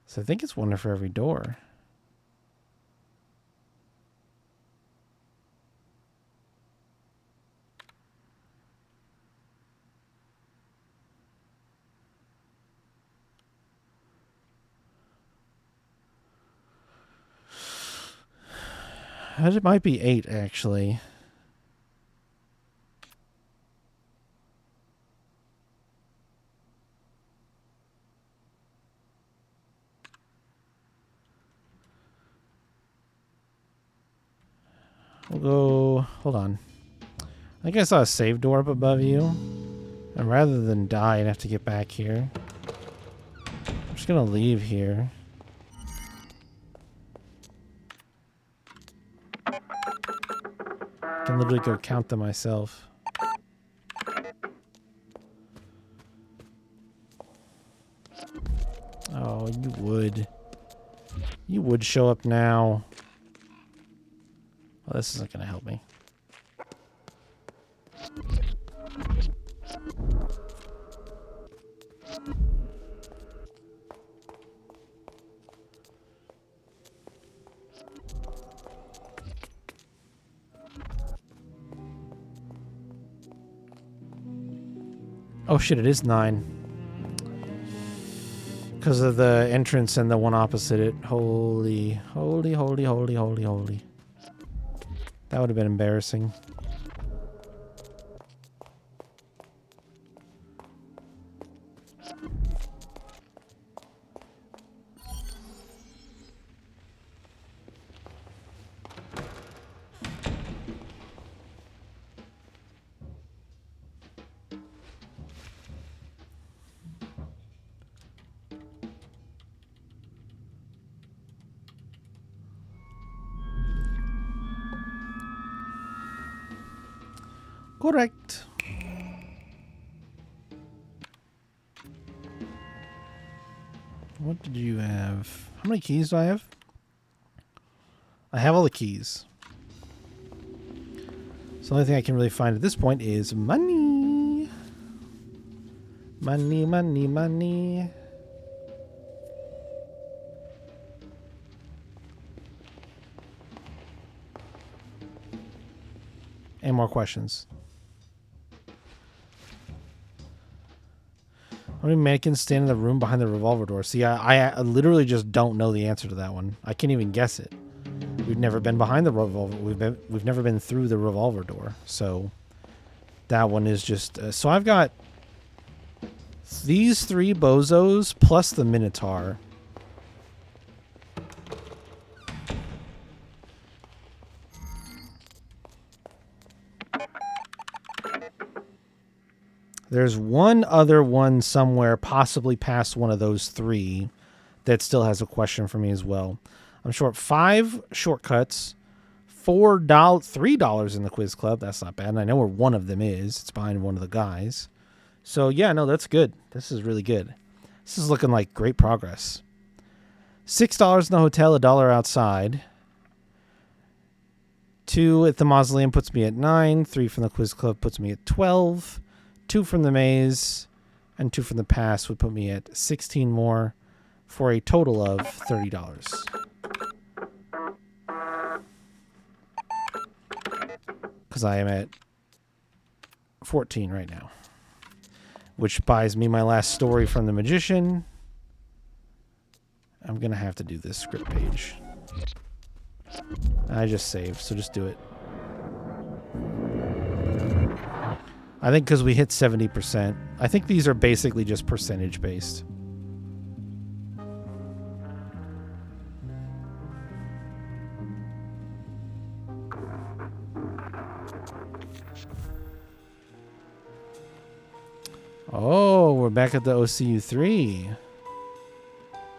So I think it's 1 for every door. It might be 8, actually. We'll go... Hold on. I think I saw a save door up above you. And rather than die and have to get back here, I'm just going to leave here. I can literally go count them myself. Oh, you would. You would show up now. Well, this isn't going to help me. Oh shit, it is 9. Because of the entrance and the one opposite it. Holy, holy, holy, holy, holy, holy. That would have been embarrassing. Correct. What did you have? How many keys do I have? I have all the keys. So the only thing I can really find at this point is money. Money, money, money. And more questions. How many mannequins stand in the room behind the revolver door? See, I literally just don't know the answer to that one. I can't even guess it. We've never been behind the revolver. We've never been through the revolver door. So that one is just. So I've got these 3 bozos plus the Minotaur. There's one other one somewhere, possibly past one of those 3, that still has a question for me as well. I'm short 5 shortcuts, $3 in the quiz club. That's not bad. And I know where one of them is. It's behind one of the guys. So yeah, no, that's good. This is really good. This is looking like great progress. $6 in the hotel, $1 outside. 2 at the mausoleum puts me at 9. 3 from the quiz club puts me at 12. 2 from the maze and 2 from the past would put me at 16 more for a total of $30. Because I am at 14 right now. Which buys me my last story from the magician. I'm going to have to do this script page. I just saved, so just do it. I think because we hit 70%. I think these are basically just percentage based. Oh, we're back at the OCU 3.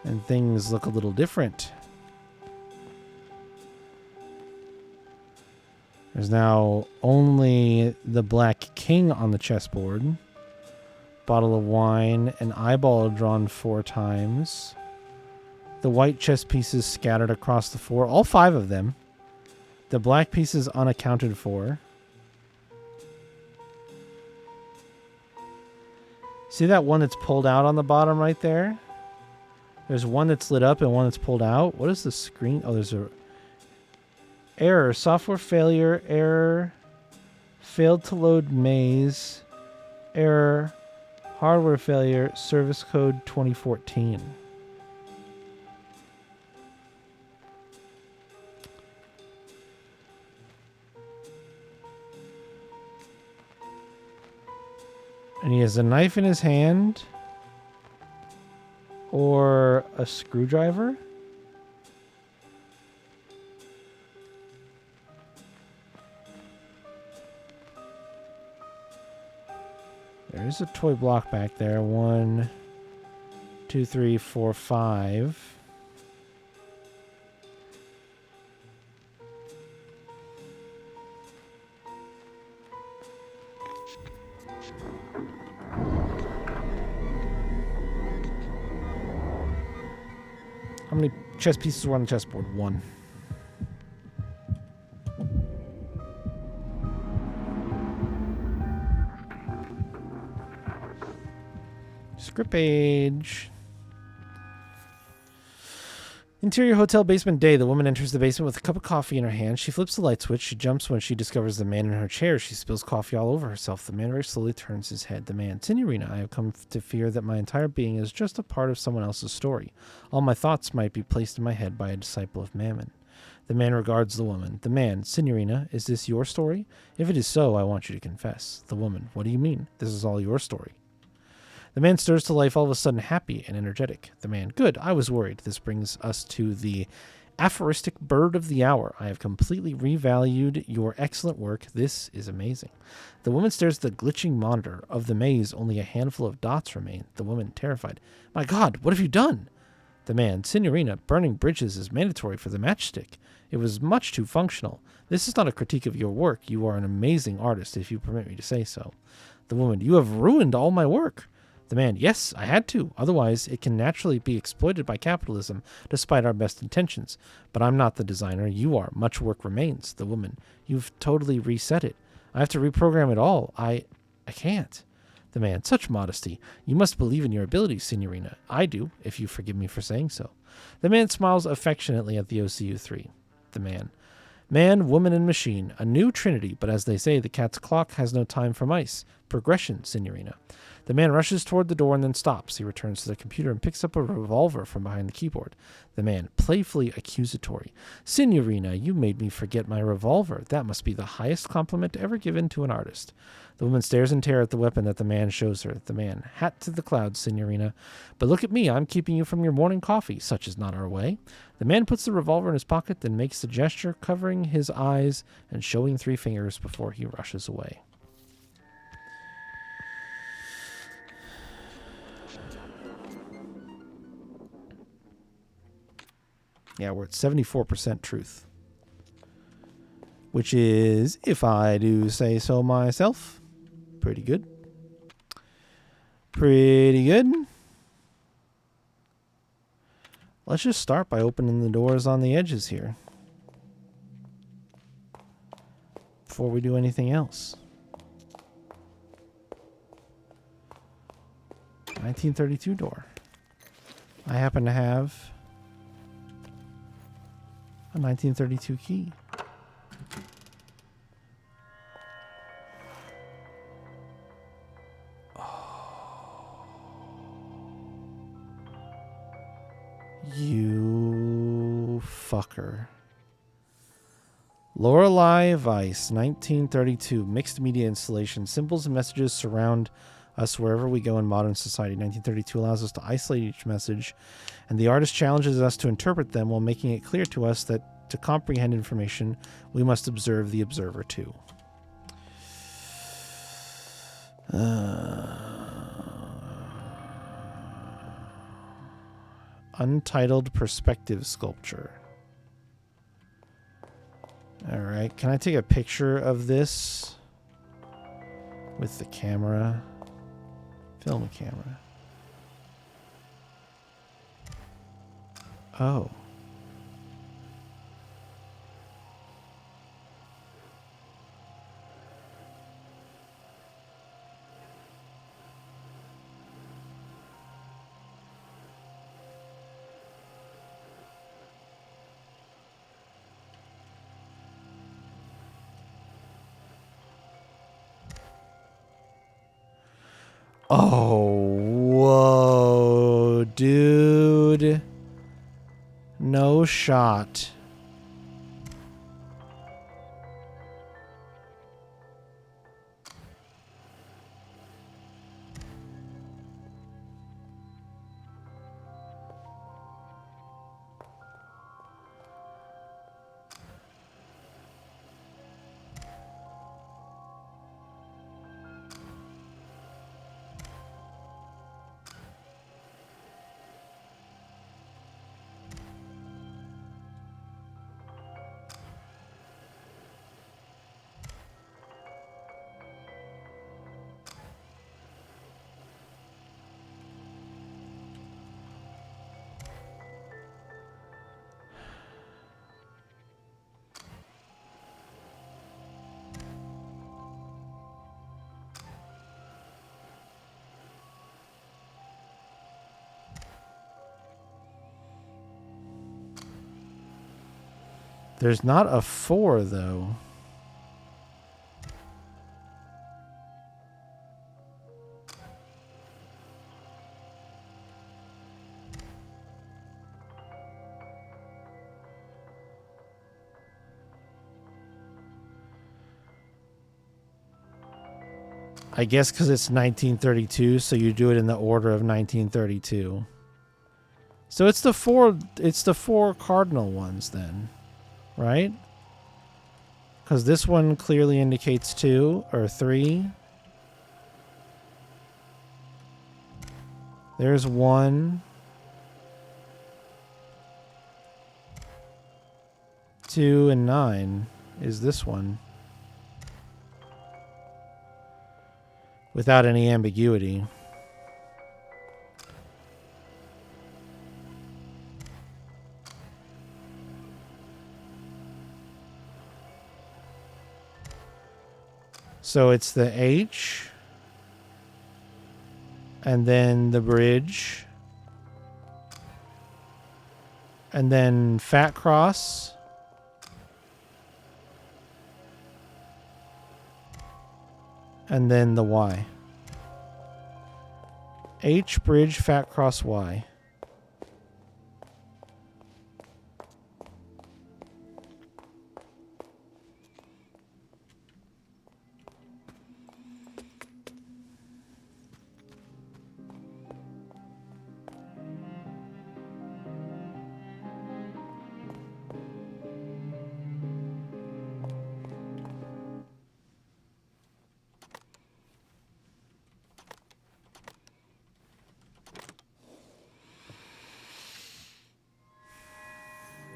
And things look a little different. There's now only the Black King on the chessboard. Bottle of wine, an eyeball drawn 4 times. The white chess pieces scattered across the 4, all 5 of them. The black pieces unaccounted for. See that one that's pulled out on the bottom right there? There's one that's lit up and one that's pulled out. What is the screen? Oh, there's a... Error. Software failure. Error. Failed to load maze. Error. Hardware failure. Service code 2014. And he has a knife in his hand. Or a screwdriver. There's a toy block back there. 1, 2, 3, 4, 5. How many chess pieces were on the chessboard? 1. Script page. Interior hotel basement day. The woman enters the basement with a cup of coffee in her hand. She flips the light switch. She jumps when she discovers the man in her chair. She spills coffee all over herself. The man very slowly turns his head. The man, Signorina, I have come to fear that my entire being is just a part of someone else's story. All my thoughts might be placed in my head by a disciple of Mammon. The man regards the woman. The man, Signorina, is this your story? If it is so, I want you to confess. The woman, what do you mean? This is all your story. The man stirs to life, all of a sudden happy and energetic. The man, good, I was worried. This brings us to the aphoristic bird of the hour. I have completely revalued your excellent work. This is amazing. The woman stares at the glitching monitor. Of the maze, only a handful of dots remain. The woman, terrified. My God, what have you done? The man, Signorina, burning bridges is mandatory for the matchstick. It was much too functional. This is not a critique of your work. You are an amazing artist, if you permit me to say so. The woman, you have ruined all my work. The man, yes, I had to. Otherwise, it can naturally be exploited by capitalism, despite our best intentions. But I'm not the designer. You are. Much work remains. The woman, you've totally reset it. I have to reprogram it all. I can't. The man, such modesty. You must believe in your abilities, Signorina. I do, if you forgive me for saying so. The man smiles affectionately at the OCU-3. The man, woman, and machine. A new trinity, but as they say, the cat's clock has no time for mice. progression, Signorina. The man rushes toward the door and then stops. He returns to the computer and picks up a revolver from behind the keyboard. The man, playfully accusatory. Signorina, you made me forget my revolver. That must be the highest compliment ever given to an artist. The woman stares in terror at the weapon that the man shows her. The man, hat to the clouds, Signorina. But look at me, I'm keeping you from your morning coffee. Such is not our way. The man puts the revolver in his pocket, then makes a gesture, covering his eyes and showing 3 fingers before he rushes away. Yeah, we're at 74% truth. Which is, if I do say so myself, pretty good. Pretty good. Let's just start by opening the doors on the edges here. Before we do anything else. 1932 door. I happen to have a 1932 key. You fucker. Lorelei Weiss, 1932. Mixed media installation. Symbols and messages surround us wherever we go in modern society. 1932 allows us to isolate each message, and the artist challenges us to interpret them while making it clear to us that to comprehend information, we must observe the observer too. Untitled perspective sculpture. All right, can I take a picture of this with the camera? Film camera. Oh. Oh, whoa, dude. No shot. There's not a 4, though. I guess because it's 1932, so you do it in the order of 1932. So it's the 4 cardinal ones then. Right? Because this one clearly indicates 2 or 3. There's 1. 2 and 9 is this one. Without any ambiguity. So it's the H, and then the bridge, and then fat cross, And then the Y. H bridge fat cross Y.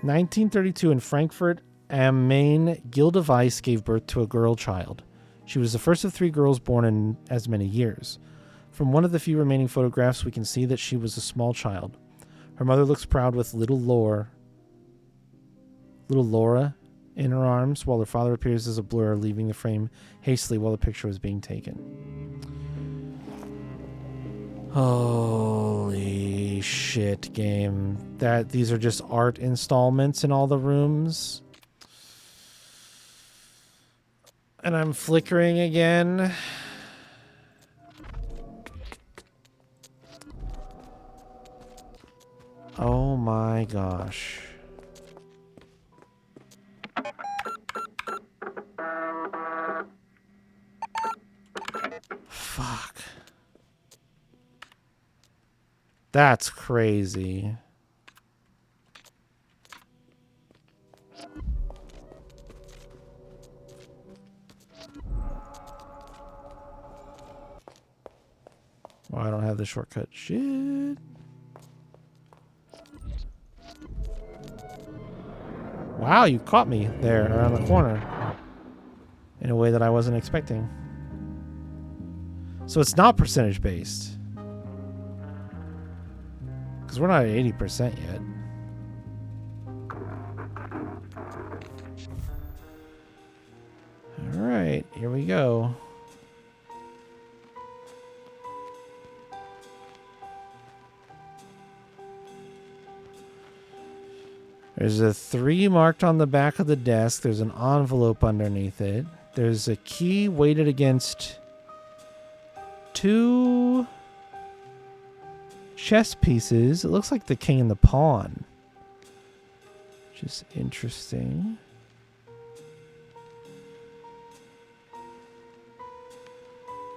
(1932) in Frankfurt am Main, Gilda Weiss gave birth to a girl child. She was the first of 3 girls born in as many years. From one of the few remaining photographs, we can see that she was a small child. Her mother looks proud with little Laura in her arms, while her father appears as a blur, leaving the frame hastily while the picture was being taken. Holy shit, game. These are just art installments in all the rooms. And I'm flickering again. Oh my gosh. Fuck. That's crazy. Well, I don't have the shortcut. Shit. Wow, you caught me there around the corner in a way that I wasn't expecting. So it's not percentage based. Because we're not at 80% yet. Alright, here we go. There's a 3 marked on the back of the desk. There's an envelope underneath it. There's a key weighted against 2 chess pieces. It looks like the king and the pawn. Which is interesting.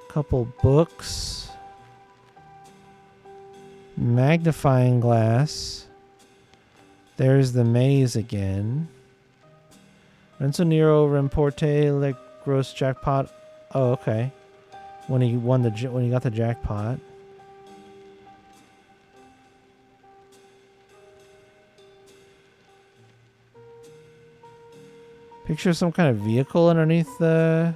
Couple books. Magnifying glass. There's the maze again. Renzo Nero Remporte Le Gross Jackpot. Oh, okay. When he got the jackpot. Picture some kind of vehicle underneath the...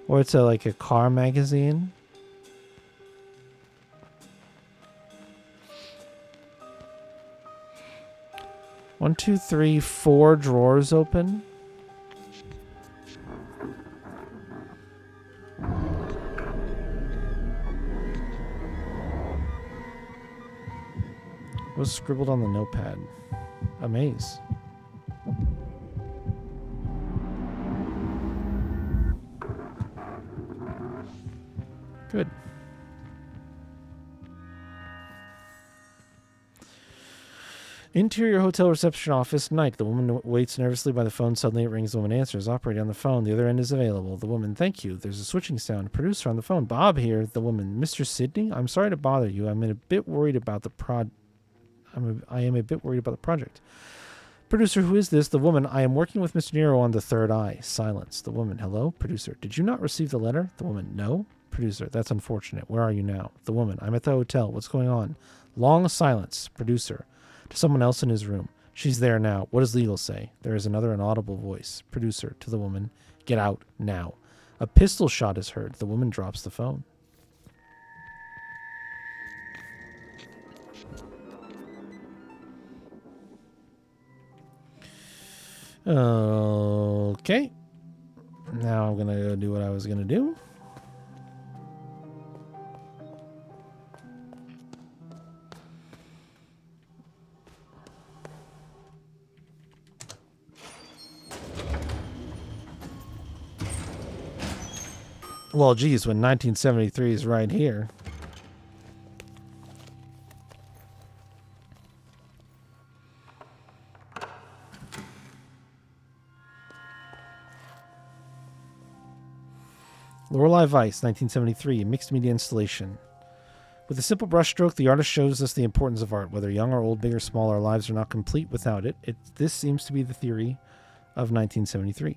Or it's like a car magazine. One, two, three, 4 drawers open. What's scribbled on the notepad? A maze. Good. Interior hotel reception office, night. The woman waits nervously by the phone. Suddenly it rings. The woman answers. Operator on the phone. The other end is available. The woman, thank you. There's a switching sound. Producer on the phone. Bob here. The woman, Mr. Sidney. I'm sorry to bother you. I'm a bit worried about the I am a bit worried about the project. Producer, who is this? The woman, I am working with Mr. Nero on the third eye. Silence. The woman, hello? Producer, did you not receive the letter? The woman, no. Producer, that's unfortunate. Where are you now? The woman, I'm at the hotel. What's going on? Long silence. Producer, to someone else in his room. She's there now. What does legal say? There is another inaudible voice. Producer, to the woman, get out now. A pistol shot is heard. The woman drops the phone. Okay. Now I'm going to go do what I was going to do. Well, geez, when 1973 is right here. Lorelei Weiss, 1973, a mixed media installation. With a simple brushstroke, the artist shows us the importance of art. Whether young or old, big or small, our lives are not complete without it. This seems to be the theory of 1973.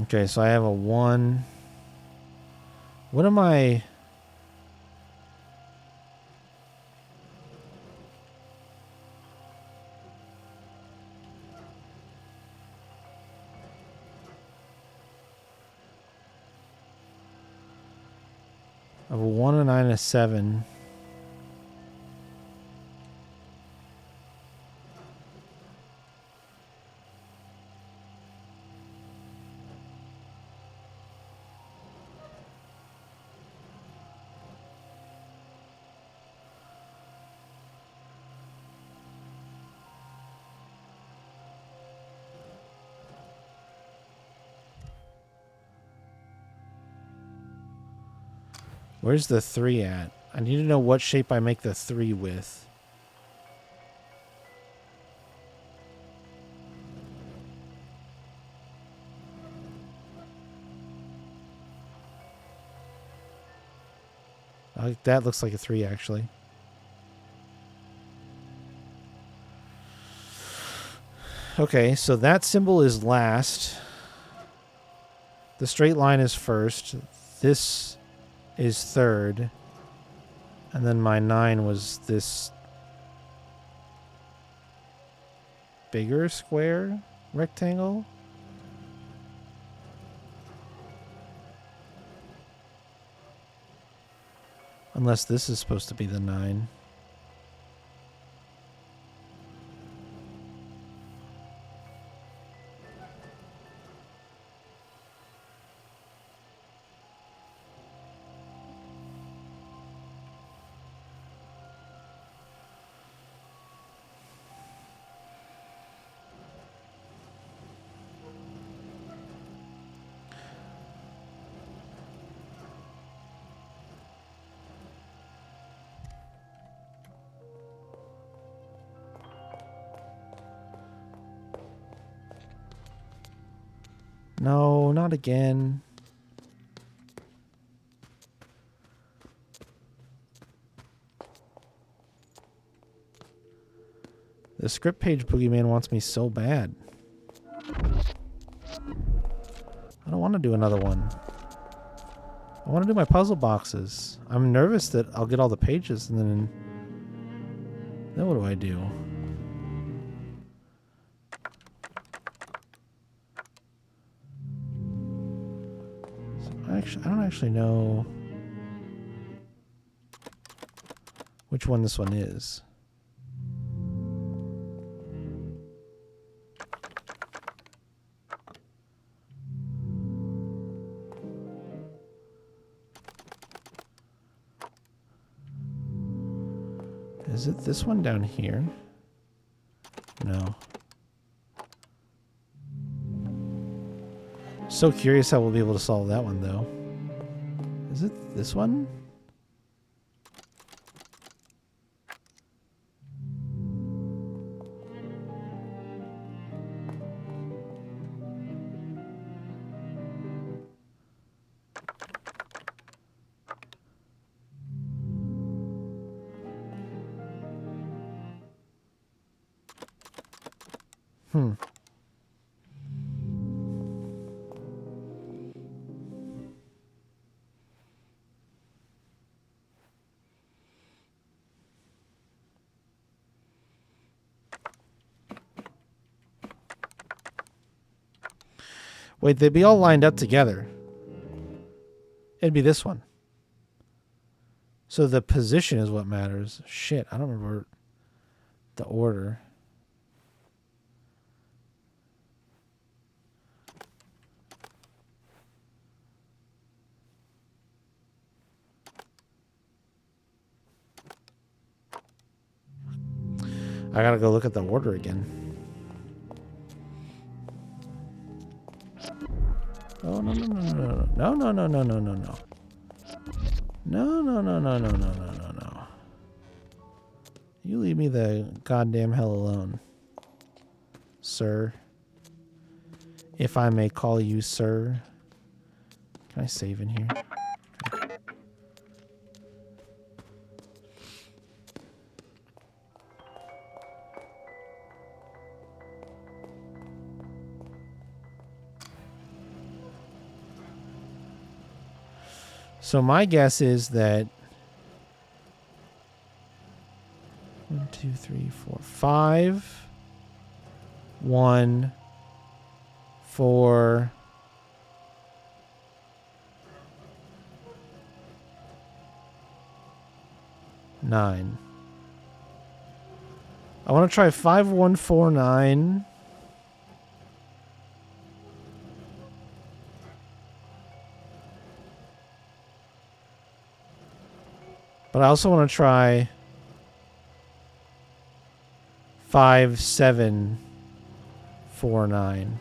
Okay, so I have a 1. What am I... I have a 1, a 9, and a 7. Where's the 3 at? I need to know what shape I make the 3 with. That looks like a 3, actually. Okay, so that symbol is last. The straight line is first. This is third. And then my 9 was this bigger square rectangle. Unless this is supposed to be the 9. No, not again. The script page boogeyman wants me so bad. I don't want to do another one. I want to do my puzzle boxes. I'm nervous that I'll get all the pages and then what do I do? I don't actually know which one this one is. Is it this one down here? No. So curious how we'll be able to solve that one, though. Is it this one? Wait, they'd be all lined up together. It'd be this one. So the position is what matters. Shit, I don't remember the order. I gotta go look at the order again. Oh, no, no, no, no, no, no, no, no, no, no, no. No, no, no, no, no, no, no, no, no. You leave me the goddamn hell alone, sir. If I may call you sir. Can I save in here? So my guess is that 1, 2, 3, 4, 5, 1, 4, 9. I want to try 5, 1, 4, 9. But I also want to try 5, 7, 4, 9.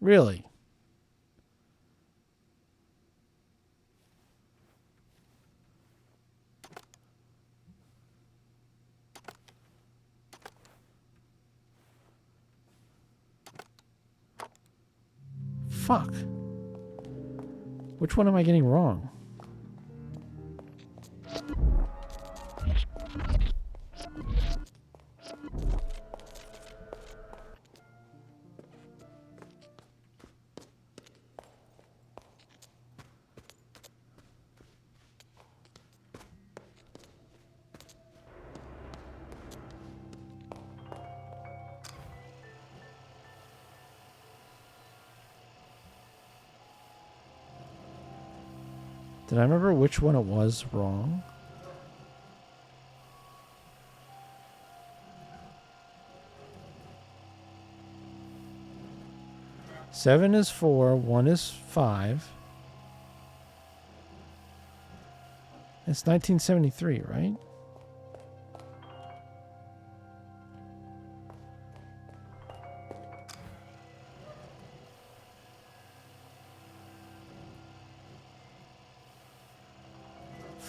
Really? Fuck. Which one am I getting wrong? Did I remember which one it was wrong? Seven is 4, 1 is 5. It's 1973, right?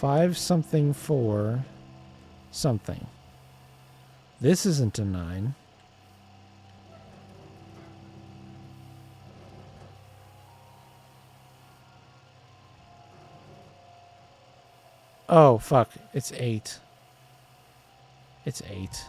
Five something 4 something. This isn't a 9. Oh, fuck. It's 8. It's 8.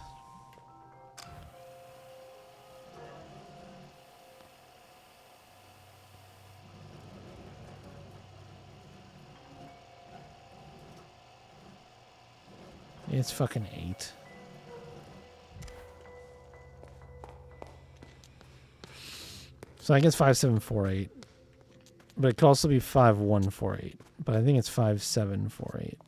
It's fucking 8. So I guess 5748. But it could also be 5148. But I think it's 5748.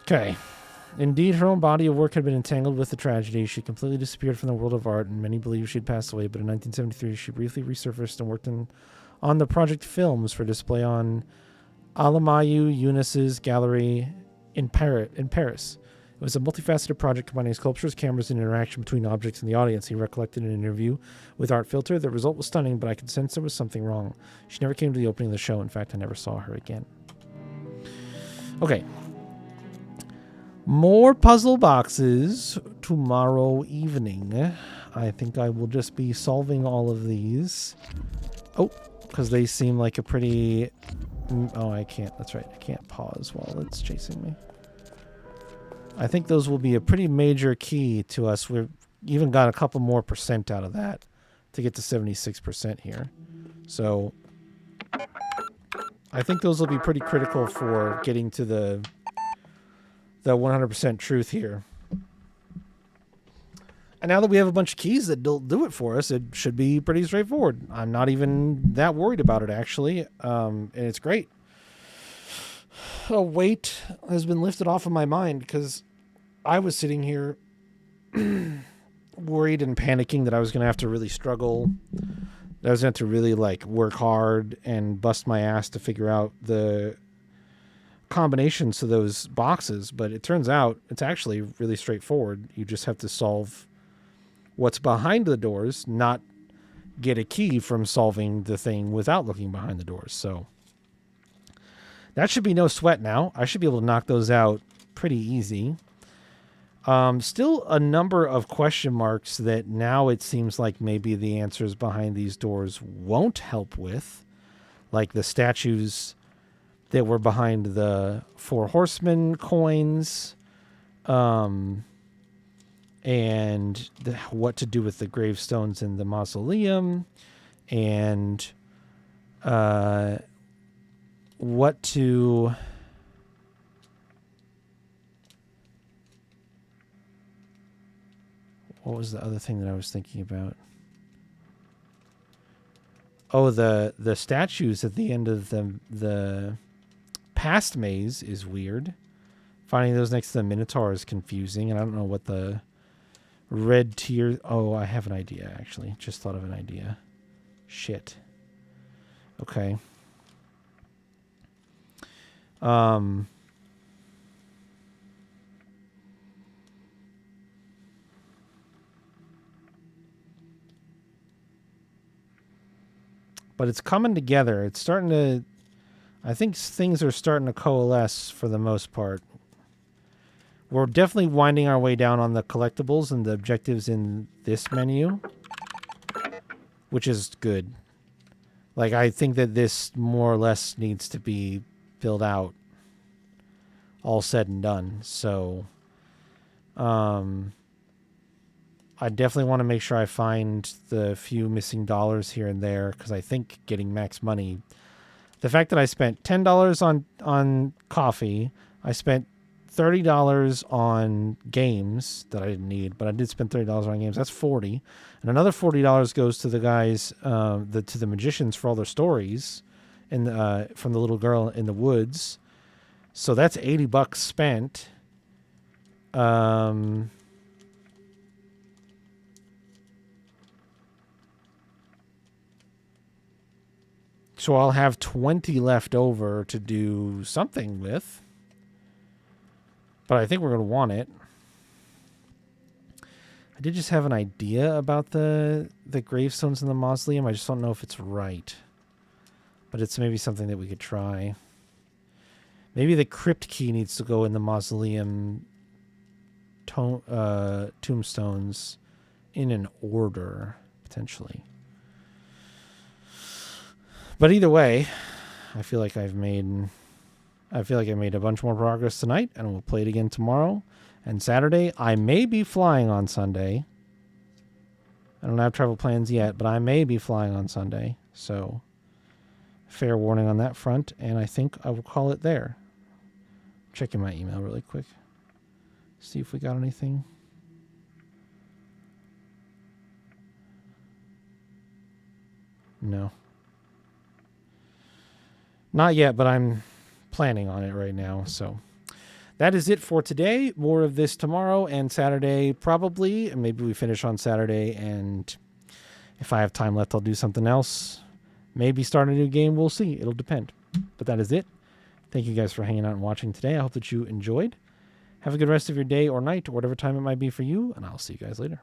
Okay. Indeed, her own body of work had been entangled with the tragedy. She completely disappeared from the world of art, and many believe she'd passed away. But in 1973, she briefly resurfaced and worked on the project films for display on Alamayu Yunis's gallery in Paris. It was a multifaceted project combining sculptures, cameras, and interaction between objects and the audience. He recollected in an interview with Art Filter. The result was stunning, but I could sense there was something wrong. She never came to the opening of the show. In fact, I never saw her again. Okay. More puzzle boxes tomorrow evening. I think I will just be solving all of these. Oh, because they seem like a pretty... Oh, I can't. That's right. I can't pause while it's chasing me. I think those will be a pretty major key to us. We've even got a couple more % out of that to get to 76% here. So I think those will be pretty critical for getting to the 100% truth here. And now that we have a bunch of keys that don't do it for us, it should be pretty straightforward. I'm not even that worried about it, actually. And it's great. A weight has been lifted off of my mind because I was sitting here worried and panicking that I was going to have to really struggle. That I was going to have to really work hard and bust my ass to figure out the combinations to those boxes, but it turns out it's actually really straightforward. You just have to solve what's behind the doors, not get a key from solving the thing without looking behind the doors. So that should be no sweat now. I should be able to knock those out pretty easy. Still a number of question marks that now it seems like maybe the answers behind these doors won't help with, like the statues that were behind the Four Horsemen coins, and what to do with the gravestones in the mausoleum, and what to... What was the other thing that I was thinking about? Oh, the statues at the end of the past maze is weird. Finding those next to the Minotaur is confusing, and I don't know what the red tier... Oh, I have an idea, actually. Just thought of an idea. Shit. Okay. But it's coming together. It's starting to... I think things are starting to coalesce for the most part. We're definitely winding our way down on the collectibles and the objectives in this menu, which is good. I think that this more or less needs to be filled out, all said and done. So, I definitely want to make sure I find the few missing dollars here and there, because I think getting max money... The fact that I spent $10 on coffee, I spent $30 on games that I didn't need, but I did spend $30 on games. That's $40, and another $40 goes to the guys, to the magicians for all their stories, and from the little girl in the woods. So that's $80 spent. So I'll have 20 left over to do something with. But I think we're going to want it. I did just have an idea about the gravestones in the mausoleum. I just don't know if it's right. But it's maybe something that we could try. Maybe the crypt key needs to go in the mausoleum tombstones in an order. potentially. But either way, I feel like I made a bunch more progress tonight, and we'll play it again tomorrow and Saturday. I may be flying on Sunday. I don't have travel plans yet, but I may be flying on Sunday. So, fair warning on that front, and I think I will call it there. Checking my email really quick. See if we got anything. No. Not yet, but I'm planning on it right now. So that is it for today. More of this tomorrow and Saturday, probably. And maybe we finish on Saturday, and if I have time left, I'll do something else. Maybe start a new game. We'll see. It'll depend. But that is it. Thank you guys for hanging out and watching today. I hope that you enjoyed. Have a good rest of your day or night or whatever time it might be for you, and I'll see you guys later.